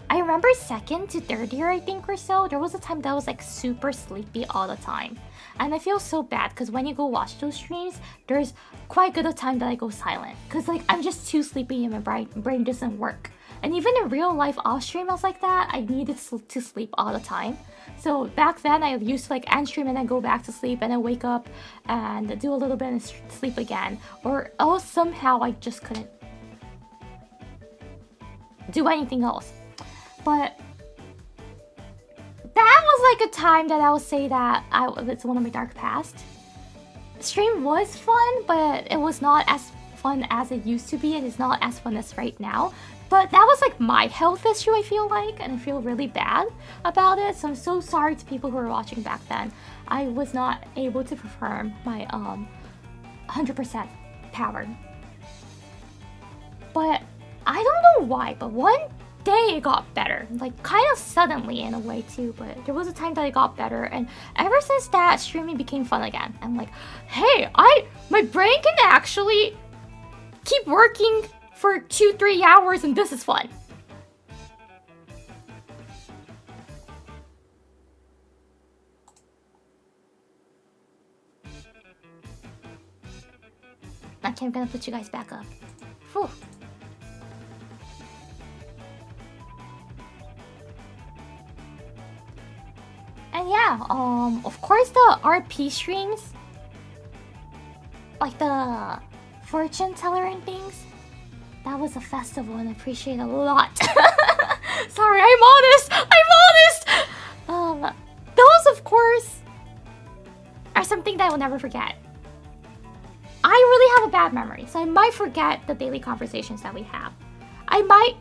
I remember second to third year, I think, or so, there was a time that I was like super sleepy all the time. And I feel so bad because when you go watch those streams, there's quite good a time that I go silent. Because like I'm just too sleepy and my brain doesn't work. And even in real life off stream, I was like that. I needed to sleep all the time. So back then I used to like end stream and then go back to sleep and then wake up and do a little bit and sleep again. Or else somehow I just couldn't do anything else. But that was like a time that I would say that it's one of my dark past. Stream was fun, but it was not as fun as it used to be, and it's not as fun as right now. But that was like my health issue, I feel like, and I feel really bad about it. So I'm so sorry to people who were watching back then. I was not able to perform my 100% power. But I don't know why, but one day it got better, like kind of suddenly in a way too, but there was a time that it got better, and ever since that, streaming became fun again. I'm like, hey, my brain can actually keep working for 2-3 hours and this is fun. Okay, I'm gonna put you guys back up. Whew. And yeah, of course the RP streams, like the fortune teller and things, that was a festival and I appreciate it a lot. Sorry, I'm honest. Those of course are something that I will never forget. I really have a bad memory, so I might forget the daily conversations that we have. I might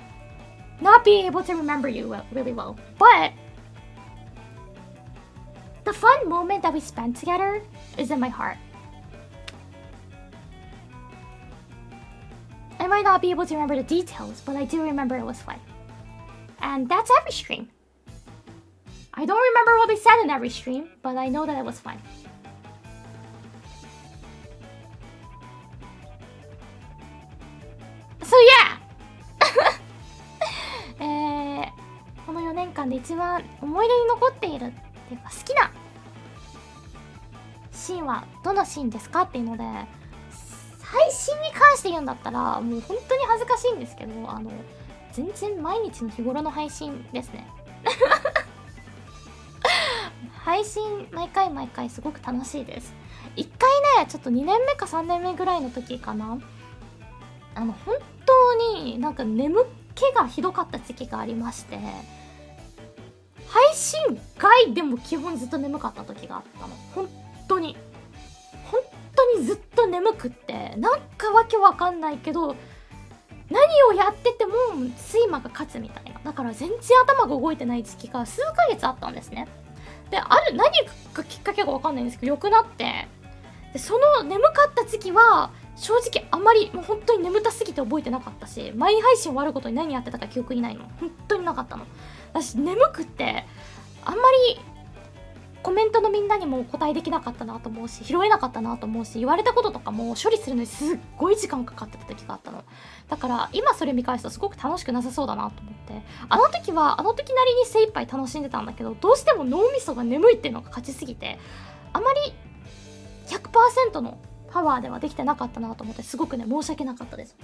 not be able to remember you really well, but the fun moment that we spent together is in my heart. I might not be able to remember the details, but I do remember it was fun. And that's every stream. I don't remember what they said in every stream, but I know that it was fun. So yeah! この4年間で一番思い出に残っているっていうか好きなシーンはどのシーンですかっていうので、配信に関して言うんだったらもう本当に恥ずかしいんですけど、全然毎日の日頃の配信ですね。配信毎回すごく楽しいです。一回ね、ちょっと2年目か3年目ぐらいの時かな、本当になんか眠気がひどかった時期がありまして、配信外でも基本ずっと眠かった時があったの。本当にずっと眠くって、なんかわけわかんないけど何をやってても睡魔が勝つみたいな。だから全然頭が動いてない時期が数ヶ月あったんですね。で、何がきっかけかわかんないんですけど良くなって、でその眠かった時期は正直あまりもう本当に眠たすぎて覚えてなかったし、毎配信終わることに何やってたか記憶にないの。本当になかったの。私眠くってあんまりコメントのみんなにもお答えできなかったなと思うし、拾えなかったなと思うし、言われたこととかも処理するのにすっごい時間かかってた時があったの。だから今それ見返すとすごく楽しくなさそうだなと思って、あの時なりに精一杯楽しんでたんだけど、どうしても脳みそが眠いっていうのが勝ちすぎて、あまり 100% のパワーではできてなかったなと思って、すごくね申し訳なかったです。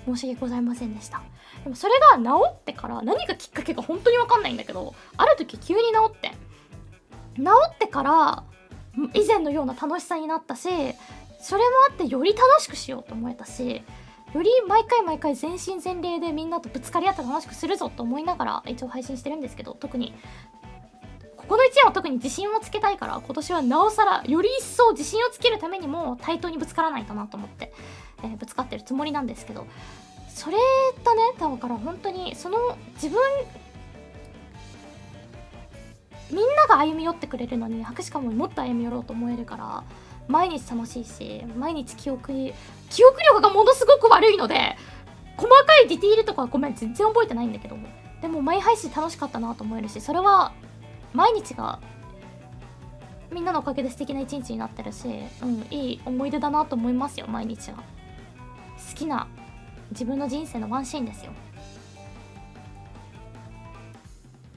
申し訳ございませんでした。でもそれが治ってから、何がきっかけか本当に分かんないんだけど、ある時急に治ってから以前のような楽しさになったし、それもあってより楽しくしようと思えたし、より毎回全身全霊でみんなとぶつかり合って楽しくするぞと思いながら一応配信してるんですけど、特にここの1年は特に自信をつけたいから、今年はなおさらより一層自信をつけるためにも対等にぶつからないとなと思って、ぶつかってるつもりなんですけど、それだね。だから本当にそのみんなが歩み寄ってくれるのに博士かももっと歩み寄ろうと思えるから、毎日楽しいし、毎日記憶力がものすごく悪いので、細かいディティールとかはごめん全然覚えてないんだけど、でも毎配信楽しかったなと思えるし、それは毎日がみんなのおかげで素敵な一日になってるし、いい思い出だなと思いますよ。毎日が好きな自分の人生のワンシーンですよ。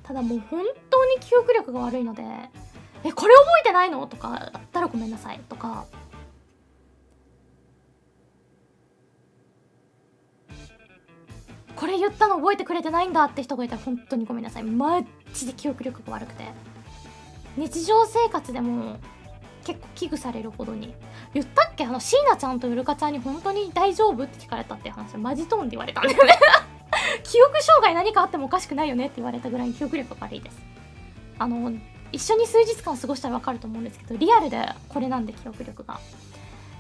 ただもう本当に記憶力が悪いので、これ覚えてないのとかあったらごめんなさいとか、これ言ったの覚えてくれてないんだって人がいたら本当にごめんなさい。マジで記憶力が悪くて、日常生活でも結構危惧されるほどに。言ったっけ、椎名ちゃんとウルカちゃんに本当に大丈夫って聞かれたっていう話、マジトーンで言われたんだよね記憶障害何かあってもおかしくないよねって言われたぐらい記憶力が悪いです。一緒に数日間過ごしたら分かると思うんですけど、リアルでこれなんで記憶力が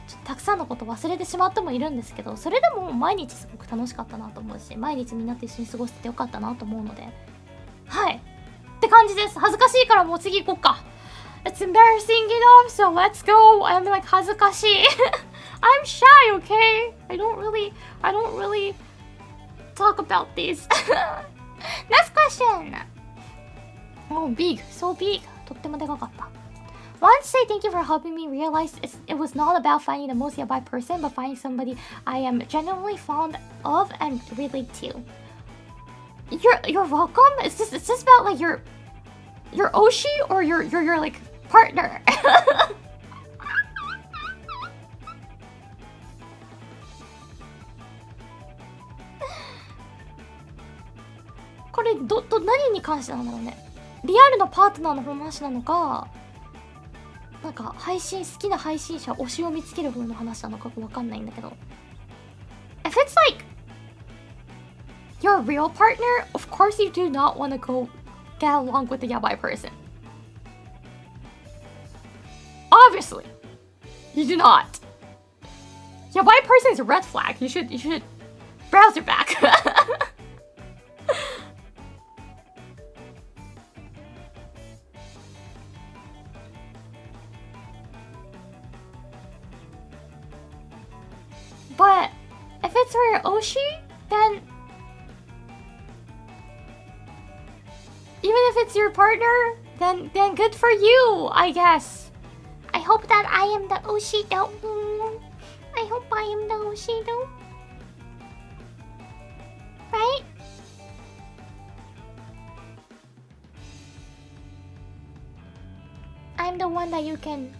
ちょっとたくさんのこと忘れてしまってもいるんですけど、それでも毎日すごく楽しかったなと思うし、毎日みんなと一緒に過ごせてよかったなと思うので、はいって感じです。恥ずかしいからもう次行こっか。It's embarrassing enough, so let's go. I'm like 恥ずかしいI'm shy, okay? I don't really talk about these Next question. Oh, big, so big. とってもでかかった。Want to say thank you for helping me realize it was not about finding the most yabai person, but finding somebody I am genuinely fond of and relate to. You're welcome. Is this about like your Oshi or your like partner? これ何に関してなんだろうね。リアルのパートナーの話なのか、なんか好きな配信者推しを見つける方の話なのかわかんないんだけど。If it's like your real partner, of course you do not want to go get along with the yabai person. Obviously, you do not. Yabai person is a red flag. You should browse your back. But if it's for your Oshi, then even if it's your partner, then good for you, I guess. I hope that I am the Oshi though. I hope I am the Oshi though. Right? I'm the one that you can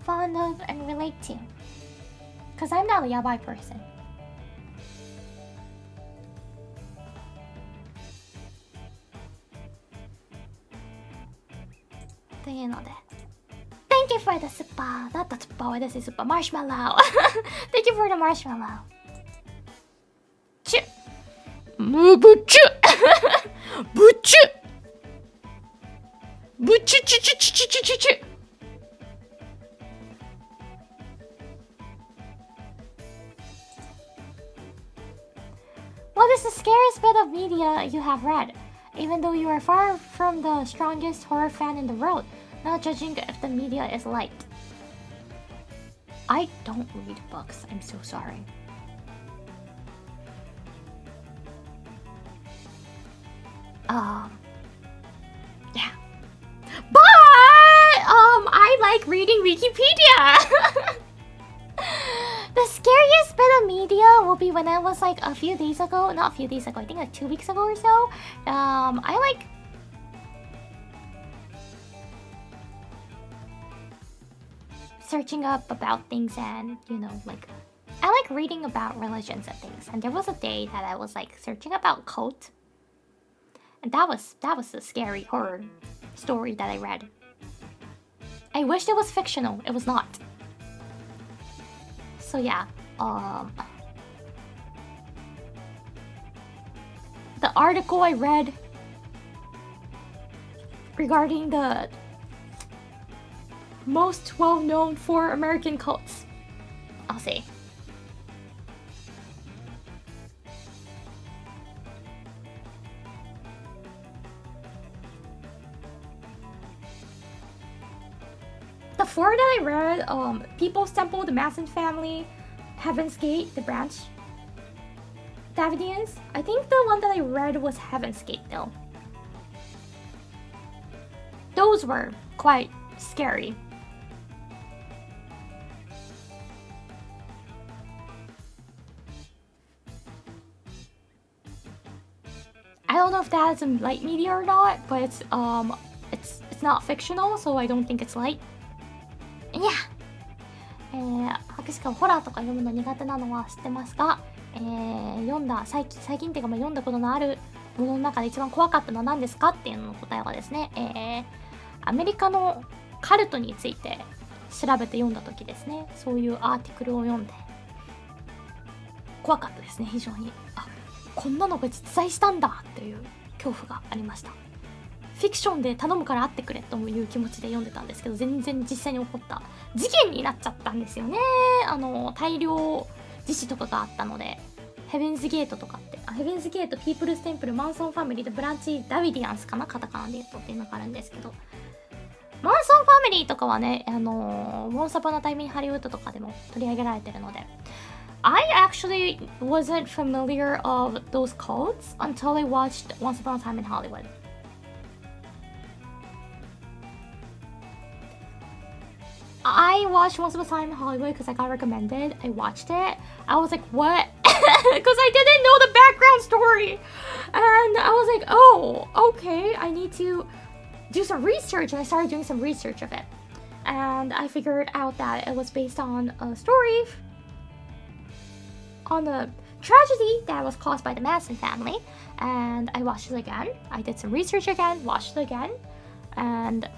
fond of and relate to. Because I'm not a yabai person. というので Thank you for the super, not the super, what is it, super marshmallow. Thank you for the marshmallow. チュムブチュブチュブチュチュチュチュチュチュチュチュ。What is the scariest bit of media you have read? Even though you are far from the strongest horror fan in the world, not judging if the media is light. I don't read books, I'm so sorry. Yeah. But, I like reading Wikipedia! The scariest bit of media will be when I was like a few days ago, not a few days ago, I think like 2 weeks ago or so. I like searching up about things and, you know, like I like reading about religions and things. And there was a day that I was like searching about cult. And that was a scary horror story that I read. I wished it was fictional. It was not. So yeah, the article I read regarding the most well-known 4 American cults, I'll say. The 4 that I read, People's Temple, the Manson Family, Heaven's Gate, the Branch Davidians. I think the one that I read was Heaven's Gate though. Those were quite scary. I don't know if that's a light media or not, but it's not fictional, so I don't think it's light. Yeah. 博士がホラーとか読むの苦手なのは知ってますが、読んだ最近っていうか、読んだことのあるものの中で一番怖かったのは何ですかっていうのの答えはですね、アメリカのカルトについて調べて読んだ時ですね。そういうアーティクルを読んで怖かったですね、非常に。こんなのが実在したんだっていう恐怖がありました。フィクションで頼むから会ってくれという気持ちで読んでたんですけど、全然実際に起こった事件になっちゃったんですよね。大量自死とかがあったので、ヘブンズゲートとかって、ヘブンズゲート、ピープルズテンプル、マンソンファミリーとブランチ・ダビディアンスかな、カタカナで言うとっていうのがあるんですけど、マンソンファミリーとかはね、モンサパのタイミングハリウッドとかでも取り上げられてるので、I actually wasn't familiar of those cults until I watched Once Upon a Time in Hollywood. I watched Once Upon a Time in Hollywood because I got recommended. I watched it. I was like, what? Because I didn't know the background story. And I was like, oh, okay. I need to do some research. And I started doing some research of it. And I figured out that it was based on a story on a tragedy that was caused by the Manson family. And I watched it again. I did some research again, watched it again. And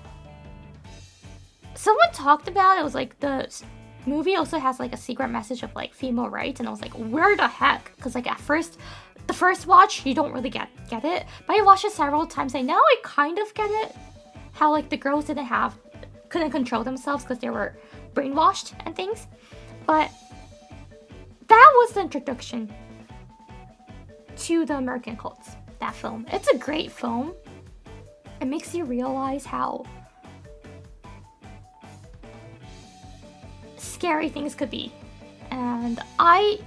someone talked about it. Was like the movie also has like a secret message of like female rights, and I was like, where the heck? Because like at first, the first watch you don't really get it, but I watched it several times and now I kind of get it. How like the girls couldn't control themselves because they were brainwashed and things. But that was the introduction to the American cults. That film. It's a great film. It makes you realize how scary things could be. And I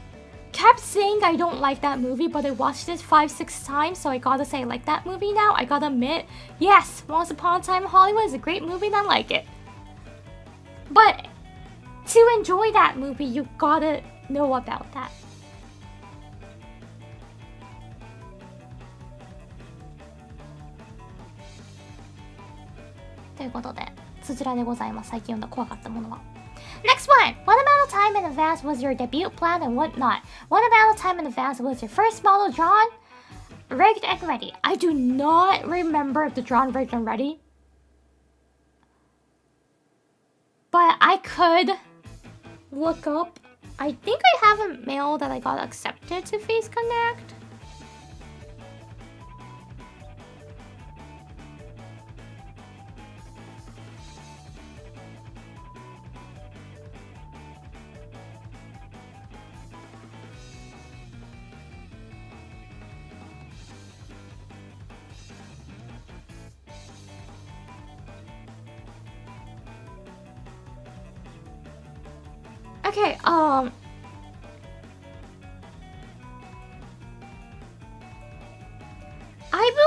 kept saying I don't like that movie, but I watched it 5-6 times, so I gotta say I like that movie now. I gotta admit, yes, Once Upon a Time in Hollywood is a great movie and I like it. But to enjoy that movie, you gotta know about that. Next one! What amount of time in advance was your debut planned and what not? What amount of time in advance was your first model drawn, rigged, and ready? I do not remember the drawn, rigged, and ready. But I could look up. I think I have a mail that I got accepted to Facecon. Okay, I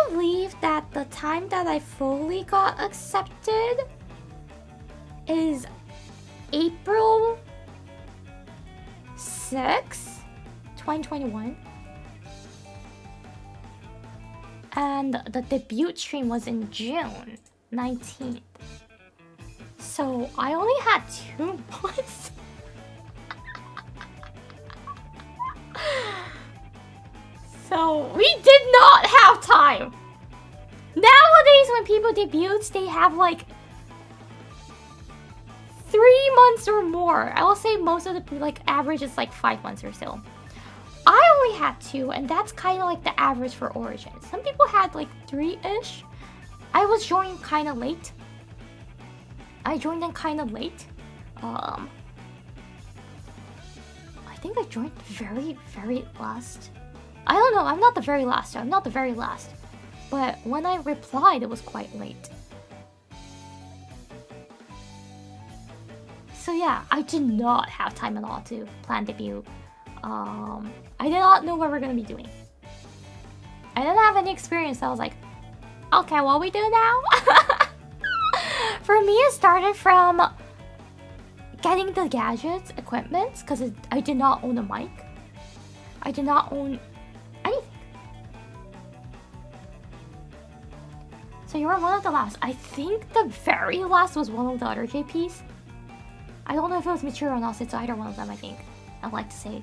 believe that the time that I fully got accepted is April 6th, 2021. And the debut stream was in June 19th. So I only had 2 months. So we did not have time. Nowadays, when people debut, they have like 3 months or more. I will say most of the like average is like 5 months or so. I only had 2, and that's kind of like the average for Origin. Some people had like 3-ish. I was joined kind of late. I joined in kind of late. I think I joined very, very last. I don't know, I'm not the very last. But when I replied, it was quite late. So yeah, I did not have time at all to plan debut. I did not know what we're gonna be doing. I didn't have any experience, so I was like, okay, what we do now? For me, it started from getting the gadgets, equipment, because I did not own a mic. I did not own anything. So you were one of the last. I think the very last was one of the other JPs. I don't know if it was Michiru or Nasa. It's either one of them, I think. I'd like to say.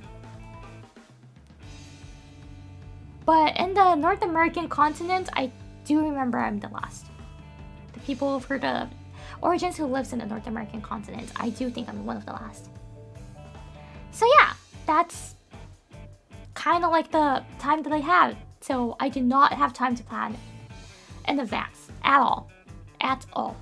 But in the North American continent, I do remember I'm the last. The people for the Origins who lives in the North American continent, I do think I'm one of the last. So yeah, that's kind of like the time that I had. So I did not have time to plan in advance at all. At all.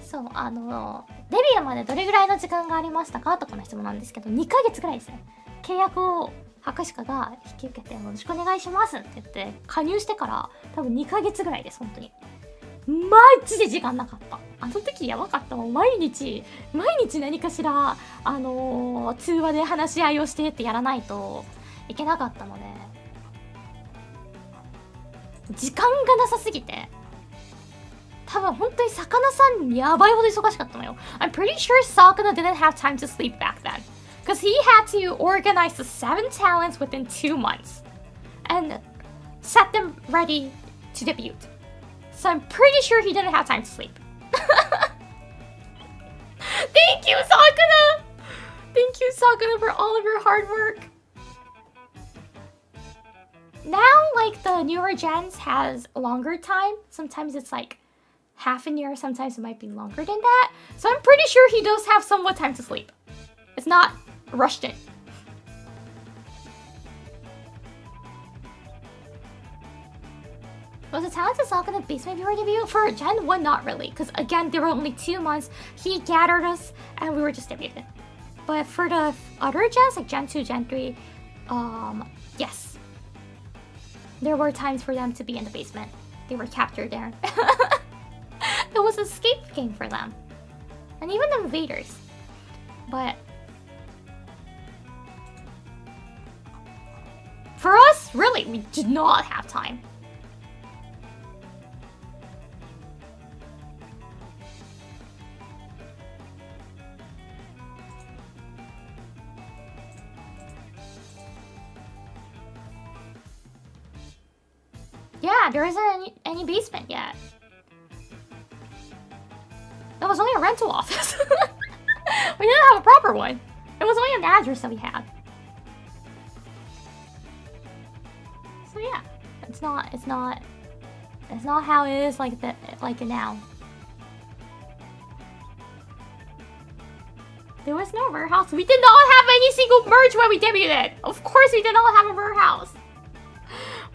そう、デビューまでどれぐらいの時間がありましたかとかの質問なんですけど、2ヶ月ぐらいですね。契約を博士課が引き受けて、よろしくお願いしますって言って加入してから多分2ヶ月ぐらいです、本当に。マジで時間なかった。あの時やばかったもん。毎日何かしら、通話で話し合いをしてってやらないといけなかったので、時間がなさすぎて、多分本当に魚さんやばいほど忙しかったのよ。I'm pretty sure Sakana didn't have time to sleep back then. Because he had to organize the 7 talents within 2 months. And set them ready to debut. So I'm pretty sure he didn't have time to sleep. Thank you, Sakana! Thank you, Sakana, for all of your hard work. Now, like, the newer gens has longer time. Sometimes it's like half a year, sometimes it might be longer than that. So I'm pretty sure he does have somewhat time to sleep. It's not rushed in. Was the talent to Sakana basement before debut? For Gen 1, not really. Because again, there were only 2 months. He gathered us and we were just debuted. But for the other gens, like Gen 2, Gen 3, yes. There were times for them to be in the basement. They were captured there. It was an escape game for them. And even the invaders. But for us, really, we did not have time. Yeah, there isn't any basement yet. That was only a rental office. We didn't have a proper one. It was only an address that we had. So yeah, it's not how it is like it now. There was no warehouse. We did not have any single merch when we debuted. Of course we did not have a warehouse.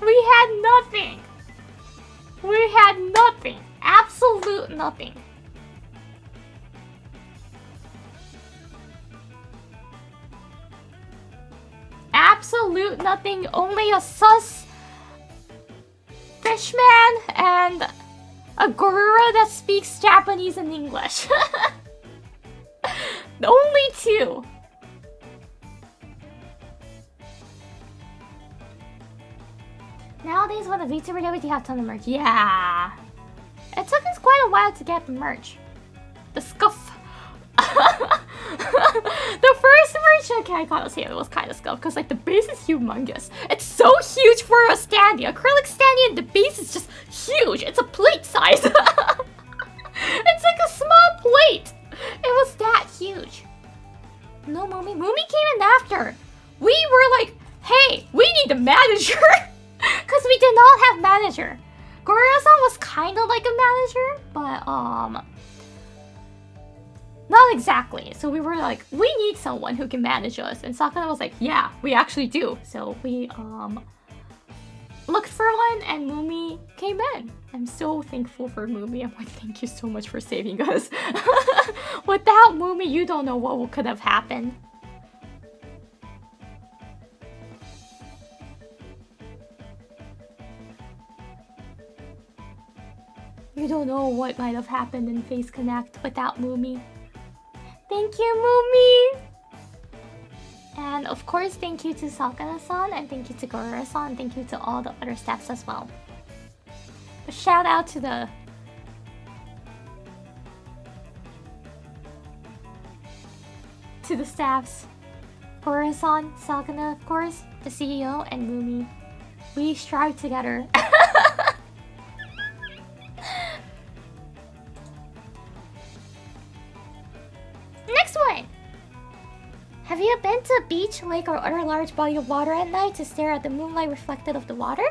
We had nothing. We had nothing. Absolute nothing. Absolute nothing. Only a sus fishman and a gorilla that speaks Japanese and English. Only 2. Nowadays, when the VTuber debut, you have a ton of merch. Yeah. It took us quite a while to get the merch. The scuff. The first merch, okay, I gotta say it was kind of scuff because like the base is humongous. It's so huge for a standee. Acrylic standee and the base is just huge. It's a plate size. It's like a small plate. It was that huge. No, Moomy. Moomy came in after. We were like, hey, we need a manager. Because we did not have manager. Gorilla-san was kind of like a manager, but not exactly. So we were like, we need someone who can manage us. And Sakana was like, yeah, we actually do. So we looked for one and Moomy came in. I'm so thankful for Moomy. I'm like, thank you so much for saving us. Without Moomy, you don't know what could have happened. You don't know what might have happened in Face Connect without Moomy. Thank you, Moomy! And of course, thank you to Sakana-san, and thank you to Gorora-san, and thank you to all the other staffs as well. But shout out to the staffs. Gorora-san, Sakana, of course, the CEO, and Mumi. We strive together. Next one! Have you been to a beach, lake, or other large body of water at night to stare at the moonlight reflected of the water?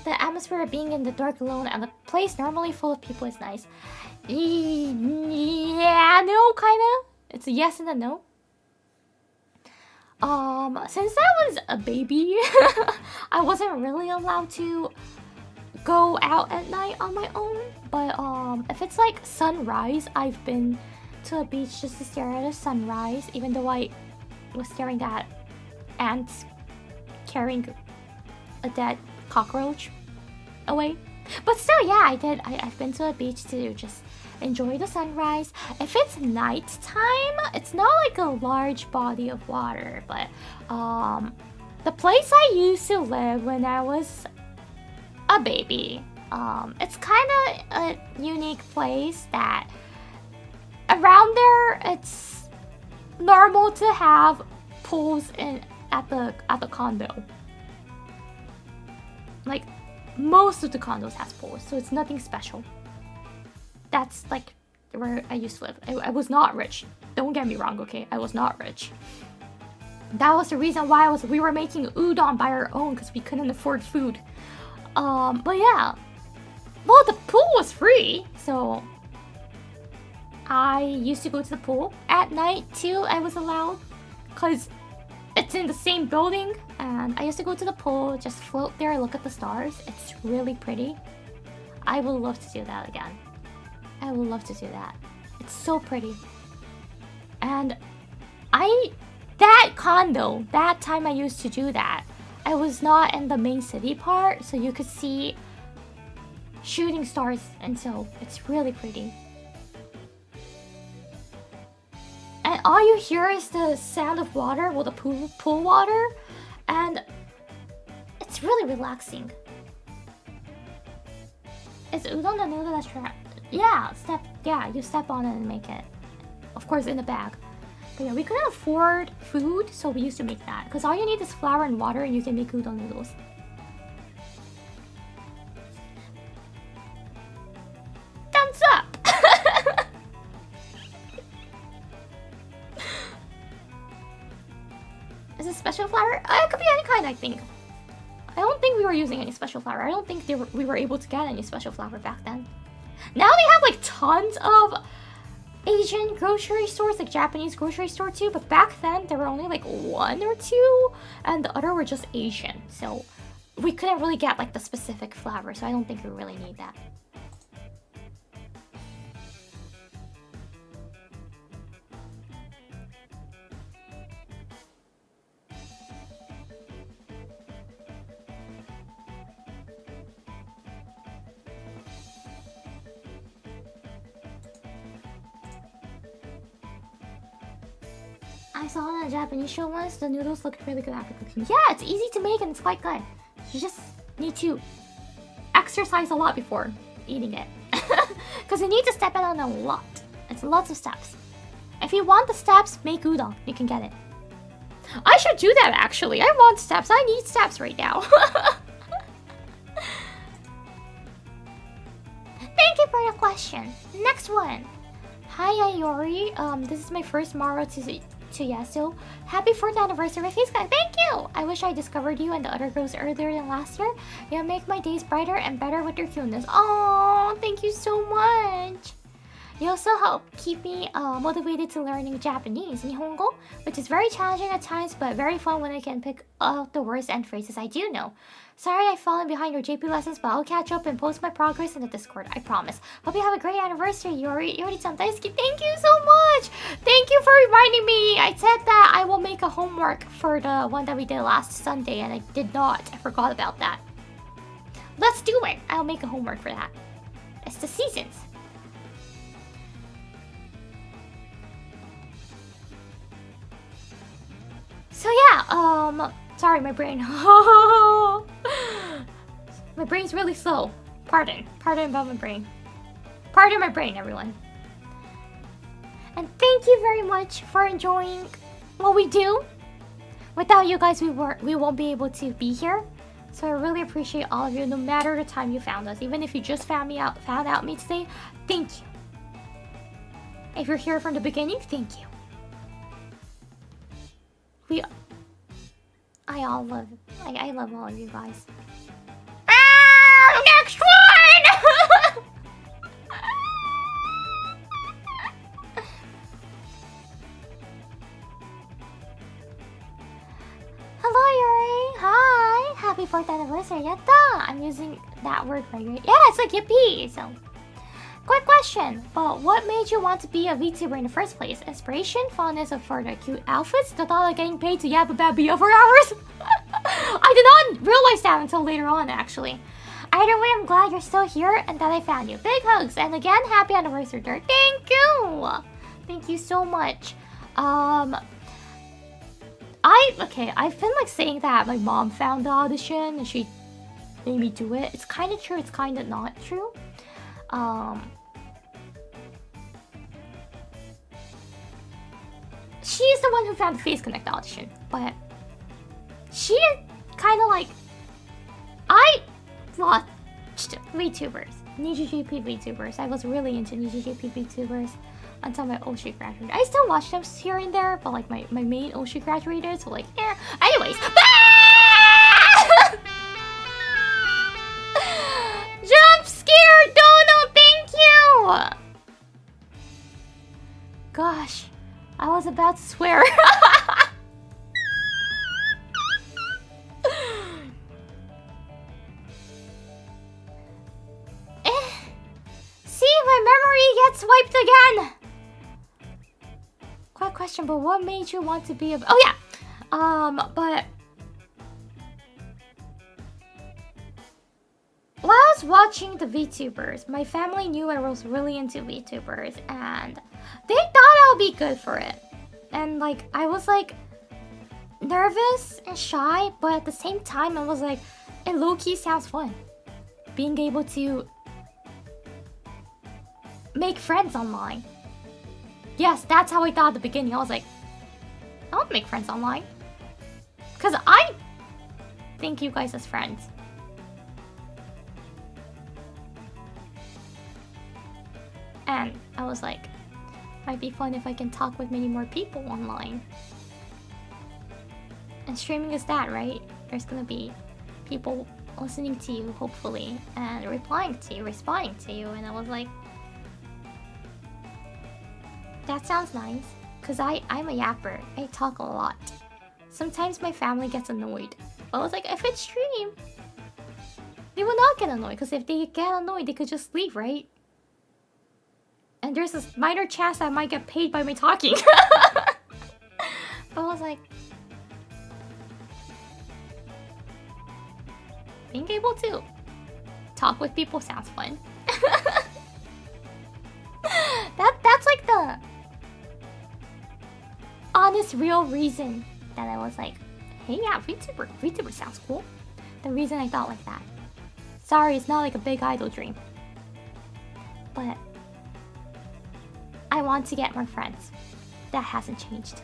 The atmosphere of being in the dark alone and the place normally full of people is nice. Yeah, no, kinda. It's a yes and a no. Since I was a baby, I wasn't really allowed to go out at night on my own. But if it's like sunrise, I've been to a beach just to stare at a sunrise, even though I was staring at ants carrying a dead cockroach away. But still, yeah, I've been to a beach to just enjoy the sunrise. If it's nighttime, it's not like a large body of water, but the place I used to live when I was a baby, it's kind of a unique place that around there it's normal to have pools at the condo. Like most of the condos has pools, so it's nothing special. That's like where I used to live. I was not rich. Don't get me wrong, okay? I was not rich. That was the reason why we were making udon by our own, because we couldn't afford food. But yeah. Well, the pool was free, so I used to go to the pool at night too. I was allowed, because it's in the same building, and I used to go to the pool, just float there, look at the stars. It's really pretty. I would love to do that again. I would love to do that. It's so pretty. And that condo, that time I used to do that, I was not in the main city part, so you could see shooting stars, and so it's really pretty. And all you hear is the sound of water, well, the pool water, and it's really relaxing. Is udon the noodle that's trapped? Yeah, you step on it and make it. Of course, in the bag. But yeah, we couldn't afford food, so we used to make that. Because all you need is flour and water, and you can make udon noodles. Thumbs up! Is it special flour? It could be any kind, I think. I don't think we were using any special flour. I don't think we were able to get any special flour back then. Now they have like tons of Asian grocery stores, like Japanese grocery store too, but back then there were only like one or two, and the other were just Asian. So we couldn't really get like the specific flour, so I don't think we really need that. I saw on a Japanese show once, the noodles looked really good after cooking. Yeah, it's easy to make and it's quite good. You just need to exercise a lot before eating it. Because you need to step it on a lot. It's lots of steps. If you want the steps, make udon. You can get it. I should do that actually. I want steps. I need steps right now. Thank you for the question. Next one. Hi Ayori. This is my first Maro to Yasu. Happy 4th anniversary of Facecon. Thank you! I wish I discovered you and the other girls earlier than last year. You make my days brighter and better with your cuteness. Oh, thank you so much! You also help keep me motivated to learning Japanese, Nihongo, which is very challenging at times, but very fun when I can pick out the words and phrases I do know. Sorry I've fallen behind your JP lessons, but I'll catch up and post my progress in the Discord, I promise. Hope you have a great anniversary, Yori-chan Daisuki. Thank you so much! Thank you for reminding me! I said that I will make a homework for the one that we did last Sunday, and I did not. I forgot about that. Let's do it! I'll make a homework for that. It's the seasons. So yeah, sorry, my brain. My brain's really slow. Pardon about my brain. Pardon my brain, everyone. And thank you very much for enjoying what we do. Without you guys, we won't be able to be here. So I really appreciate all of you, no matter the time you found us. Even if you just found out me today, thank you. If you're here from the beginning, thank you. I love all of you guys. Next one! Hello, Yuri. Hi. Happy 4th anniversary. Yatta! I'm using that word right. Yeah, it's like yippee. So, quick question. But what made you want to be a VTuber in the first place? Inspiration, fondness for the cute outfits, the thought of getting paid to yap about BF for hours? I did not realize that until later on, actually. Either way, I'm glad you're still here and that I found you. Big hugs, and again, happy anniversary, Dirt. Thank you! Thank you so much. I've been like saying that my mom found the audition and she made me do it. It's kind of true, it's kind of not true. She's the one who found the Face Connect audition, but she kind of like... I watched VTubers, NijiGP VTubers. I was really into NijiGP VTubers until my Oshi graduated. I still watch them here and there, but like my main Oshi graduated, so like, eh. Anyways. Jump scare! Dono, thank you! Gosh, I was about to swear. See, my memory gets wiped again. Quick question, but what made you want to be a... Oh yeah! But... While I was watching the VTubers, my family knew I was really into VTubers, and they thought I would be good for it. And like, I was like nervous and shy, but at the same time, I was like, it low-key sounds fun. Being able to make friends online. Yes, that's how I thought at the beginning. I was like, I want to make friends online. Because I think you guys as friends. And I was like, might be fun if I can talk with many more people online. And streaming is that, right? There's gonna be people listening to you, hopefully, and replying to you, responding to you. And I was like, that sounds nice. Because I'm a yapper. I talk a lot. Sometimes my family gets annoyed. But I was like, if it's stream, they will not get annoyed. Because if they get annoyed, they could just leave, right? And there's this minor chance that I might get paid by me talking. But I was like, being able to talk with people sounds fun. That's like the honest, real reason that I was like, hey, yeah, VTuber sounds cool. The reason I thought like that. Sorry, it's not like a big idol dream. But I want to get more friends. That hasn't changed.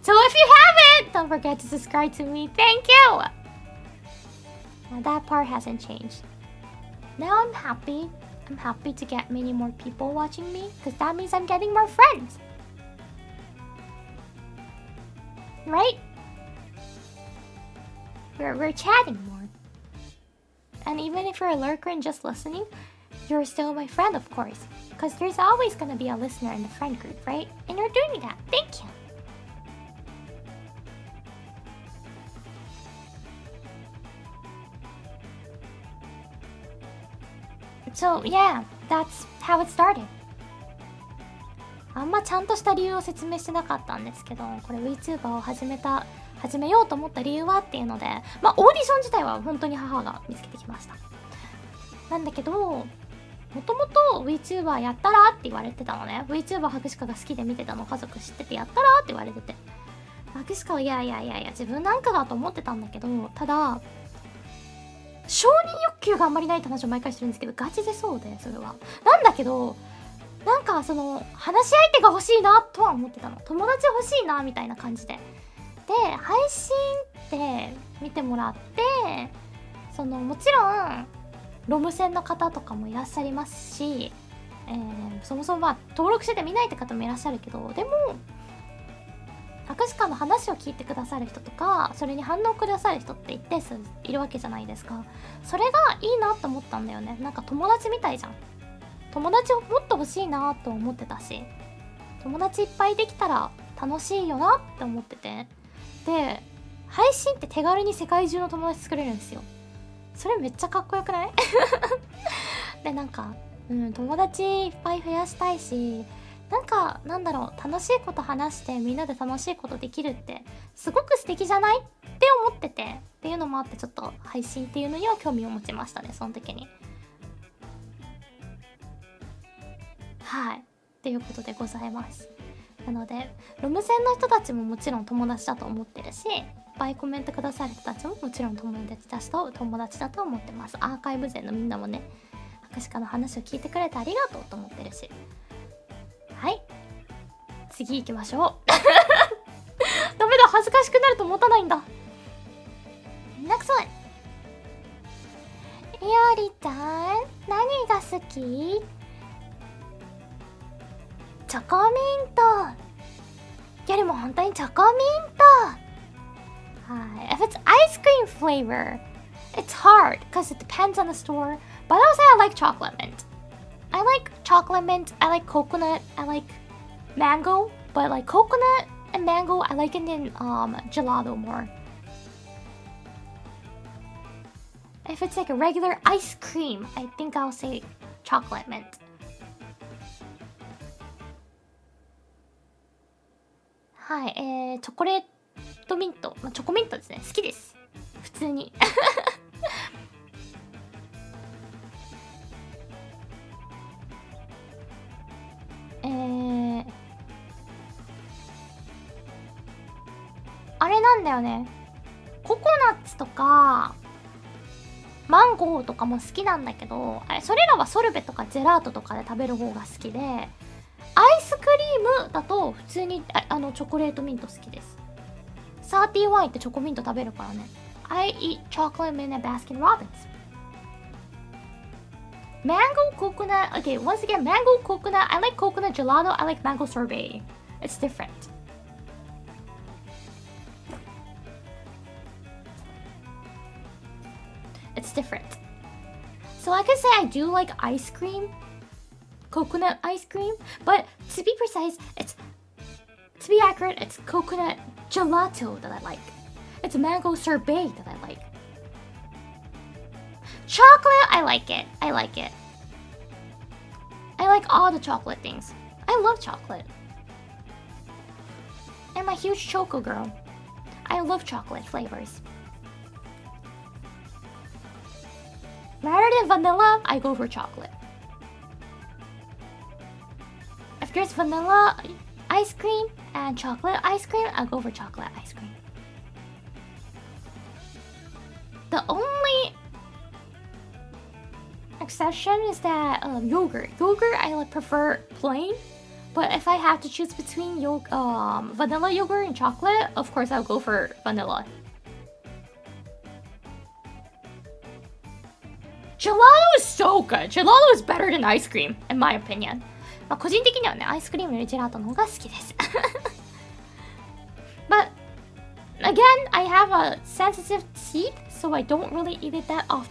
So if you haven't, don't forget to subscribe to me. Thank you! Well, that part hasn't changed. Now I'm happy. I'm happy to get many more people watching me, because that means I'm getting more friends. Right? We're chatting more. And even if you're a lurker and just listening, you're still my friend, of course. Because there's always gonna be a listener in the friend group, right? And you're doing that. Thank you. So, yeah, that's how it started. あんまちゃんとした理由を説明してなかったんですけど、これ VTuber を始めようと思った理由はっていうので、まあオーディション自体は本当に母が見つけてきました。なんだけど、もともと VTuber やったらって言われてたのね。VTuber 博士課が好きで見てたの家族知っててやったらって言われてて。握手会、いや自分なんかだと思ってたんだけど、ただ承認欲求があんまりないって話を毎回してるんですけど、ガチでそうで、それはなんだけど、なんかその話し相手が欲しいなとは思ってたの。友達欲しいなみたいな感じで。で配信って見てもらって、そのもちろんロム線の方とかもいらっしゃいますし、そもそも登録してて見ないって方もいらっしゃるけど、でも博士館の話を聞いてくださる人とか、それに反応くださる人って一定数いるわけじゃないですか。それがいいなと思ったんだよね。なんか友達みたいじゃん。友達をもっと欲しいなと思ってたし、友達いっぱいできたら楽しいよなって思ってて、で配信って手軽に世界中の友達作れるんですよ。それめっちゃかっこよくない？でなんか、友達いっぱい増やしたいし、なんだろう、楽しいこと話してみんなで楽しいことできるってすごく素敵じゃないって思ってて、っていうのもあって、ちょっと配信っていうのには興味を持ちましたね、その時に。はい、っていうことでございます。なのでロム線の人たちももちろん友達だと思ってるし、いっぱいコメントくださる人たちももちろん友達だと思ってます。アーカイブ勢のみんなもね、博士課の話を聞いてくれてありがとうと思ってるし。はい、次行きましょう。ダメだ、恥ずかしくなると持たないんだ。Next one。いおりちゃん、何が好き？チョコミントよりも本当にチョコミント。はい。If it's ice cream flavor, it's hard because it depends on the store. But I would say I like chocolate mint. I like chocolate mint. I like coconut. I like mango. But like coconut and mango, I like it in gelato more. If it's like a regular ice cream, I think I'll say chocolate mint. はい、チョコレートミント、チョコミントですね。好きです。普通に。あれなんだよね。ココナッツとかマンゴーとかも好きなんだけど、それらはソルベとかジェラートとかで食べる方が好きで、アイスクリームだと普通にチョコレートミント好きです。31ってチョコミント食べるからね。I eat chocolate mint at Baskin Robbins. Mango coconut. Okay, once again, mango coconut. I like coconut gelato. I like mango sorbet. It's different. It's different. So I can say I do like ice cream. Coconut ice cream, but to be precise, to be accurate, it's coconut gelato that I like. It's mango sorbet that I like. Chocolate, I like it. I like all the chocolate things. I love chocolate. I'm a huge choco girl. I love chocolate flavors. Rather than vanilla, I go for chocolate. If there's vanilla ice cream and chocolate ice cream, I'll go for chocolate ice cream. The only exception is that yogurt. Yogurt I prefer plain, but if I have to choose between vanilla yogurt and chocolate, of course I'll go for vanilla. Gelato is so good. Gelato is better than ice cream, in my opinion. 個人的にはね、アイスクリームよりジェラートの方が好きです。But again, I have a sensitive teeth, so I don't really eat it that often.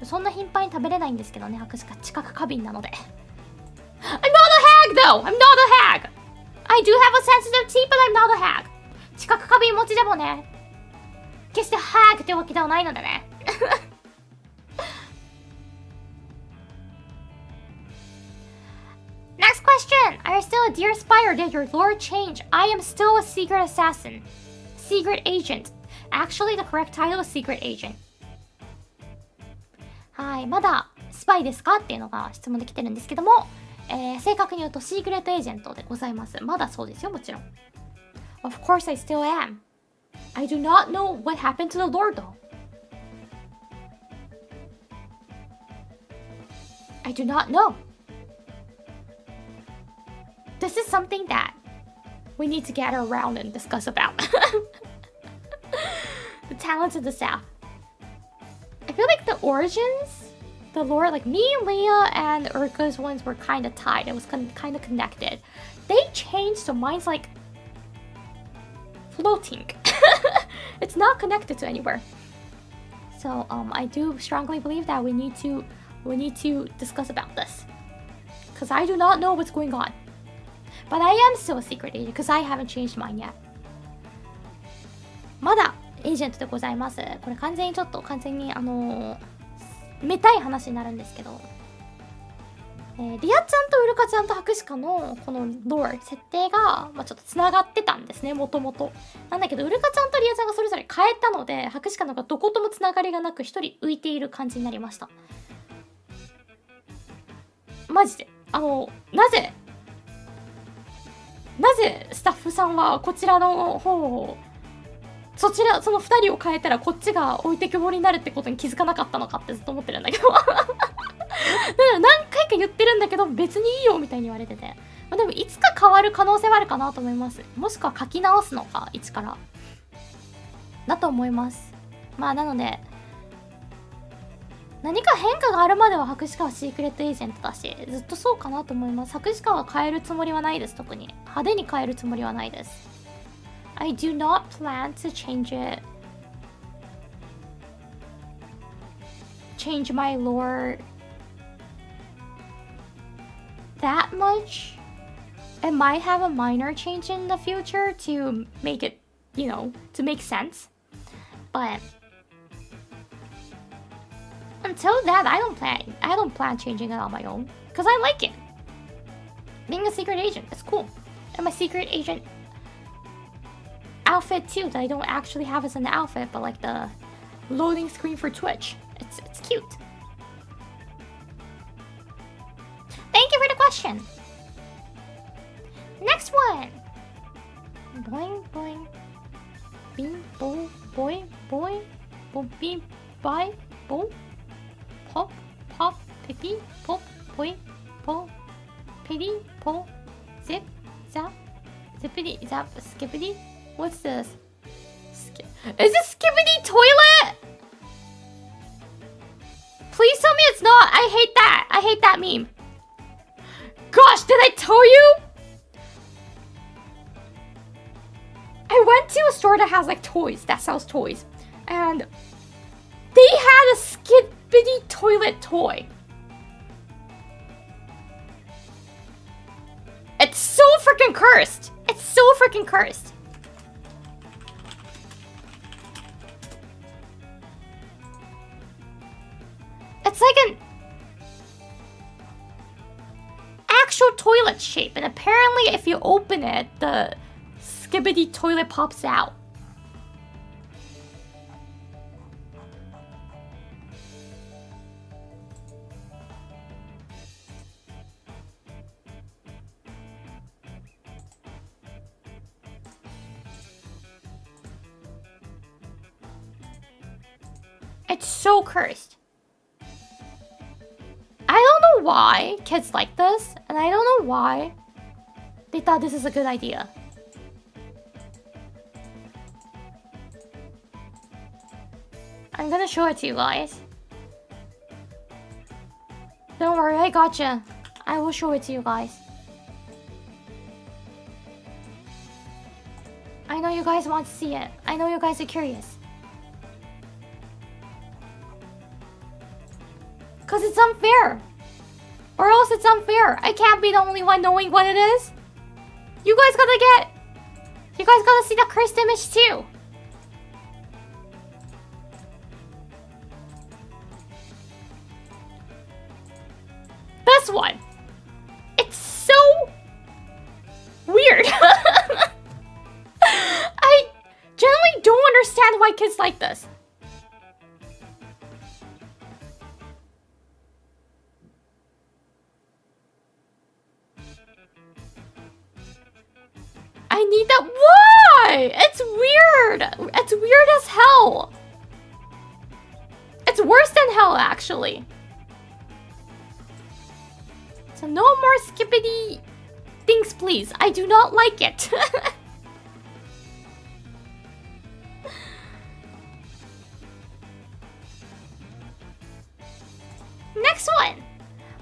そんな頻繁に食べれないんですけどね、博士が知覚過敏なので。I'm not a hag though! I'm not a hag! I do have a sensitive teeth, but I'm not a hag. 知覚過敏持ちでもね、決して hag ってわけではないのでね。Next question. Are you still a dear spy or did your lore change? I am still a secret assassin. Secret agent. Actually, the correct title is secret agent. はい、まだスパイですかっていうのが質問できてるんですけども、正確に言うとシークレットエージェントでございます。まだそうですよ、もちろん。Of course I still am. I do not know what happened to the Lord though. I do not know. This is something that we need to gather around and discuss about. The talents of the South. I feel like the origins, the lore, like me, Leah, and Uruka's ones were kind of tied. It was kind of connected. They changed, so mine's like floating. It's not connected to anywhere. So I do strongly believe that we need to discuss about this, because I do not know what's going on. But I am still a secret agent because I haven't changed mine yet. まだエージェントでございます。これ完全にめたい話になるんですけど、リアちゃんとウルカちゃんとハクシカのこのロー設定が、ちょっとつながってたんですね、もともと。なんだけどウルカちゃんとリアちゃんがそれぞれ変えたので、ハクシカのがどこともつながりがなく一人浮いている感じになりました。マジでなぜスタッフさんはこちらの方をその2人を変えたらこっちが置いてけぼりになるってことに気づかなかったのかってずっと思ってるんだけどだから何回か言ってるんだけど別にいいよみたいに言われてて、でもいつか変わる可能性はあるかなと思います。もしくは書き直すのか一からだと思います。なので何か変化があるまではハクシカはシークレットエージェントだし、ずっとそうかなと思います。ハクシカは変えるつもりはないです。特に派手に変えるつもりはないです。I do not plan to change my lore that much. I might have a minor change in the future to make it, to make sense. But until that, I don't plan changing it on my own because I like it. Being a secret agent, it's cool. And my secret agent outfit too that I don't actually have as an outfit, but like the loading screen for Twitch. It's cute. Thank you for the question. Next one. Boing boing. Bing bo boy boy. Bo beep bye bo. Pop pop pippy pop boy po. Pity po. Zip zap. Zippity zap skippity. What's this? Is this skippity toilet? Please tell me it's not. I hate that. I hate that meme. Gosh, did I tell you? I went to a store that has like toys, that sells toys. And they had a skippity toilet toy. It's so freaking cursed. It's so freaking cursed. It's like an actual toilet shape, and apparently if you open it, the skibbity toilet pops out. It's so cursed. I don't know why kids like this, and I don't know why they thought this is a good idea. I'm gonna show it to you guys. Don't worry, I gotcha. I will show it to you guys. I know you guys want to see it. I know you guys are curious. Cause it's unfair. Or else it's unfair. I can't be the only one knowing what it is. You guys gotta see the cursed image too. This one. It's so weird. I generally don't understand why kids like this. I need that. Why? It's weird. It's weird as hell. It's worse than hell, actually. So no more skippity things, please. I do not like it. Next one.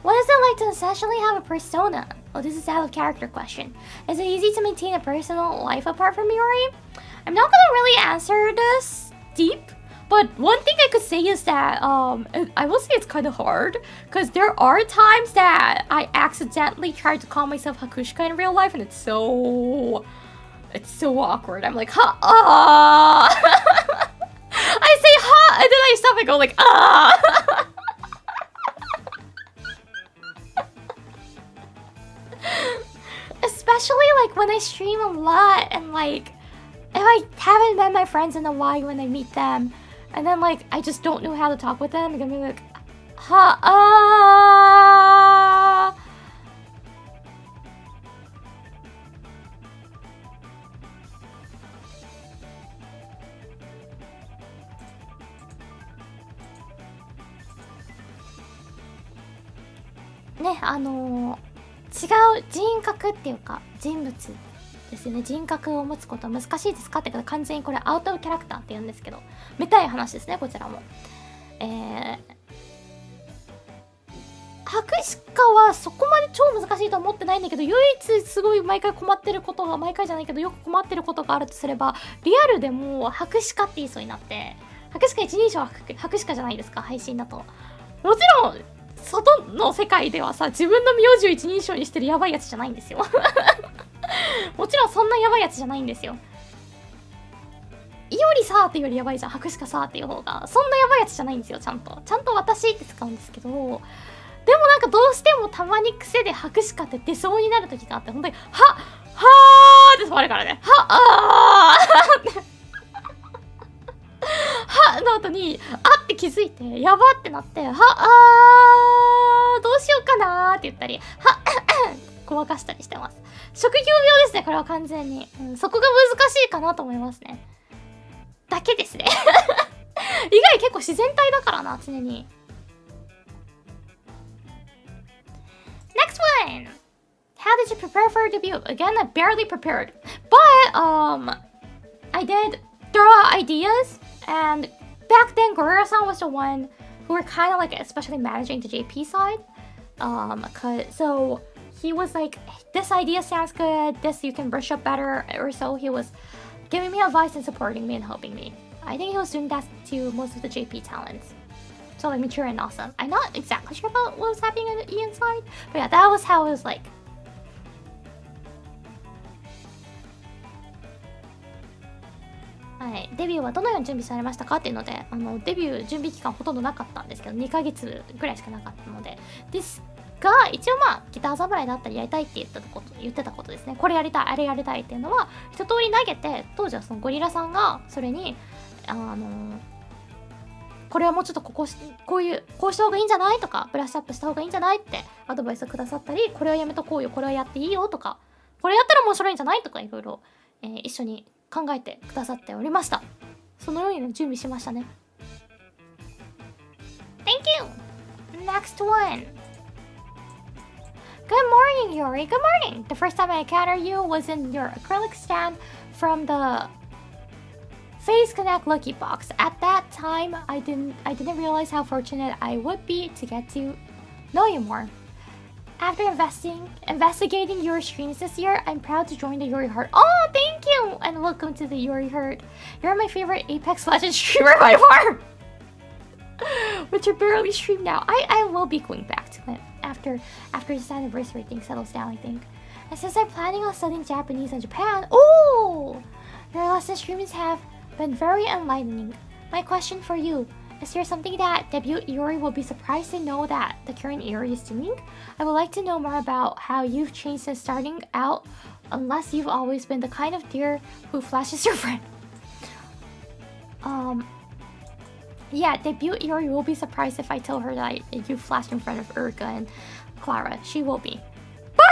What is it like to essentially have a persona? Oh, this is out of character question. Is it easy to maintain a personal life apart from Yuri? I'm not gonna really answer this deep, but one thing I could say is that I will say it's kind of hard because there are times that I accidentally tried to call myself Hakushika in real life, and it's so awkward. I'm like, ha, I say ha, and then I stop and go like, Especially like when I stream a lot and like if I haven't met my friends in a while when I meet them and then like I just don't know how to talk with them, I'm gonna be like,ね、違う人格っていうか人物ですよね。人格を持つことは難しいですかってこと完全にこれアウトオブキャラクターって言うんですけど、めたい話ですねこちらも。博士課はそこまで超難しいと思ってないんだけど、唯一すごい毎回困ってることが、毎回じゃないけどよく困ってることがあるとすれば、リアルでも博士課って言いそうになって、博士課一人称は博士課じゃないですか、配信だと。もちろん外の世界ではさ、自分の名字を一人称にしてるやばいやつじゃないんですよ。もちろんそんなやばいやつじゃないんですよ。いおりさーっていうよりやばいじゃん、博士課さーっていう方が。そんなやばいやつじゃないんですよ、ちゃんと私って使うんですけど、でもなんかどうしてもたまに癖で博士課って出そうになる時があって、本当にはーって止まるからね、はの後にあって気づいてやばってなって、どうしようかなーって言ったり、ごまかしたりしてます。職業病ですね、これは完全に、そこが難しいかなと思いますね。だけですね。以外結構自然体だからな、常に。Next one! How did you prepare for a debut? Again, I barely prepared. But, I did draw ideas, and back then, Gorilla-san was the one who were kind of like, especially managing the JP side. So he was like, this idea sounds good, this you can brush up better, or so he was giving me advice and supporting me and helping me. I think he was doing that to most of the JP talents. So like Michiru and Nasa. I'm not exactly sure about what was happening on the Ian side, but yeah, that was how it was like. はい、デビューはどのように準備されましたかっていうので、デビュー準備期間ほとんどなかったんですけど、2ヶ月ぐらいしかなかったので、ですが一応まあギター侍だったりやりたいって言ってたことですね。これやりたい、あれやりたいっていうのは一通り投げて、当時はそのゴリラさんがそれにこれはもうちょっとこうした方がいいんじゃないとか、ブラッシュアップした方がいいんじゃないってアドバイスをくださったり、これはやめとこうよ、これはやっていいよとか、これやったら面白いんじゃないとかいろいろ一緒に考えてくださっておりました。そのように準備しましたね。Thank you! Next one! Good morning, Yuri. Good morning! The first time I encountered you was in your acrylic stand from the Facecon Lucky Box. At that time, I didn't realize how fortunate I would be to get to know you more. After investigating your streams this year, I'm proud to join the Yuri Heart. Oh, thank you! And welcome to the Yuri Heart. You're my favorite Apex Legends streamer by far. Which I barely stream now. I will be going back to it after this anniversary thing settles down, I think. And since I'm planning on studying Japanese in Japan, oh! Your lesson streams have been very enlightening. My question for you, is there something that debut Yuri will be surprised to know that the current Yuri is doing? I would like to know more about how you've changed since starting out, unless you've always been the kind of deer who flashes your friend. Yeah, debut Yuri will be surprised if I tell her that you flashed in front of Uruka and Clara. She will be. But,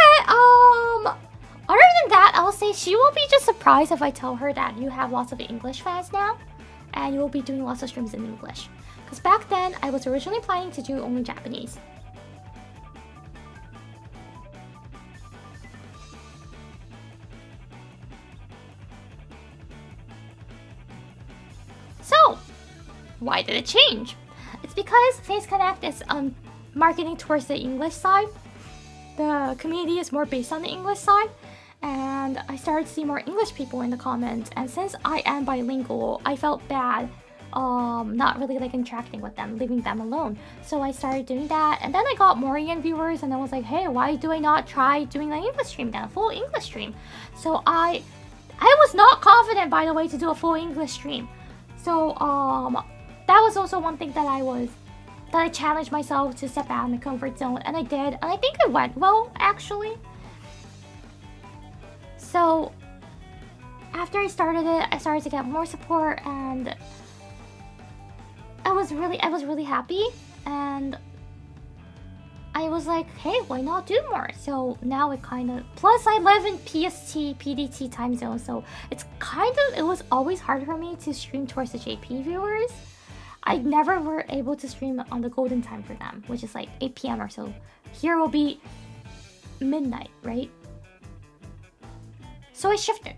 other than that, I'll say she will be just surprised if I tell her that you have lots of English fans now, and you will be doing lots of streams in English. Because back then, I was originally planning to do only Japanese. So, why did it change? It's because Face Connect is marketing towards the English side. The community is more based on the English side, and I started to see more English people in the comments. And since I am bilingual, I felt bad not really like interacting with them, leaving them alone. So I started doing that, and then I got more Korean viewers, and I was like, hey, why do I not try doing an English stream then, a full English stream? So I was not confident, by the way, to do a full English stream. So that was also one thing that I challenged myself to step out of my comfort zone, and I did, and I think it went well, actually. So after I started it, I started to get more support, and I was really happy, and I was like, hey, why not do more? So now it kind of, plus I live in PST, PDT time zone, so it was always hard for me to stream towards the JP viewers. I never were able to stream on the golden time for them, which is like 8 p.m. or so. Here will be midnight, right? So I shifted.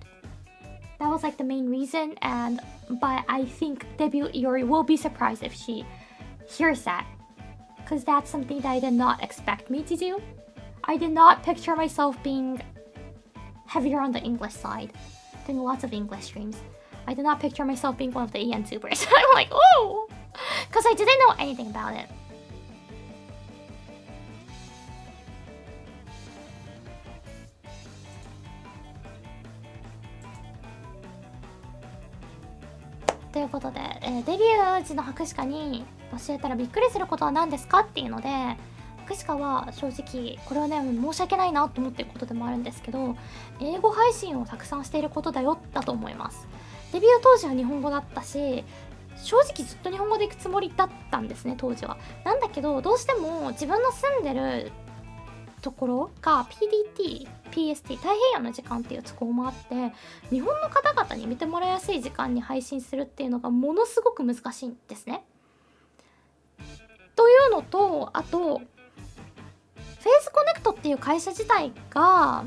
That was like the main reason, but I think debut Iori will be surprised if she hears that, because that's something that I did not expect me to do. I did not picture myself being heavier on the English side, doing lots of English streams. I did not picture myself being one of the EN tubers. I'm like, oh, because I didn't know anything about it.ということで、デビュー時の博士課に教えたらびっくりすることは何ですかっていうので、博士課は正直これはね、申し訳ないなと思ってることでもあるんですけど、英語配信をたくさんしていることだよだと思います。デビュー当時は日本語だったし、正直ずっと日本語で行くつもりだったんですね、当時は。なんだけど、どうしても自分の住んでるところが PDT、PST 太平洋の時間っていう都合もあって、日本の方々に見てもらいやすい時間に配信するっていうのがものすごく難しいんですね。というのと、あとFaceconっていう会社自体が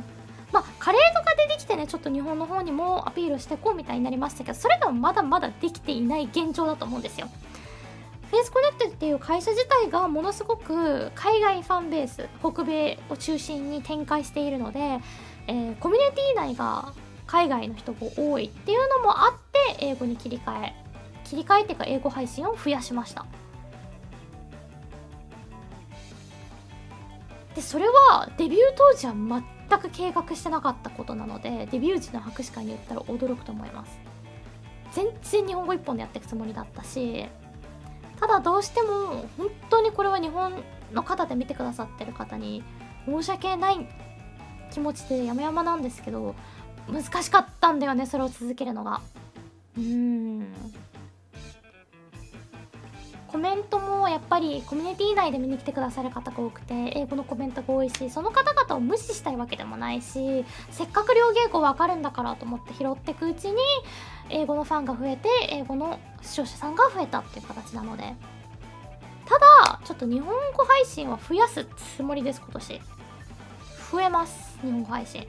カレーとかでできてね、ちょっと日本の方にもアピールしていこうみたいになりましたけど、それでもまだまだできていない現状だと思うんですよ。Faceconっていう会社自体がものすごく海外ファンベース、北米を中心に展開しているので、コミュニティ内が海外の人が多いっていうのもあって、英語に切り替えっていうか英語配信を増やしました。で、それはデビュー当時は全く計画してなかったことなので、デビュー時の博士会に言ったら驚くと思います。全然日本語一本でやっていくつもりだったし、ただどうしても本当にこれは日本の方で見てくださってる方に申し訳ない気持ちでやまやまなんですけど、難しかったんだよね、それを続けるのが。コメントもやっぱりコミュニティ内で見に来てくださる方が多くて、英語のコメントが多いし、その方々を無視したいわけでもないし、せっかく両言語わかるんだからと思って拾っていくうちに英語のファンが増えて、英語の視聴者さんが増えたっていう形なので、ただちょっと日本語配信は増やすつもりです。今年増えます、日本語配信。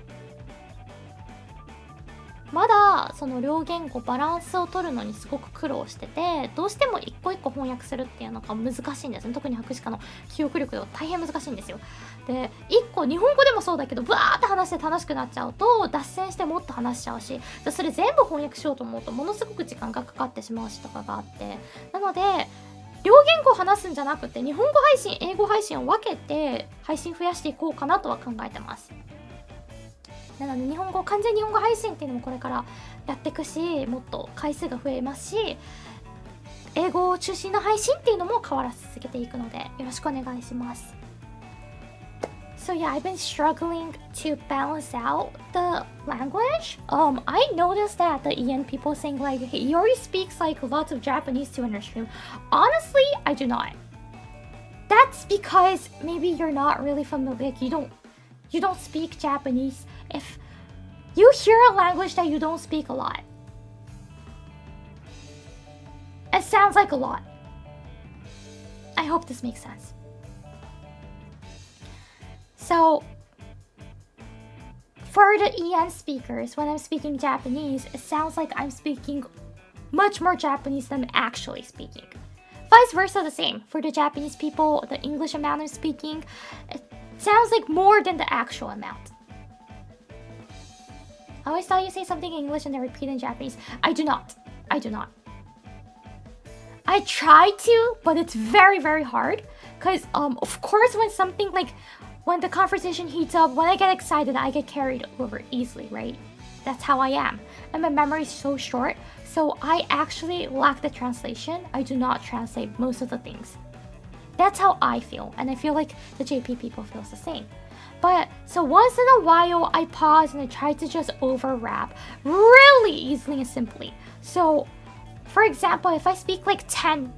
まだその両言語バランスを取るのにすごく苦労してて、どうしても一個一個翻訳するっていうのが難しいんですね。特に博士課の記憶力が大変難しいんですよ。で、一個日本語でもそうだけど、バーって話して楽しくなっちゃうと脱線してもっと話しちゃうし、それ全部翻訳しようと思うとものすごく時間がかかってしまうしとかがあって、なので両言語を話すんじゃなくて日本語配信、英語配信を分けて配信増やしていこうかなとは考えてます。なので完全日本語配信っていうのもこれからやっていくし、もっと回数が増えますし、英語中心の配信っていうのも変わらず続けていくのでよろしくお願いします。So yeah, I've been struggling to balance out the language. I noticed that the EN people saying like, hey, he already speaks like lots of Japanese to our stream. Honestly, I do not. That's because maybe you're not really familiar. Like you don't speak Japanese. If You hear a language that you don't speak a lot. It sounds like a lot. I hope this makes sense. So, for the EN speakers, when I'm speaking Japanese, it sounds like I'm speaking much more Japanese than I'm actually speaking. Vice versa, the same. For the Japanese people, the English amount I'm speaking, it sounds like more than the actual amount. I always thought you say something in English and then repeat in Japanese. I do not. I do not. I try to, but it's very, very hard. Because, of course, when the conversation heats up, when I get excited, I get carried over easily, right? That's how I am. And my memory is so short, so I actually lack the translation. I do not translate most of the things. That's how I feel, and I feel like the JP people feels the same. But, so once in a while, I pause and I try to just overwrap really easily and simply. So, for example, if I speak like 10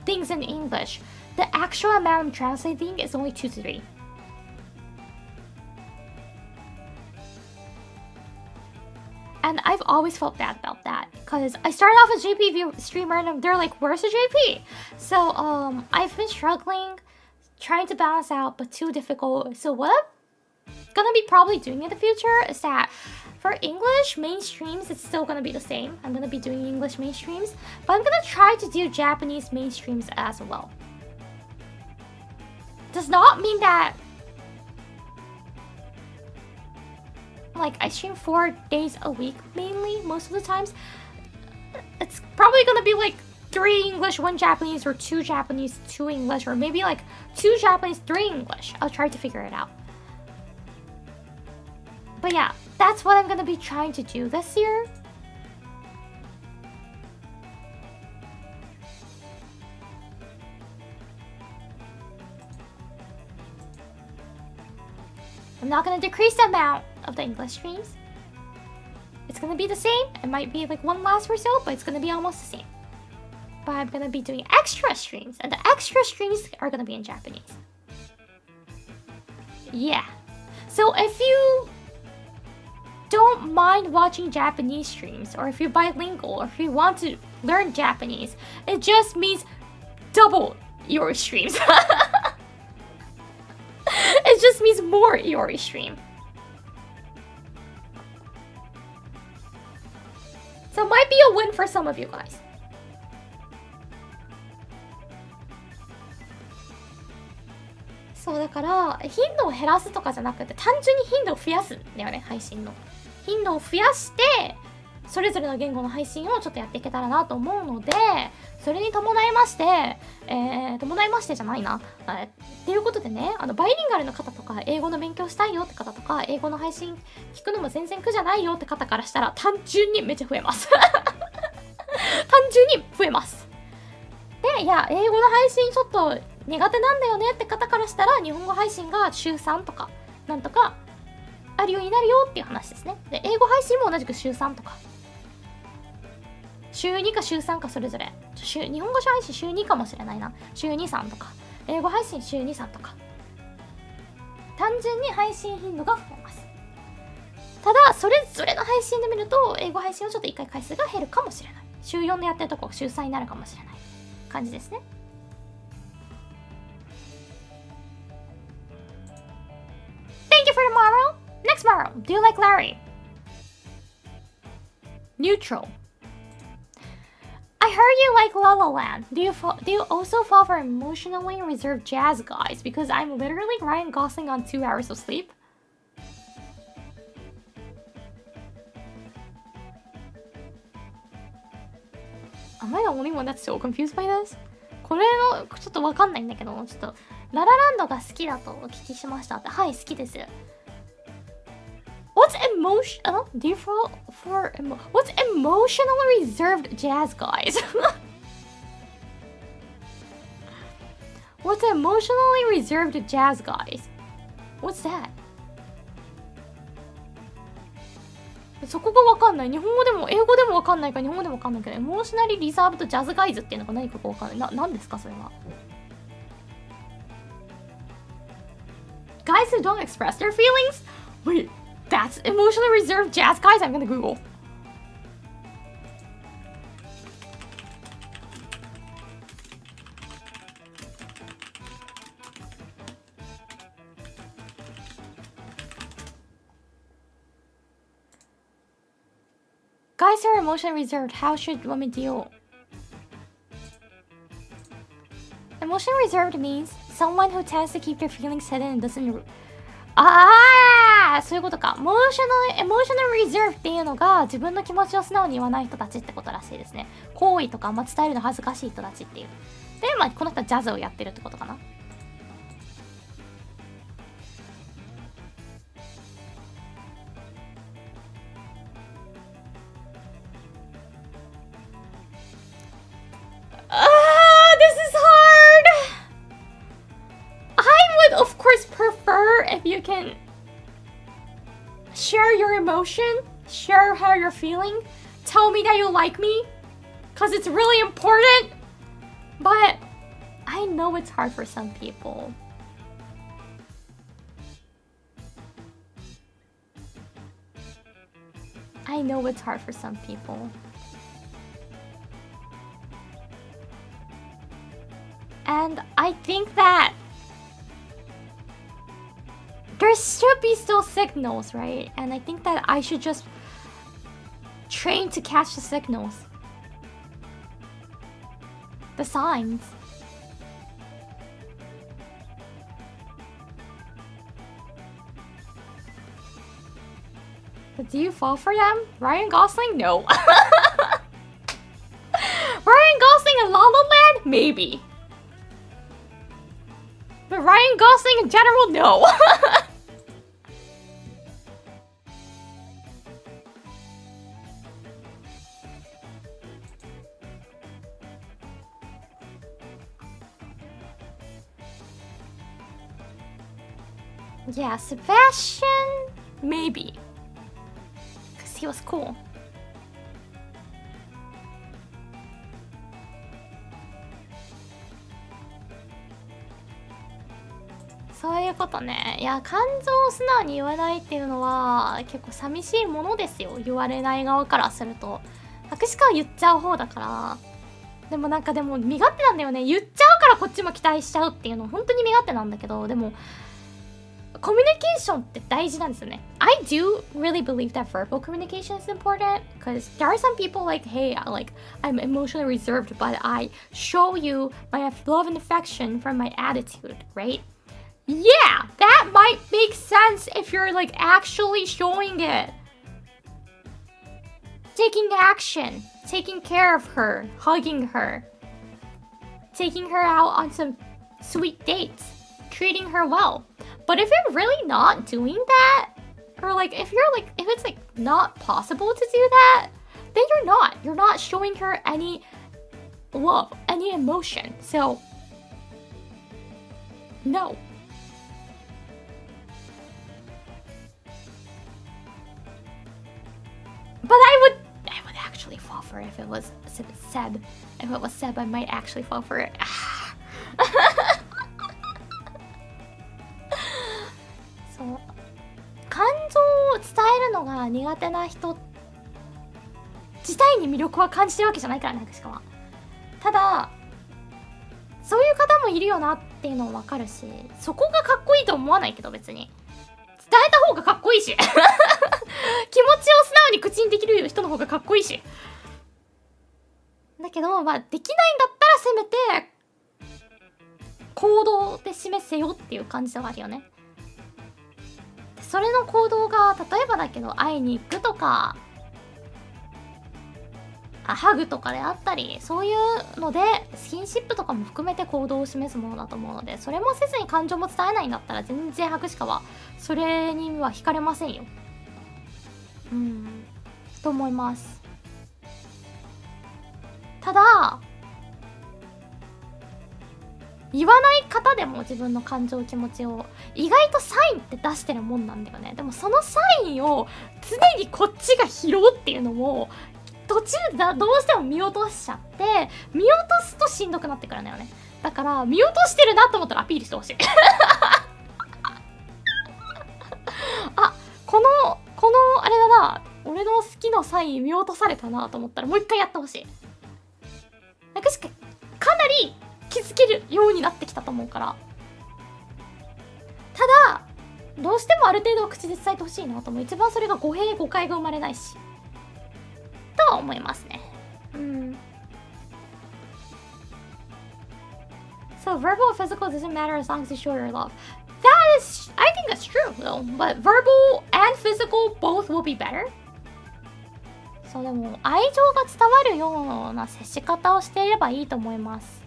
things in English, the actual amount I'm translating is only 2 to 3. And I've always felt bad about that because I started off as JP streamer and they're like, where's the JP? So I've been struggling, trying to balance out, but too difficult. So what I'm gonna be probably doing in the future is that for English mainstreams, it's still gonna be the same. I'm gonna be doing English mainstreams, but I'm gonna try to do Japanese mainstreams as well. Does not mean that like I stream 4 days a week mainly most of the times. It's probably gonna be like 3 English, 1 Japanese, or 2 Japanese, 2 English, or maybe like 2 Japanese, 3 English. I'll try to figure it out. But yeah, that's what I'm gonna be trying to do this year. I'm not gonna decrease the amount of the English streams. It's gonna be the same. It might be like 1 less or so, but it's gonna be almost the same. But I'm gonna be doing extra streams, and the extra streams are gonna be in Japanese. Yeah. So if you don't mind watching Japanese streams, or if you're bilingual, or if you want to learn Japanese, it just means double your streams. It just means more Iori stream. So it might be a win for some of you guys. So だから頻度を減らすとかじゃなくて単純に頻度を増やすんだよね、配信の。頻度を増やしてそれぞれの言語の配信をちょっとやっていけたらなと思うので、それに伴いましてじゃないな。っていうことでね、バイリンガルの方とか、英語の勉強したいよって方とか、英語の配信聞くのも全然苦じゃないよって方からしたら、単純にめっちゃ増えます。単純に増えます。で、いや、英語の配信ちょっと苦手なんだよねって方からしたら、日本語配信が週3とか、なんとかあるようになるよっていう話ですね。で、英語配信も同じく週3とか。週2か週3かそれぞれ。日本語配信週2かもしれないな。週2、3とか。英語配信週2、3とか。単純に配信頻度が増えます。ただ、それぞれの配信で見ると、英語配信をちょっと1回回数が減るかもしれない。週4でやってるとこ週3になるかもしれない感じですね。Thank you for the Maro. Next Maro. Do you like Larry? Neutral. I heard you like La La Land. Do you also fall for emotionally reserved jazz guys? Because I'm literally Ryan Gosling on 2 hours of sleep. Am I the only one that's so confused by this? これのちょっとわかんないんだけど、ちょっとララランドが好きだとお聞きしましたって。はい、好きです。What's do you fall for what's emotionally reserved jazz guys? What's emotionally reserved jazz guys? What's that? そこがわかんない。日本語でも英語でもわかんないから日本語でもわかんないけど、エモーショナリーリザーブとジャズガイズっていうのが何かわかんない。何ですかそれは。Guys who don't express their feelings? Wait, That's emotionally reserved jazz, guys. I'm gonna Google. Guys who are emotionally reserved, how should women deal? Emotionally reserved means someone who tends to keep their feelings hidden and doesn't... そういうことか。emotional reserve っていうのが自分の気持ちを素直に言わない人たちってことらしいですね。好意とかあんま伝えるの恥ずかしい人たちっていう。で、まあこの人はジャズをやってるってことかな。This is hard! I would of course prefer if you can share your emotion, share how you're feeling, tell me that you like me, cause it's really important. But I know it's hard for some people. I know it's hard for some people. And I think that there should be still signals, right? And I think that I should just train to catch the signals. The signs. But do you fall for them? Ryan Gosling? No. Ryan Gosling in La La Land? Maybe. But Ryan Gosling in general? No. Yeah, Sebastian, maybe. Because he was cool.そういうことね。いや、感情を素直に言わないっていうのは結構寂しいものですよ。言われない側からすると。博士は言っちゃう方だから。でもでも身勝手なんだよね。言っちゃうからこっちも期待しちゃうっていうの本当に身勝手なんだけど、でもコミュニケーションって大事なんですよね。I do really believe that verbal communication is important because there are some people like, hey, I'm emotionally reserved, but I show you my love and affection from my attitude, right? Yeah, that might make sense if you're actually showing it. Taking action, taking care of her, hugging her, taking her out on some sweet dates, treating her well. But if you're really not doing that, or if it's not possible to do that, then you're not showing her any love, any emotion. So, no. But I would actually fall for it if it was said. If it was said, I might actually fall for it. そう。感情を伝えるのが苦手な人自体に魅力は感じてるわけじゃないからね、博士は。ただ、そういう方もいるよなっていうのもわかるし、そこがかっこいいと思わないけど別に。伝えた方がかっこいいし気持ちを素直に口にできる人の方がかっこいいし。だけど、できないんだったらせめて行動で示せよっていう感じではあるよね。それの行動が例えばだけど会いに行くとかハグとかであったり、そういうのでスキンシップとかも含めて行動を示すものだと思うので、それもせずに感情も伝えないんだったら全然博士はそれには惹かれませんよ。と思います。ただ言わない方でも自分の感情気持ちを意外とサインって出してるもんなんだよね。でもそのサインを常にこっちが拾うっていうのも途中どうしても見落としちゃって、見落とすとしんどくなってくるんだよね。だから見落としてるなと思ったらアピールしてほしいあ、この俺の好きのサイン見落とされたなと思ったらもう一回やってほしい。なんかかなり気づけるようになってきたと思うから。ただどうしてもある程度は口で伝えてほしいなと思う。一番それが語弊誤解が生まれないしとは思いますね。So verbal and physical doesn't matter as long as you show your love. That is, I think that's true though. But verbal and physical both will be better. そうでも愛情が伝わるような接し方をしていればいいと思います。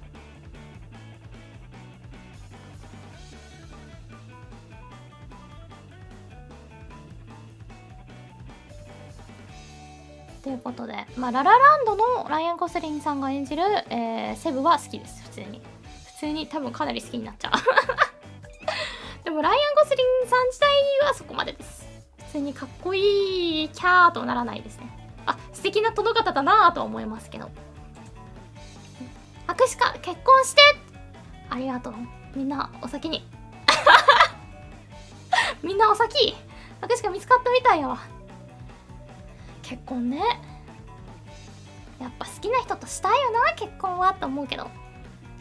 ということで、ララランドのライアン・ゴスリンさんが演じる、セブは好きです。普通に多分かなり好きになっちゃうでもライアン・ゴスリンさん自体はそこまでです。普通にかっこいいキャーとならないですね。素敵な殿方だなぁとは思いますけど。握手か結婚してありがとう。みんなお先にみんなお先。握手か見つかったみたいよ。結婚ね。やっぱ好きな人としたいよな結婚はと思うけど。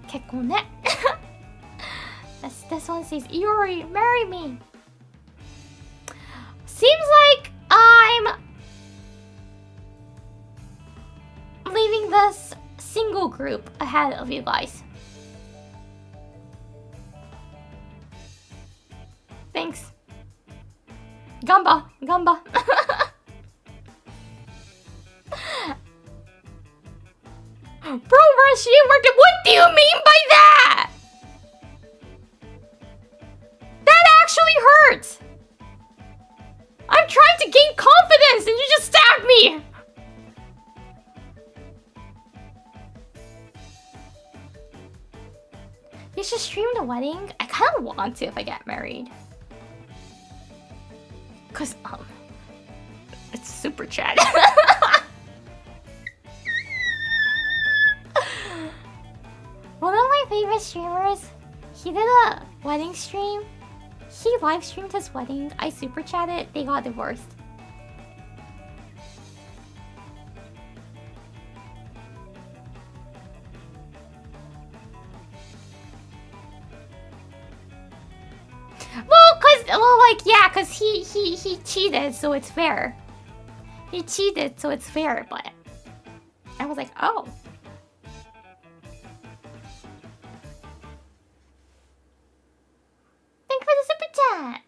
結婚ねThis one says, Iori, marry me. Seems like I'm leaving this single group ahead of you guys. Thanks. Gamba. Bro, she working. What do you mean by that? That actually hurts. I'm trying to gain confidence and you just stabbed me. You should stream the wedding. I kind of want to if I get married. Cause it's super chat. One of my favorite streamers, he did a wedding stream. He live streamed his wedding. I super chatted. They got divorced. Cause he cheated, so it's fair. He cheated, so it's fair. But I was like, oh. Thank you for the super chat.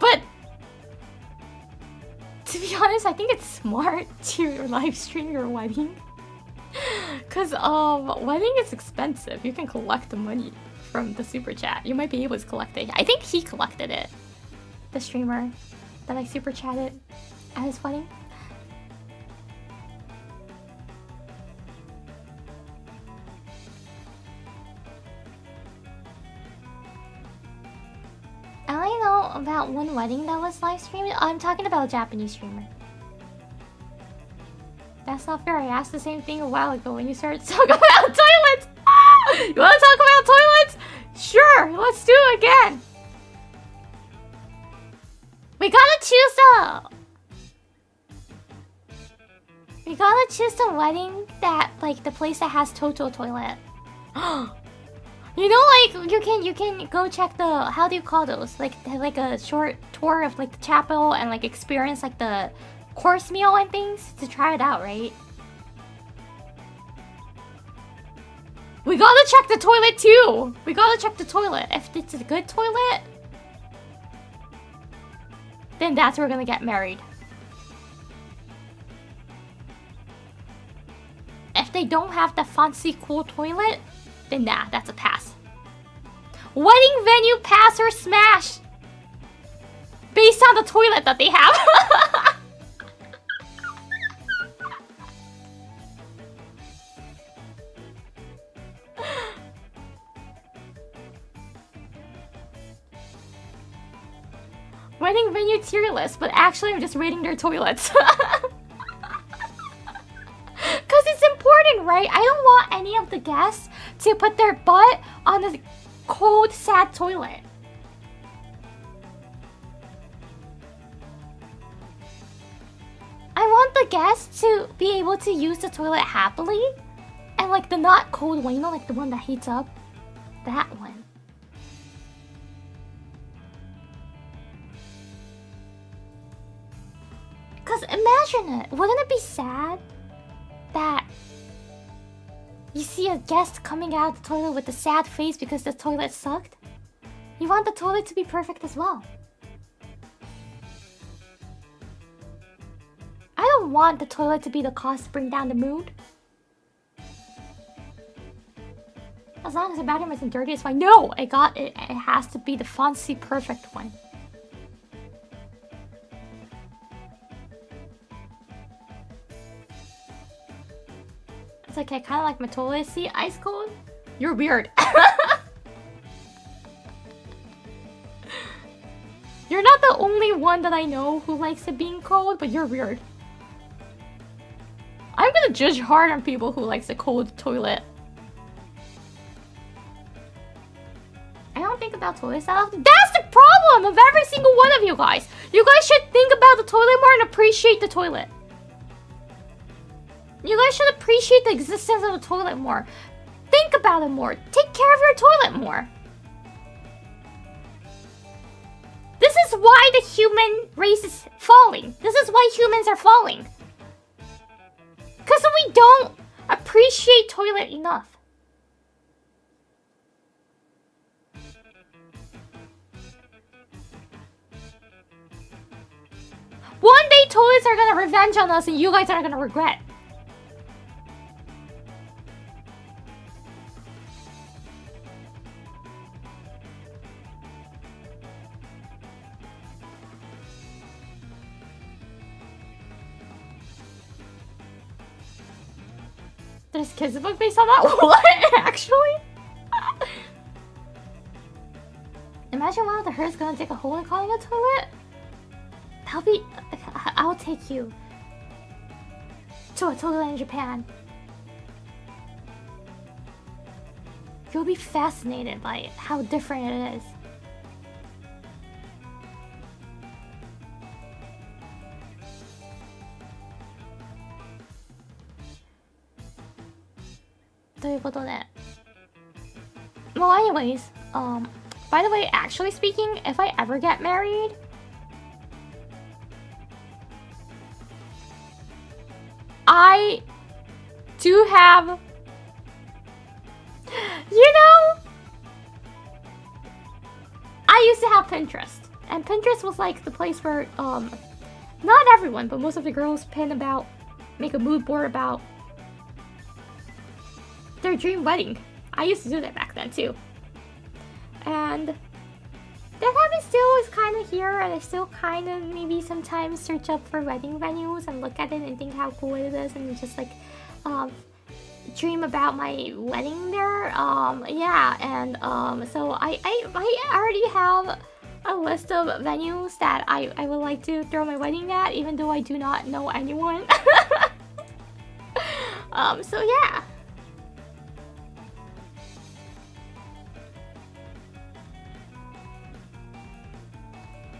But to be honest, I think it's smart to live stream your wedding. Cause wedding is expensive. You can collect the money from the super chat. You might be able to collect it. I think he collected it. The streamer that I super chatted at his wedding. I only know about one wedding that was live streamed. I'm talking about a Japanese streamer. That's not fair. I asked the same thing a while ago when you started talking about toilets. You want to talk about toilets? Sure, let's do it again. We gotta choose the wedding that, like, the place that has Toto toilet. You know, like, you can go check the, how do you call those? Like, they have like a short tour of like the chapel and like experience like the course meal and things to try it out, right? We gotta check the toilet too. We gotta check the toilet. If it's a good toilet, then that's where we're gonna get married. If they don't have the fancy cool toilet, then nah, that's a pass. Wedding venue pass or smash based on the toilet that they have. Wedding venue tier list, but actually I'm just rating their toilets. Because it's important, right? I don't want any of the guests to put their butt on a cold, sad toilet. I want the guests to be able to use the toilet happily. And like the not cold one, you know, like the one that heats up? That one. Cause imagine it, wouldn't it be sad that you see a guest coming out of the toilet with a sad face because the toilet sucked? You want the toilet to be perfect as well. I don't want the toilet to be the cause to bring down the mood. As long as the bathroom isn't dirty, it's fine. No, it has to be the fancy perfect one. It's okay, kind of like my toilet seat ice cold. You're weird. You're not the only one that I know who likes it being cold, but you're weird. I'm gonna judge hard on people who likes a cold toilet. I don't think about toilets that often. That's the problem of every single one of you guys. You guys should think about the toilet more and appreciate the toilet. You guys should appreciate the existence of the toilet more. Think about it more. Take care of your toilet more. This is why the human race is falling. This is why humans are falling. Because we don't appreciate toilet enough. One day toilets are gonna revenge on us and you guys are gonna regret. There's kids book based on that? What? Actually? Imagine one of the herds gonna dig a hole and calling a toilet? That'll be... I'll take you to a toilet in Japan. You'll be fascinated by how different it is. Well, anyways, by the way, actually speaking, if I ever get married, I do have, you know, I used to have Pinterest, and Pinterest was like the place where, not everyone, but most of the girls make a mood board about their dream wedding. I used to do that back then too. And that habit still is kind of here, and I still kind of maybe sometimes search up for wedding venues and look at it and think how cool it is and just like dream about my wedding there. Yeah, and so I already have a list of venues that I would like to throw my wedding at, even though I do not know anyone. So yeah.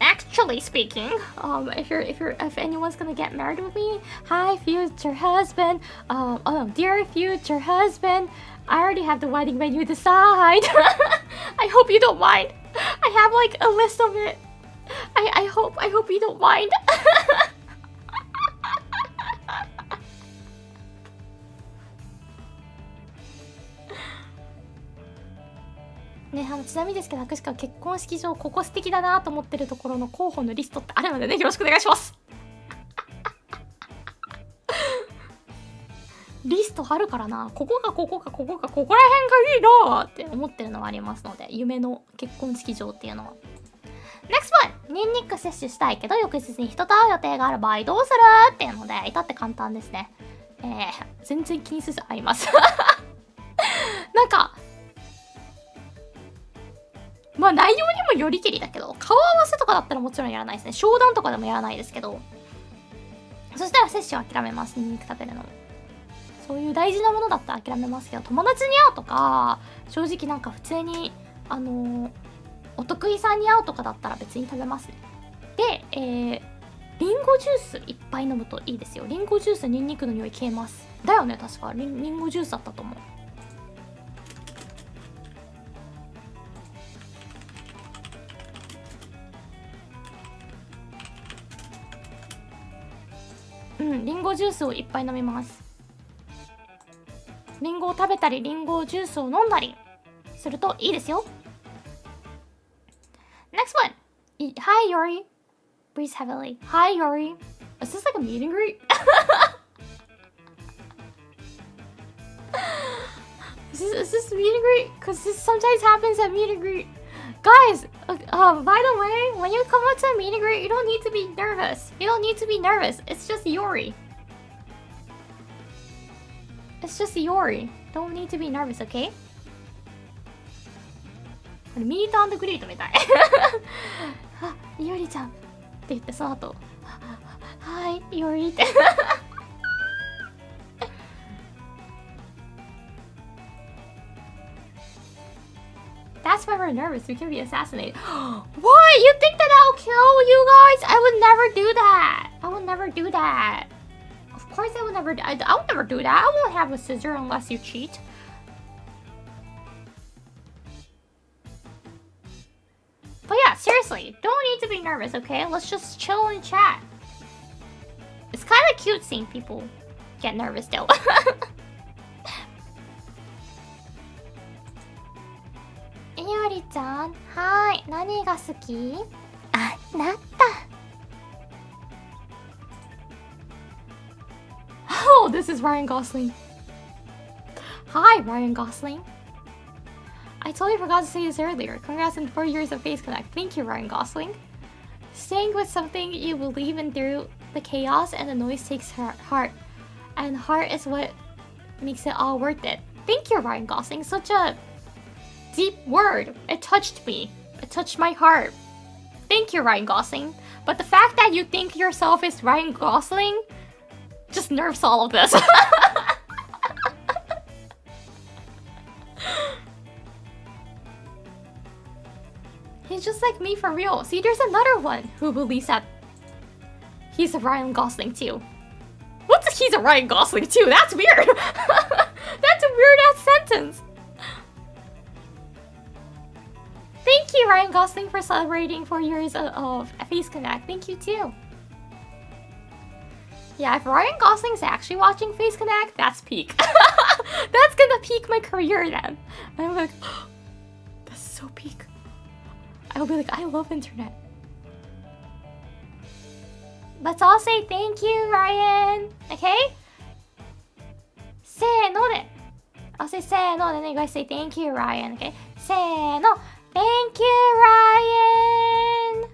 Actually speaking, if anyone's gonna get married with me, hi future husband, oh no, dear future husband, I already have the wedding venue decide. I hope you don't mind. I have like a list of it. I hope you don't mind. ね、ちなみにですけど、博士か結婚式場ここ素敵だなと思ってるところの候補のリストってあるのでね、よろしくお願いします。リストあるからな、ここら辺がいいなって思ってるのはありますので、夢の結婚式場っていうのは。NEXT one! ニンニク摂取したいけど翌日に人と会う予定がある場合どうするっていうので、至って簡単ですね。全然気にせず会います。なんかまあ内容にもよりけりだけど、顔合わせとかだったらもちろんやらないですね。商談とかでもやらないですけど、そしたら摂取は諦めます。ニンニク食べるのも。そういう大事なものだったら諦めますけど、友達に会うとか正直なんか普通にお得意さんに会うとかだったら別に食べますね。で、リンゴジュースいっぱい飲むといいですよ。リンゴジュースニンニクの匂い消えます。だよね、確かリンゴジュースだったと思う。リンゴジュースをいっぱい飲みます。リンゴを食べたりリンゴジュースを飲んだりするといいですよ。 Next one. Hi Yori. Breathe heavily. Hi Yori. Is this like a meet and greet? Is this meet and greet? Because this sometimes happens at meet and greet. Guys, by the way, when you come out to a meet and greet, you don't need to be nervous. You don't need to be nervous. It's just Yori. It's just Yori. Don't need to be nervous, okay? ミート&グリートみたい。あ、いおりちゃんって言ってその後、はい、いおりって。That's why we're nervous. We can be assassinated. What? You think that I'll kill you guys? I would never do that. I would never do that. Of course I would never. I would never do that. I won't have a scissor unless you cheat. But yeah, seriously, don't need to be nervous, okay? Let's just chill and chat. It's kind of cute seeing people get nervous though. いおりちゃん、はい、何が好き？あ、なった。Oh, this is Ryan Gosling. Hi, Ryan Gosling. I totally forgot to say this earlier. Congrats on 4 years of Face Connect. Thank you, Ryan Gosling. Staying with something you believe in through the chaos and the noise takes heart. And heart is what makes it all worth it. Thank you, Ryan Gosling. Such a deep word. It touched me. It touched my heart. Thank you, Ryan Gosling. But the fact that you think yourself is Ryan Gosling just nerfs all of this. He's just like me for real. See, there's another one who believes that he's a Ryan Gosling too. What's he's a Ryan Gosling too? That's weird. That's a weird ass sentence. Thank you, Ryan Gosling, for celebrating 4 years of Face Connect. Thank you too. Yeah, if Ryan Gosling's actually watching Face Connect, that's peak. That's gonna peak my career then. I'm like, oh, that's so peak. I'll be like, I love internet. Let's all say thank you, Ryan. Okay? せーので。I'll say せーのでね。You guys say thank you, Ryan. Okay? せーの。Thank you, Ryan.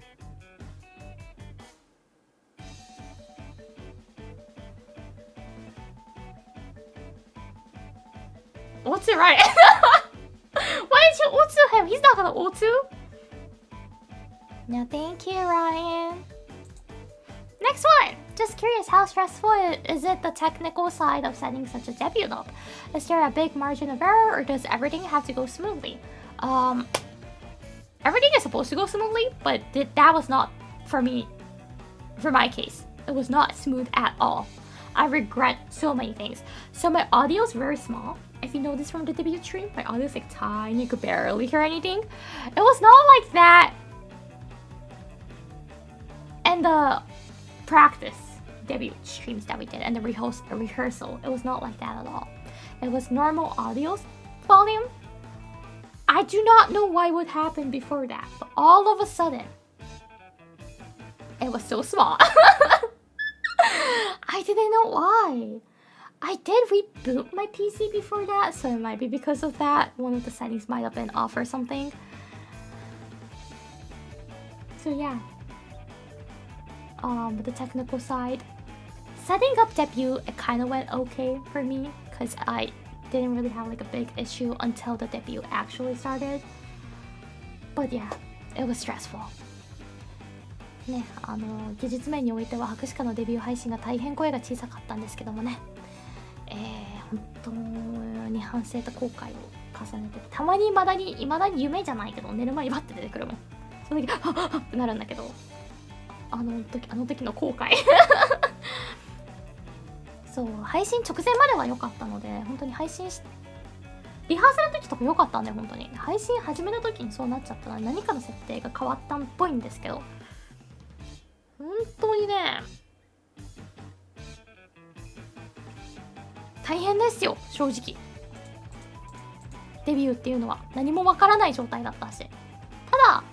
Otsu, right? Why did you Otsu him? He's not gonna Otsu. No, thank you, Ryan. Next one. Just curious, how stressful is it the technical side of setting such a debut up? Is there a big margin of error, or does everything have to go smoothly? Everything is supposed to go smoothly, but that was not for me. For my case, it was not smooth at all. I regret so many things. So my audio is very small. If you notice from the debut stream, my audio is like tiny. You could barely hear anything. It was not like that. And the practice debut streams that we did and the rehearsal, it was not like that at all. It was normal audio volume. I do not know what would happen before that, but all of a sudden, it was so small. I didn't know why. I did reboot my PC before that, so it might be because of that. One of the settings might have been off or something. So yeah. The technical side. Setting up debut, it kind of went okay for me because I didn't really have like a big issue until the debut actually started. But yeah, it was stressful. ね、技術面においては博士課のデビュー配信が大変声が小さかったんですけどもね、本当に反省と後悔を重ねて、たまに未だに夢じゃないけど寝る前にバッて出てくるもん。その時はっはっはってなるんだけど、あの時の後悔そう、配信直前までは良かったので、本当にリハーサルの時とか良かったんで、本当に配信始めた時にそうなっちゃったら何かの設定が変わったっぽいんですけど、本当にね大変ですよ、正直。デビューっていうのは何もわからない状態だったし、ただ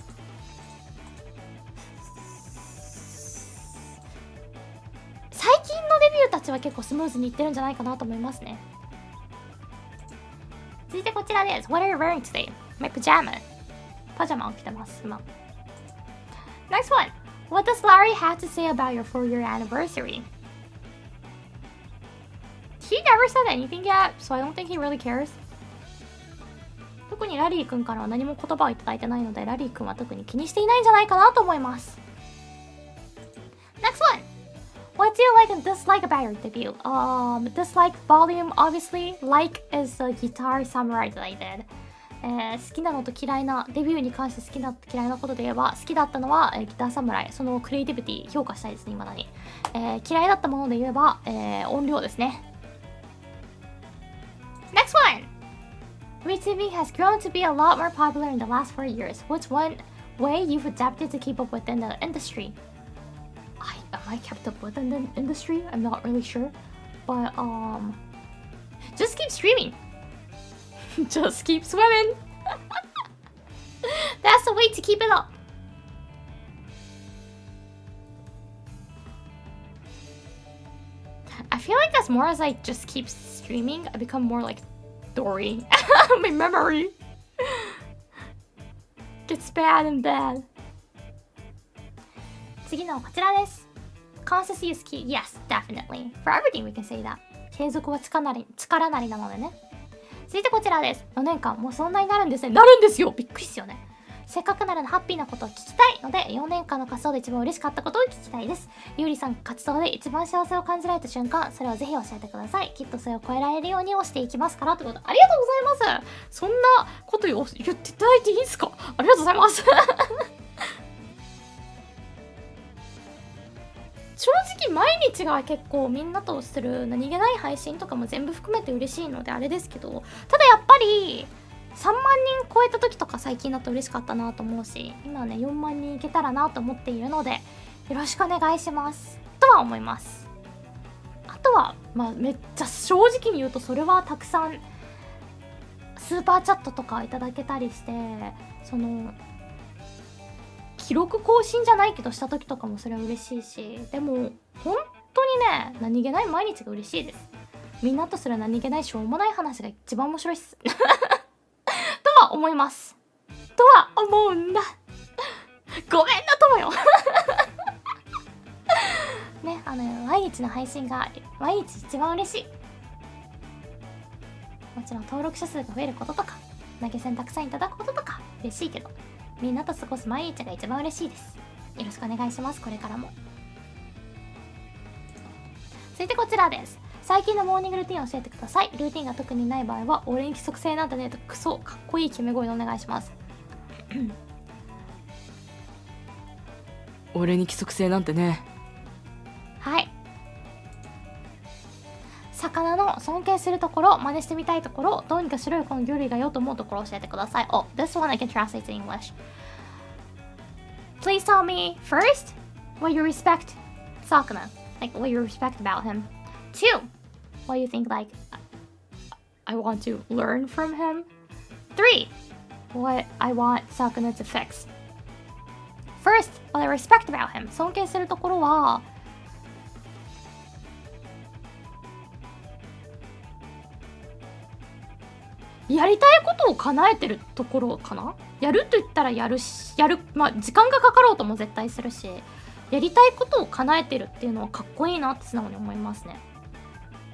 最近のデビューたちは結構スムーズにいってるんじゃないかなと思いますね。続いてこちらです。What are you wearing today? My pajama. パジャマを着てます今。Next one. What does Larry have to say about your 4-year anniversary? He never said anything yet, so I don't think he really cares. 特にラリーくんからは何も言葉をいただいてないので、ラリーくんは特に気にしていないんじゃないかなと思います。Next one. What do you like and dislike about your debut? Dislike volume, obviously. Like is the guitar samurai that I did. 好きなのと嫌いな、デビューに関して好きな嫌いなことで言えば、好きだったのは、ギターサムライ、そのクリエイティビティ評価したいですね、未だに。嫌いだったもので言えば、音量ですね。Next one! VTuber has grown to be a lot more popular in the last 4 years. What's one way you've adapted to keep up within the industry? Am I kept up within the industry? I'm not really sure. But, just keep streaming. Just keep swimming. That's the way to keep it up. I feel like as more as I just keep streaming, I become more like Dory. My memory gets bad and bad. 次のこちらです。Consistency is key. Yes, definitely. For everything we can say that. 継続は力なりなのでね。続いてこちらです。4年間もうそんなになるんですね。なるんですよ。びっくりっすよね。せっかくならハッピーなことを聞きたいので、4年間の活動で一番嬉しかったことを聞きたいです。ゆうりさん活動で一番幸せを感じられた瞬間、それをぜひ教えてください。きっとそれを超えられるように押していきますからということで、ありがとうございます。そんなこと言っていただいていいですか？ありがとうございます。正直毎日が結構みんなとする何気ない配信とかも全部含めて嬉しいのであれですけど、ただやっぱり3万人超えた時とか最近だと嬉しかったなと思うし、今はね4万人いけたらなと思っているので、よろしくお願いしますとは思います。あとはめっちゃ正直に言うと、それはたくさんスーパーチャットとかいただけたりして、その記録更新じゃないけどした時とかもそれは嬉しいし、でも本当にね何気ない毎日が嬉しいです。みんなとする何気ないしょうもない話が一番面白いっすとは思います。とは思うんだ。ごめんなともよね、毎日の配信が毎日一番嬉しい。もちろん登録者数が増えることとか投げ銭たくさんいただくこととか嬉しいけど、みんなと過ごす毎日が一番嬉しいです。よろしくお願いします。これからも。続いてこちらです。最近のモーニングルーティンを教えてください。ルーティンが特にない場合は俺に規則性なんてねとクソかっこいい決め声でお願いします俺に規則性なんてね。はい。魚の尊敬するところ、真似してみたいところ、どうにか白いこの魚類がよと思うところを教えてください。Oh, this one I can translate to English. Please tell me first what you respect Sakuna, like what you respect about him. 2, what you think like I want to learn from him. 3, what I want Sakuna to fix. First, what I respect about him. 尊敬するところはやりたいことを叶えてるところかな。やると言ったらやる、時間がかかろうとも絶対するし、やりたいことを叶えてるっていうのはかっこいいなって素直に思いますね。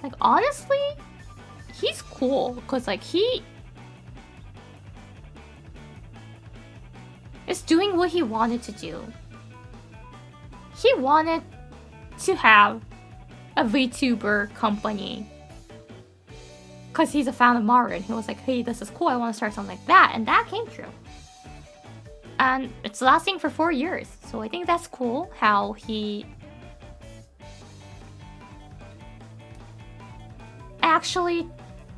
Like honestly, he's cool because like he is doing what he wanted to do. He wanted to have a VTuber company because he's a fan of Maro, and he was like, hey, this is cool, I want to start something like that, and that came true. And it's lasting for 4 years, so I think that's cool how he actually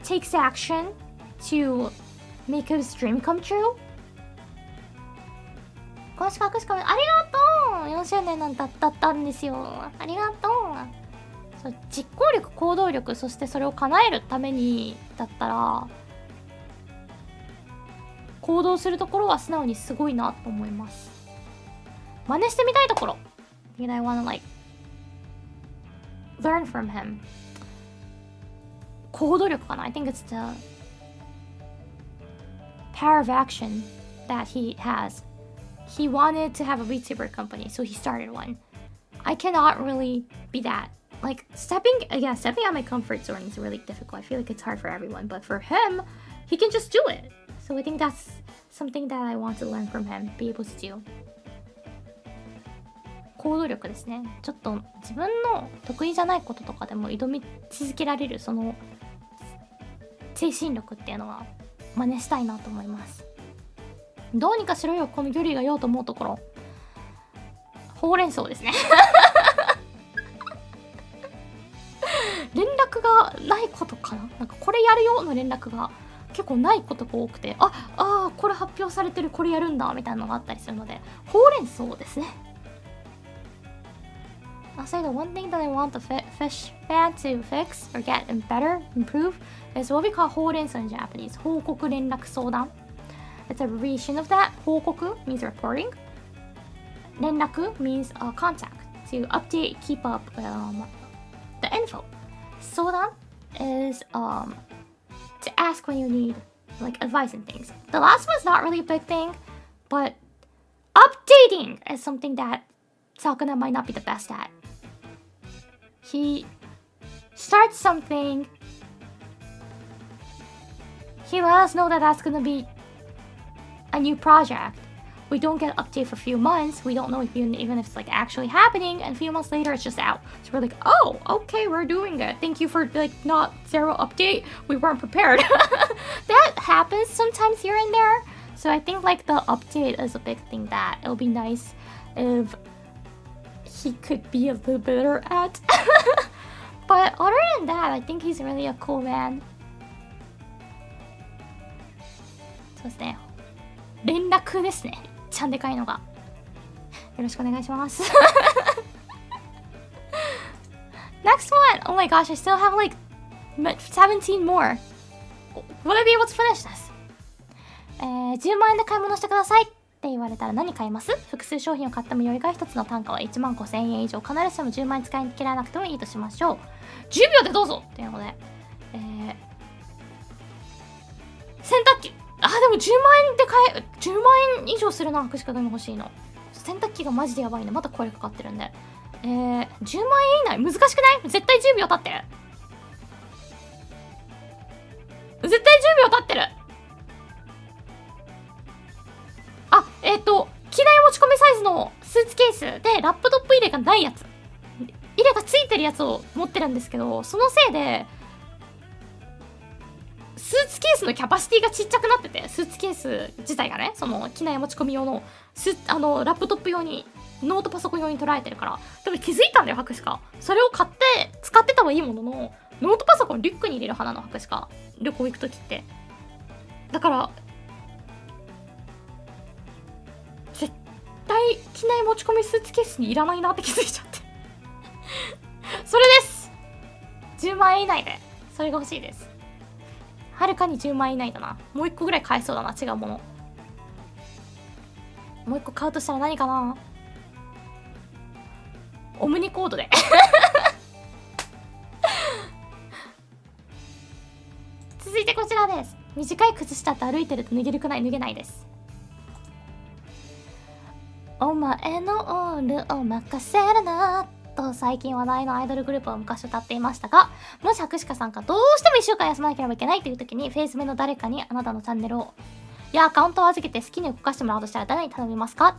takes action to make his dream come true. 公式隠しコメントありがとう。4周年なんだったんですよ。ありがとう。そう、実行力、行動力、そしてそれを叶えるためにだったら行動するところは素直にすごいなと思います。真似してみたいところ。I wanna like learn from him. 行動力かな。I think it's the power of action that he has. He wanted to have a VTuber company, so he started one. I cannot really be that. Like, stepping out my comfort zone is really difficult. I feel like it's hard for everyone, but for him, he can just do it. So I think that's something that I want to learn from him, be able to do. 行動力ですね。ちょっと自分の得意じゃないこととかでも挑み続けられるその精神力っていうのは真似したいなと思います。どうにかしろよ、この魚類がようと思うところ。ほうれん草ですね。連絡がないことかな。なんかこれやるよの連絡が結構ないことが多くて、これ発表されてる、これやるんだみたいなのがあったりするので、ほうれん草ですね。I'll say the one thing that I want the fish fan to fix or get improve is what we call ほうれん草 in Japanese. 報告連絡相談。It's a abbreviation of that. 報告 means reporting. 連絡 means contact. To update, keep up the info. 相談 is to ask when you need like advice and things. The last one's not really a big thing, but updating is something that Sakuna might not be the best at. He starts something. He let us know that that's gonna be a new project. We don't get an update for a few months. We don't know even if it's like actually happening, and a few months later it's just out. So we're like, oh, okay, we're doing it. Thank you for like not zero update. We weren't prepared. That happens sometimes here and there. So I think like the update is a big thing that it'll be nice if he could be a little better at. But other than that, I think he's really a cool man. そうですね。連絡ですね。ちゃんでかいのが。よろしくお願いします。Next one! Oh my gosh, I still have like 17 more. Will I be able to finish this? 10万円で買い物してくださいって言われたら何買います？複数商品を買ってもよいが一つの単価は1万5000円以上。必ずしも10万円使い切らなくてもいいとしましょう。10秒でどうぞっていうので、洗濯機。でも10万円で買え、10万円以上するな、握手が欲しいの。洗濯機がマジでやばいね。まだこれかかってるんで。10万円以内難しくない？絶対10秒経ってる。絶対10秒経ってる。機内持ち込みサイズのスーツケースでラップトップ入れがないやつ。入れがついてるやつを持ってるんですけど、そのせいで、スーツケースのキャパシティがちっちゃくなってて、スーツケース自体がね、その機内持ち込み用のラップトップ用に、ノートパソコン用に捉えてるから、でも気づいたんだよ、博士か。それを買って使ってたはいいものの、ノートパソコンリュックに入れる派なの、博士か。旅行行くときって。だから、絶対機内持ち込みスーツケースにいらないなって気づいちゃって。それです。10万円以内で、それが欲しいです。はるかに10万円以内だな。もう1個ぐらい買えそうだな、違うもの。もう1個買うとしたら何かな。オムニコードで。続いてこちらです。短い靴下って歩いてると脱げるくない？脱げないです。お前のオールを任せるなと最近話題のアイドルグループを昔歌っていましたが、もし博士さんがどうしても1週間休まなければいけないという時にフェイス目の誰かにあなたのチャンネルをアカウントを預けて好きに動かしてもらうとしたら誰に頼みますか？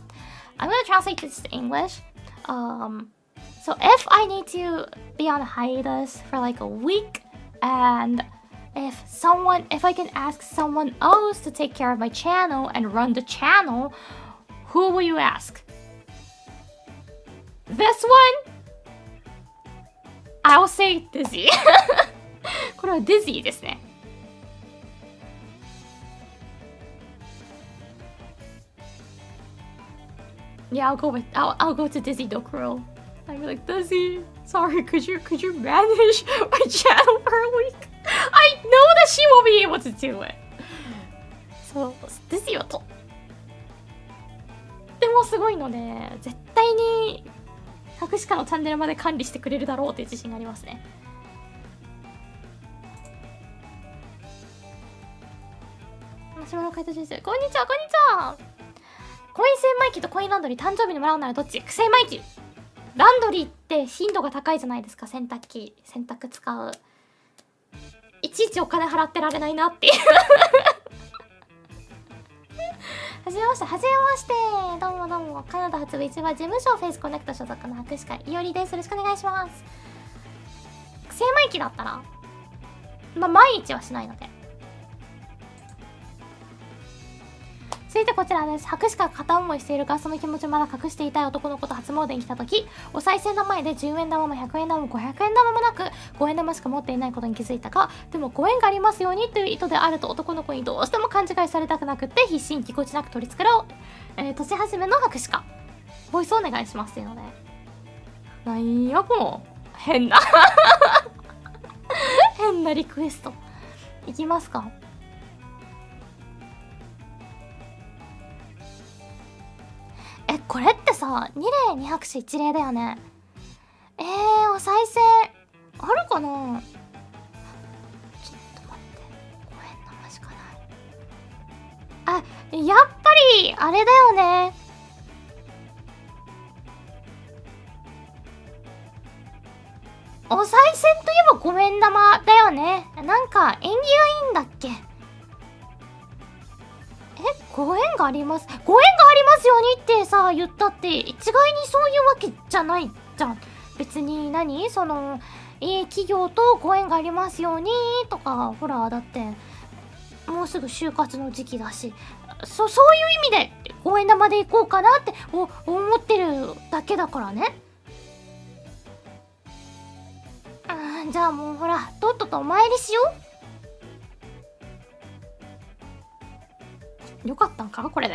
I'm gonna translate this to English. So if I need to be on a hiatus for like a week and if I can ask someone else to take care of my channel and run the channel, who will you ask? This one? I'll say Dizzy. これは Dizzy ですね。Yeah, I'll go to Dizzy Dokuro. I'll be like, Dizzy, sorry, could you manage my channel for a week? I know that she will be able to do it. そう、Dizzy はとってもすごいので、絶対に隠し家のチャンネルまで管理してくれるだろうという自信がありますね。マシュマロ解答先生、こんにちは、こんにちは。コイン精米機とコインランドリー誕生日にもらうならどっち？精米機。ランドリーって頻度が高いじゃないですか。洗濯使う。いちいちお金払ってられないなっていうはじめまして、はじめまして。どうもどうも。カナダ発 VTuber 事務所フェイスコネクト所属の博士会いおりです。よろしくお願いします。精米機だったら毎日はしないので。続いてこちらです。博士が片思いしているがその気持ちをまだ隠していたい男の子と初詣に来た時、お賽銭の前で10円玉も100円玉も500円玉もなく5円玉しか持っていないことに気づいたが、でもご縁がありますようにという意図であると男の子にどうしても勘違いされたくなくって必死にぎこちなく取り繕う、年始めの博士家ボイスお願いしますというので、なんやこの変な変なリクエストいきますか。これってさ、2例2拍手1例だよね。お賽銭あるかな。ちょっと待って、5円玉しかない。あ、やっぱりあれだよね。お賽銭といえば5円玉だよね。なんか縁起がいいんだっけ。ご縁があります。ご縁がありますようにってさ、言ったって一概にそういうわけじゃないじゃん。別にその、企業とご縁がありますようにとか、ほら、だって、もうすぐ就活の時期だし、そういう意味で、ご縁玉で行こうかなって思ってるだけだからね。じゃあもうほら、とっととお参りしよう。よかったんかこれで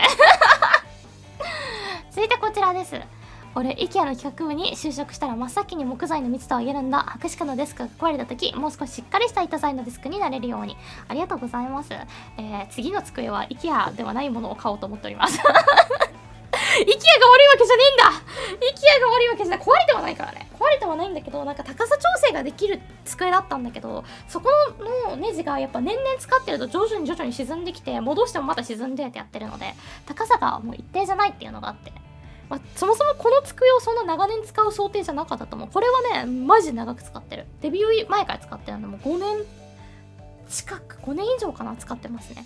続いてこちらです。俺 IKEA の企画部に就職したら真っ先に木材の密度を上げるんだ。博士課のデスクが壊れた時、もう少ししっかりした板材のデスクになれるように。ありがとうございます。次の机は IKEA ではないものを買おうと思っておりますIKEA が悪いわけじゃねえんだ。 IKEA が悪いわけじゃない。壊れてはないからね。壊れてはないんだけど、なんか高さ調整ができる机だったんだけど、そこのネジがやっぱ年々使ってると徐々に沈んできて、戻してもまた沈んでってやってるので、高さがもう一定じゃないっていうのがあって、そもそもこの机をそんな長年使う想定じゃなかったと思う。これはねマジ長く使ってる。デビュー前から使ってるのでもう5年以上かな使ってますね。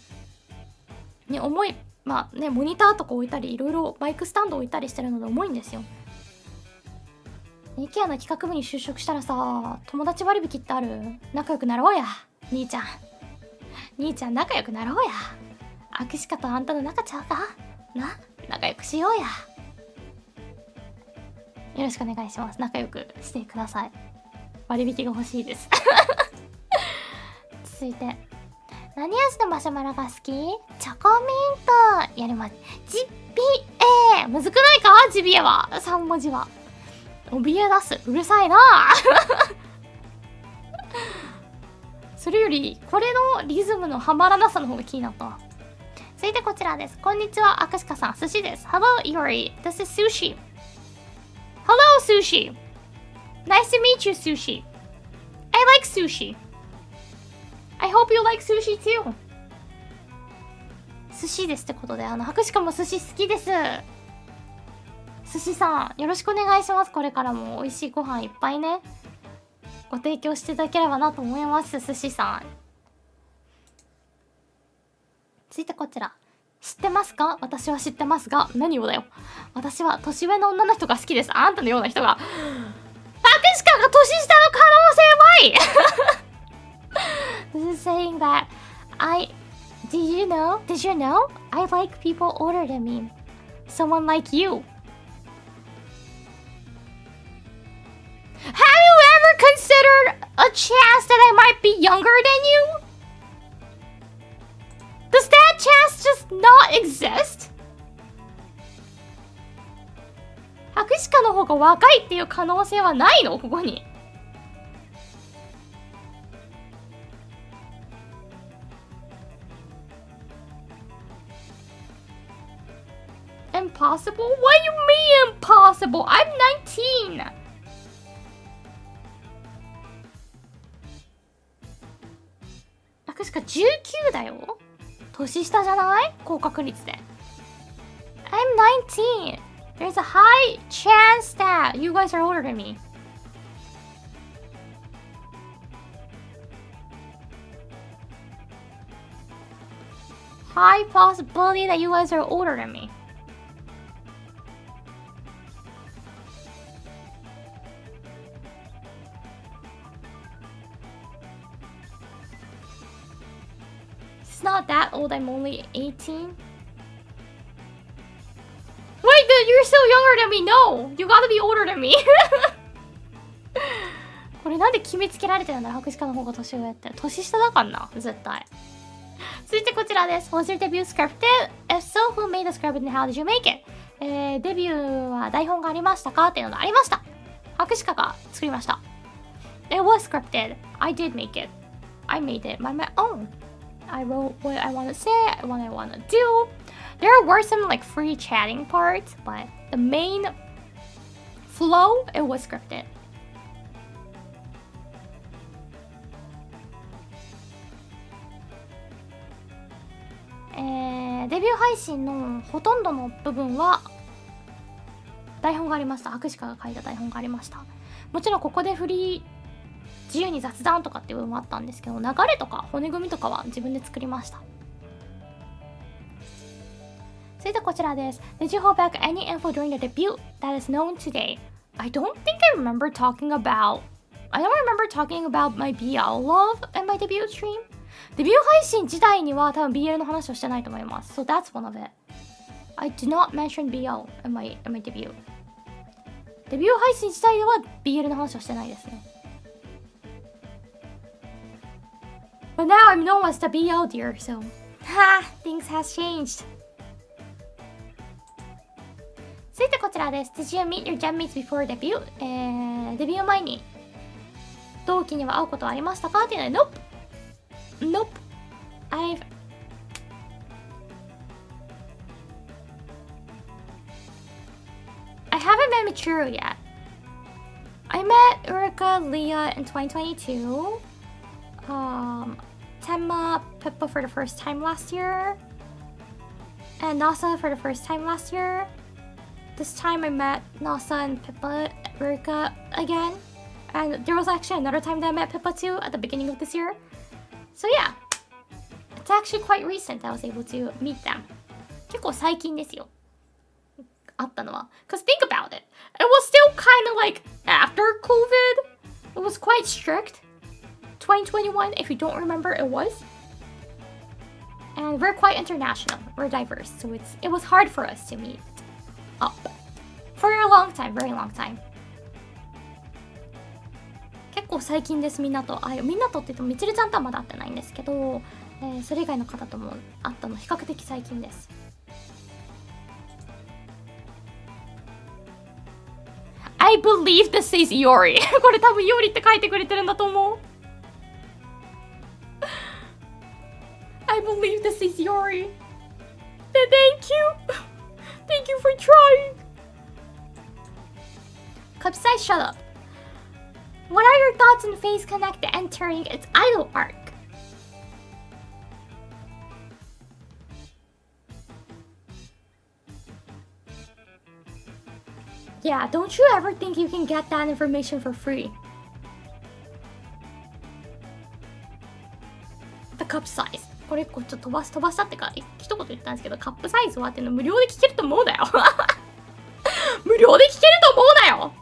重い。モニターとか置いたりいろいろマイクスタンド置いたりしてるので重いんですよ。IKEA の企画部に就職したらさ、友達割引ってある？仲良くなろうや兄ちゃん仲良くなろうや。握手家とあんたの仲ちゃうかな。仲良くしようや。よろしくお願いします。仲良くしてください。割引が欲しいです続いて、何味のマシュマロが好き？チョコミント。やります。ジビエ。むずくないか？ジビエは3文字は怯え出す。うるさいなそれよりこれのリズムのはまらなさの方が気になった。続いてこちらです。こんにちは、アクシカさん。寿司です。 Hello Iori, this is sushi. Hello sushi. Nice to meet you sushi. I like sushi. I hope you like sushi too. 寿司ですってことで、博士かも寿司好きです。寿司さんよろしくお願いします。これからも美味しいご飯いっぱいねご提供していただければなと思います。寿司さん。続いてこちら、知ってますか？私は知ってますが何をだよ。私は年上の女の人が好きです。あんたのような人が。博士かが年下の可能性は This is saying that did you know I like people older than me. Someone like you. Have you ever considered a chance that I might be younger than you? Does that chance just not exist? 博士課の方が若いっていう可能性はないのここに。Impossible? What do you mean impossible? I'm 19! 博士課19だよ。年下じゃない？高確率で。I'm 19! There's a high chance that you guys are older than me. High possibility that you guys are older than me. It's not that old, I'm only 18. Wait, you're still younger than me. No, you gotta be older than me. これなんで決めつけられてるんだろう、博士課の方が年上って。年下だからな、絶対。続いてこちらです。Was your debut scripted? If so, who made the script and how did you make it? デビューは台本がありましたかっていうのがありました。博士課が作りました。It was scripted. I did make it. I made it by my own. I wrote what I want to say, what I want to do. There were some like free chatting parts, but the main flow, it was scripted. デビュー配信のほとんどの部分は台本がありました。博士課が書いた台本がありました。もちろんここで自由に雑談とかっていう部分もあったんですけど、流れとか骨組みとかは自分で作りました。続いてこちらです。Did you hold back any info during the debut that is known today? I don't think I remember talking about my BL love in my debut stream. デビュー配信自体には多分 BL の話をしてないと思います。So that's one of it. I did not mention BL in my debut. デビュー配信自体では BL の話をしてないですね。But now I'm known as the BL dear, so things has changed. 続いてこちらです。Did you meet your gen mates before debut? デビュー前に同期には会うことはありましたかっていうのは Nope. I haven't met Michiru yet. I met Uruka Leah in 2022. Tenma Pippa for the first time last year. And Nasa for the first time last year. This time I met Nasa and Pippa, Uruka again. And there was actually another time that I met Pippa too at the beginning of this year. So yeah, it's actually quite recent that I was able to meet them. 結構最近ですよ。会ったのは。Cause think about it. It was still kind of like after COVID. It was quite strict. 2021, if you don't remember, it was. And we're quite international. We're diverse. So it was hard for us to meet up. For a long time, very long time. 結構最近です。みんなとみんなとって言ってもみちるちゃんとはまだ会ってないんですけど、それ以外の方とも会ったの比較的最近です。I believe this is Yori これ多分ヨリって書いてくれてるんだと思う。I believe this is Yori. Thank you. Thank you for trying. Capsize, shut up. What are your thoughts on Face Connect entering its idol arc? Yeah, don't you ever think you can get that information for free? The cup size. これちょっと飛ばしたってか一言言ったんですけど、カップサイズはっていうの無料で聞けると思うなよ。無料で聞けると思うなよ。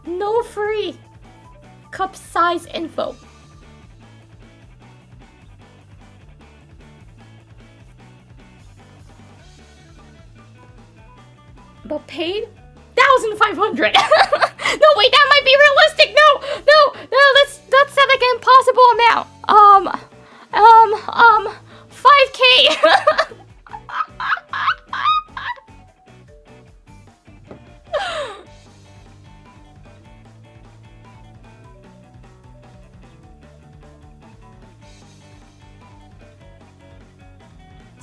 No free cup size info. But paid 1,500. No, wait, that might be realistic. No, that's like an impossible amount. 5K.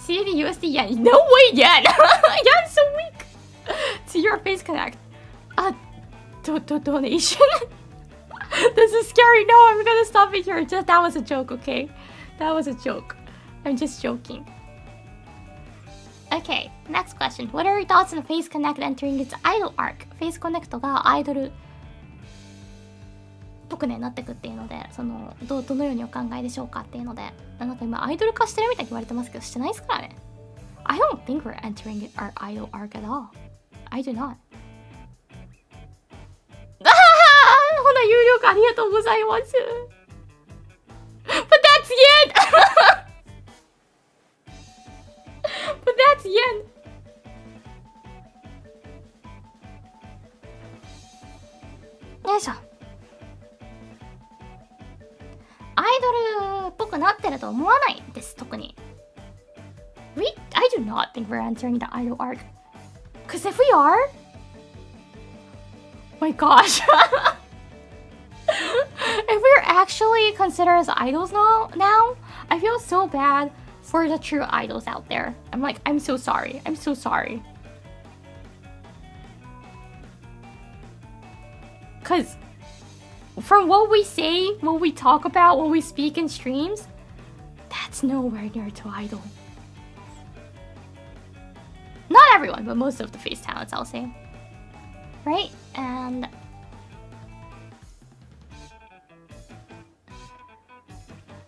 CAD USD yen. No way, yen. Yen's so weak. To your face connect. Donation. This is scary. No, I'm gonna stop it here. That was a joke, okay? That was a joke. I'm just joking. Okay, next question. What are your thoughts on Face Connect entering its idol arc? Face Connect がアイドルっぽくねなってくっていうので、どのようにお考えでしょうかっていうので、なんか今アイドル化してるみたいに言われてますけど、してないですからね。I don't think we're entering our idol arc at all. I do not. ほな、有料化ありがとうございます。But that's yen! But that's yen! よいしょ。アイドルっぽくなってると思わないです、特に。I do not think we're entering the idol arc. Because if we are... My gosh. If we're actually considered as idols now, I feel so bad for the true idols out there. I'm so sorry. I'm so sorry. Because from what we say, what we talk about, what we speak in streams, that's nowhere near to idol. Not everyone, but most of the face talents, I'll say. Right? And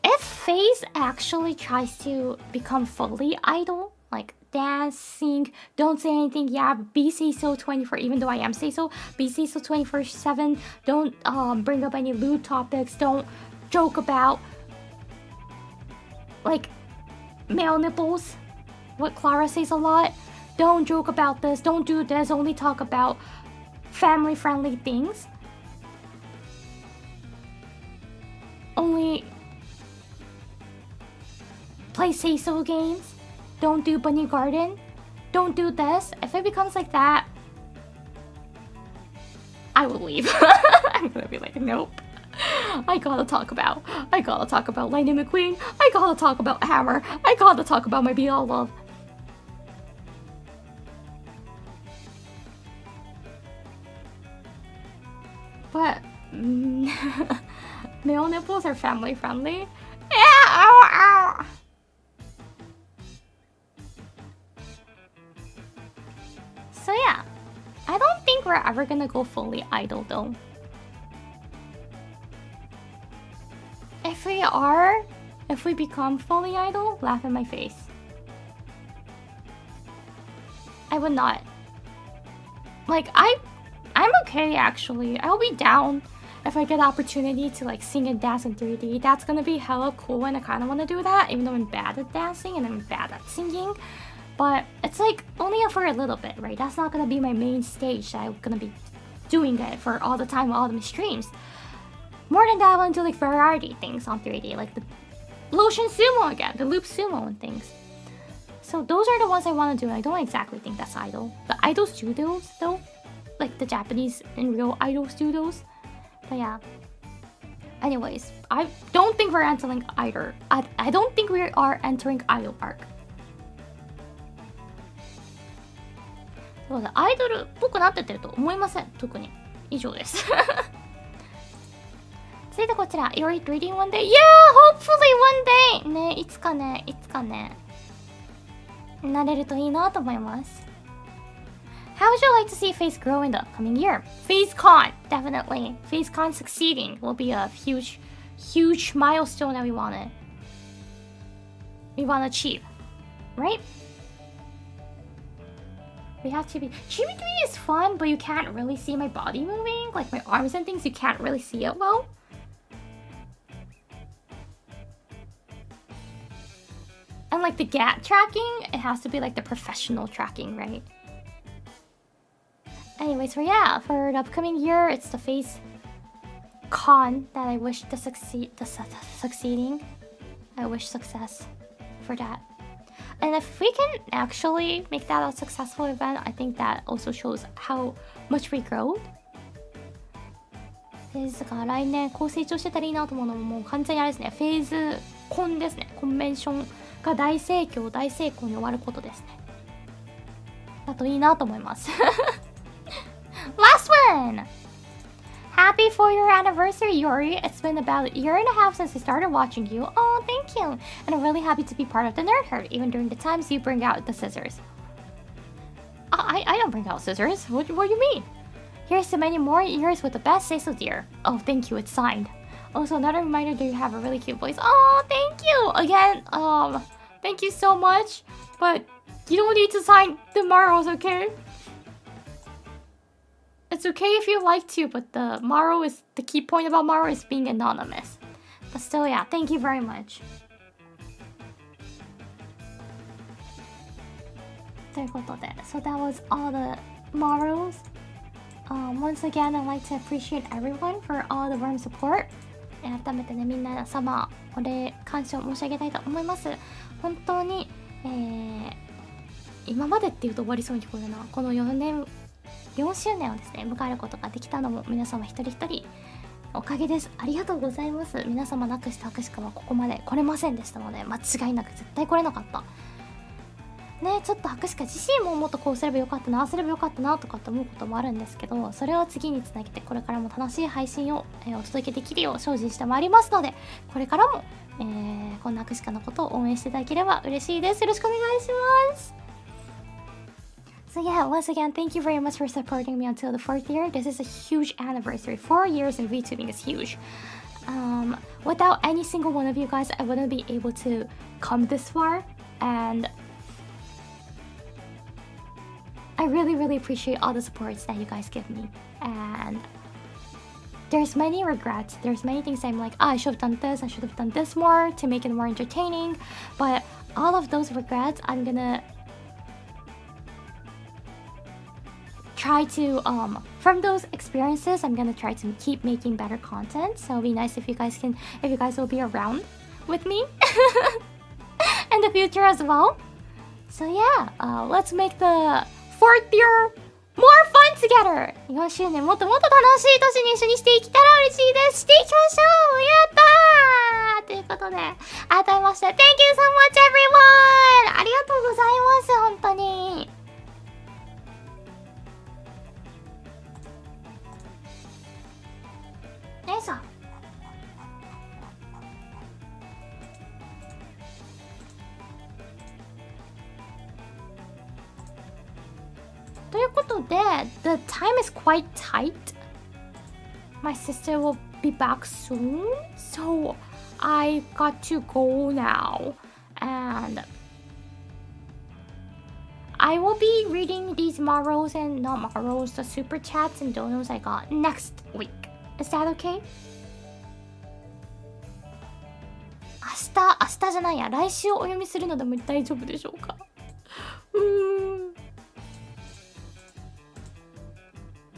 if Face actually tries to become fully idol, like dancing, don't say anything, yeah, be say so 24, even though I am say so, be say so 24/7, don't bring up any lewd topics, don't joke about like male nipples, what Clara says a lot, don't joke about this, don't do this, only talk about family-friendly things. Only play say-so games. Don't do bunny garden. Don't do this. If it becomes like that, I will leave. I'm gonna be like, nope. I gotta talk about Lightning McQueen. I gotta talk about Hammer. I gotta talk about my BL love. But male nipples are family friendly. So yeah, I don't think we're ever gonna go fully idol though. If we become fully idol, laugh in my face. I would not. Like, I'm okay actually. I'll be down if I get the opportunity to like sing and dance in 3D. That's gonna be hella cool and I kinda wanna do that, even though I'm bad at dancing and I'm bad at singing. But it's like only for a little bit, right? That's not gonna be my main stage that I'm gonna be doing it for all the time, all the streams. More than that, I wanna do like variety things on 3D, like the lotion sumo again, the loop sumo and things. So those are the ones I wanna do. I don't exactly think that's idol. The idols do those though. Like the Japanese and real idols do those. But yeah. Anyways, I don't think we're entering either. I don't think we are entering idol arc. そうだ、アイドルっぽくなってってると思いません。特に。以上です。続いてこちら。You're reading one day? Yeah! Hopefully one day! ね、いつかね。なれるといいなと思います。How would you like to see Face grow in the upcoming year? Facecon, definitely. Facecon succeeding will be a huge milestone that we wanna achieve, right? We have chibi is fun, but you can't really see my body moving. Like my arms and things, you can't really see it well. And like the GAT tracking, it has to be like the professional tracking, right? Anyway, so yeah, for the upcoming year, it's the Facecon that I wish to succeeding. I wish success for that. And if we can actually make that a successful event, I think that also shows how much we grow. ですが来年こう成長してたらいいなと思うのももう完全にあれですね。フェーズコンですね。コンベンションが大成功に終わることですね。だといいなと思います。Last one! Happy 4-year anniversary, Yori. It's been about a year and a half since I started watching you. Oh, thank you. And I'm really happy to be part of the nerd herd, even during the times you bring out the scissors. I don't bring out scissors. What do you mean? Here's to many more years with the best say-so, dear. Oh, thank you. It's signed. Also, another reminder that you have a really cute voice. Oh, thank you. Again, thank you so much. But you don't need to sign the Maros, okay? It's okay if you like to, but the key point about Maro is being anonymous. But still, yeah, thank you very much. ということで So that was all the Maros. Once again, I'd like to appreciate everyone for all the warm support. 改めてね、みんな様、お礼、感謝を申し上げたいと思います。本当に、今までっていうと終わりそうに聞こえるな。この4周年をですね迎えることができたのも皆様一人一人おかげです。ありがとうございます。皆様なくして博士はここまで来れませんでしたので、間違いなく絶対来れなかったね。ちょっと博士自身ももっとこうすればよかったな、ああすればよかったなとかって思うこともあるんですけど、それを次につなげてこれからも楽しい配信を、お届けできるよう精進してまいりますので、これからも、こんな博士のことを応援していただければ嬉しいです。よろしくお願いします。So yeah, once again, thank you very much for supporting me until the 4th year. This is a huge anniversary. 4 years in VTubing is huge. Without any single one of you guys, I wouldn't be able to come this far. And I really, really appreciate all the supports that you guys give me. And there's many regrets. There's many things I'm like, I should have done this. I should have done this more to make it more entertaining. But all of those regrets, I'm gonna try to from those experiences I'm gonna try to keep making better content. So it'll be nice if you guys will be around with me in the future as well. So yeah, let's make the 4th year more fun together. 4周年もっともっと楽しい年に一緒にしていけたら嬉しいです。していきましょう。やったーということで改めまして Thank you so much everyone. ありがとうございます本当に。よいしょ。ということで The time is quite tight. My sister will be back soon, so I got to go now. And I will be reading these Maros and not Maros, the super chats and donos I got next week. Is that okay? 明日じゃないや、来週お読みするのでも大丈夫でしょうか。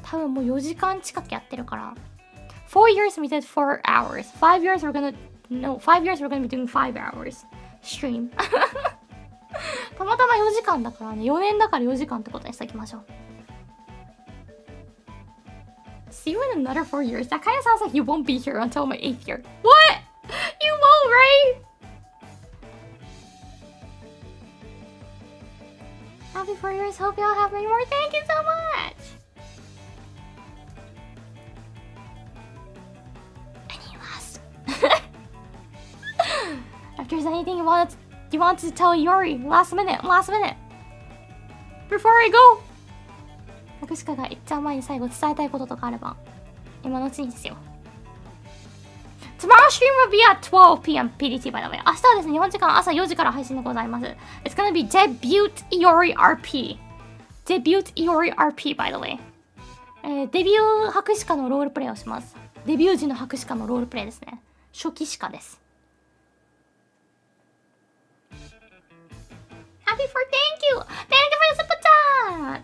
多分もう4時間近くやってるから。4 years we did 4 hours. 5 years we're gonna be doing 5 hours stream. たまたま4時間だからね、4年だから4時間ってことにしておきましょう。See you in another 4 years. That kind of sounds like you won't be here until my 8th year. What? You won't, right? Happy 4 years. Hope y'all have many more. Thank you so much. Any last? If there's anything you want to tell Yori, last minute. Before I go. 博士が言っちゃう前に最後伝えたいこととかあれば今のうちにですよ。Tomorrow's stream will be at 12 p.m. PDT by the way. 明日はですね、日本時間朝4時から配信でございます。It's gonna be debut Iori RP. debut Iori RP by the way、デビュー博士課のロールプレイをします。デビュー時の博士課のロールプレイですね。初期歯科です。 Happy for thank you for the super chat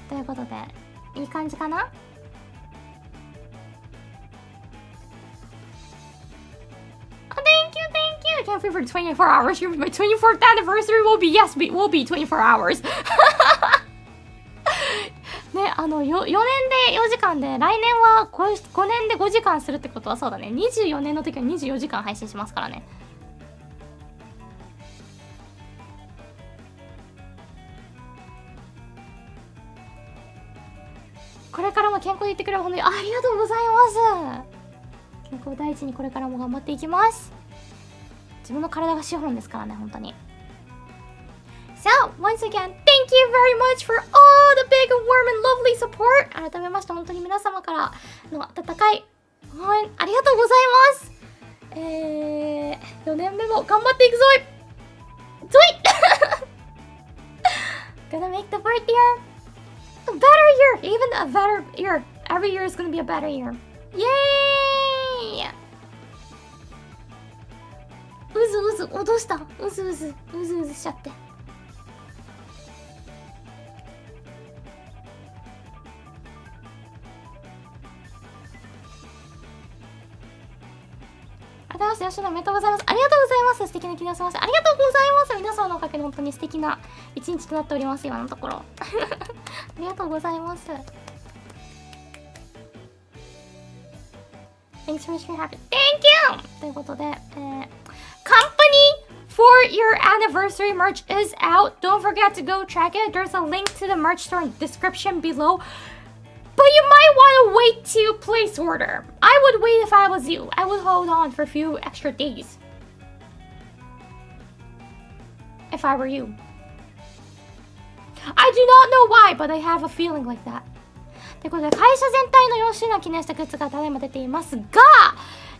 ということでいい感じかな。I can't wait for 24 hours. My 24th anniversary will be, yes, will be 24 hours. ね、4年で4時間で、来年は 5年で5時間するってことはそうだね。24年の時は24時間配信しますからね。これからも健康でいってくれる本当にありがとうございます。健康第一にこれからも頑張っていきます。自分の体が資本ですからね、本当に。So, once again, thank you very much for all the big, warm and lovely support! 改めまして、本当に皆様からの温かい応援ありがとうございます。4年目も頑張っていくぞいぞいGonna make the fourth year a better year! Even a better year! Every year is gonna be a better year! Yay! うずうず、どうした？うずうずしちゃって。新しい吉野おめでとうございます。ありがとうございます。素敵な記念をしました。ありがとうございます。皆様のおかげで本当に素敵な一日となっております、今のところ。ありがとうございます。Thanks for your happy. Thank you! ということで、Company for your anniversary merch is out. Don't forget to go check it. There's a link to the merch store in the description below. But you might want to wait to place order. I would wait if I was you. I would hold on for a few extra days. If I were you. I do not know why, but I have a feeling like that. ということで、会社全体の4周年を記念したグッズがただいま出ていますが、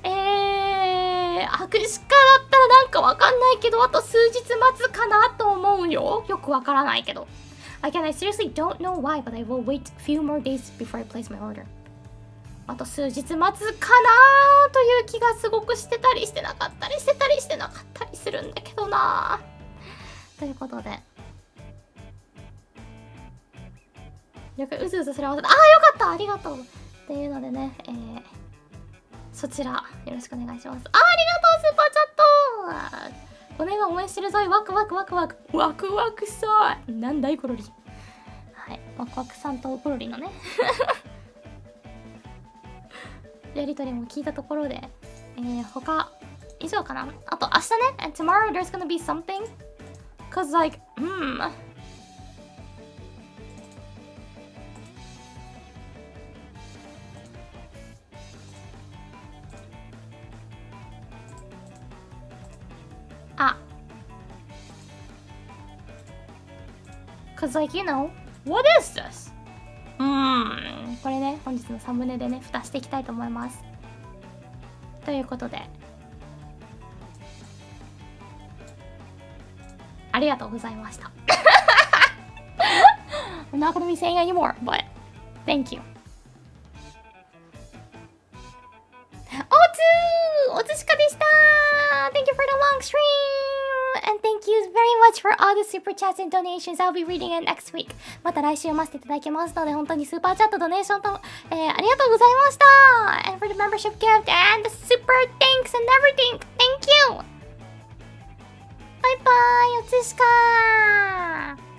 博士課だったらなんかわかんないけど、あと数日待つかなと思うよ。よくわからないけど。Again, I seriously don't know why, but I will wait a few more days before I place my order. あと数日待つかなという気がすごくしてたりしてなかったりしてたりしてなかったりするんだけどな。ということで。よくうずうずする合わせて、よかったありがとうっていうのでね、そちらよろしくお願いします。ありがとうスーパーチャット5年は応援してるぞい。ワクワクワクワクワクワクさなんだいコロリ。はい、ワクワクさんとコロリのねやりとりも聞いたところで、他以上かな。あと明日ね and tomorrow there's gonna be something cause like Cause like, you know, what is this? これね、本日のサムネでね、蓋していきたいと思います。ということで、ありがとうございました。I'm not gonna be saying anymore, but thank you. おつしかでした。Thank you for the long stream! And thank you very much for all the super chats and donations. I'll be reading it next week. また来週読ませていただきますので、本当にスーパーチャット、ドネーションと、ありがとうございました。And for the membership gift and the super thanks and everything. Thank you! バイバイ、おつしかー。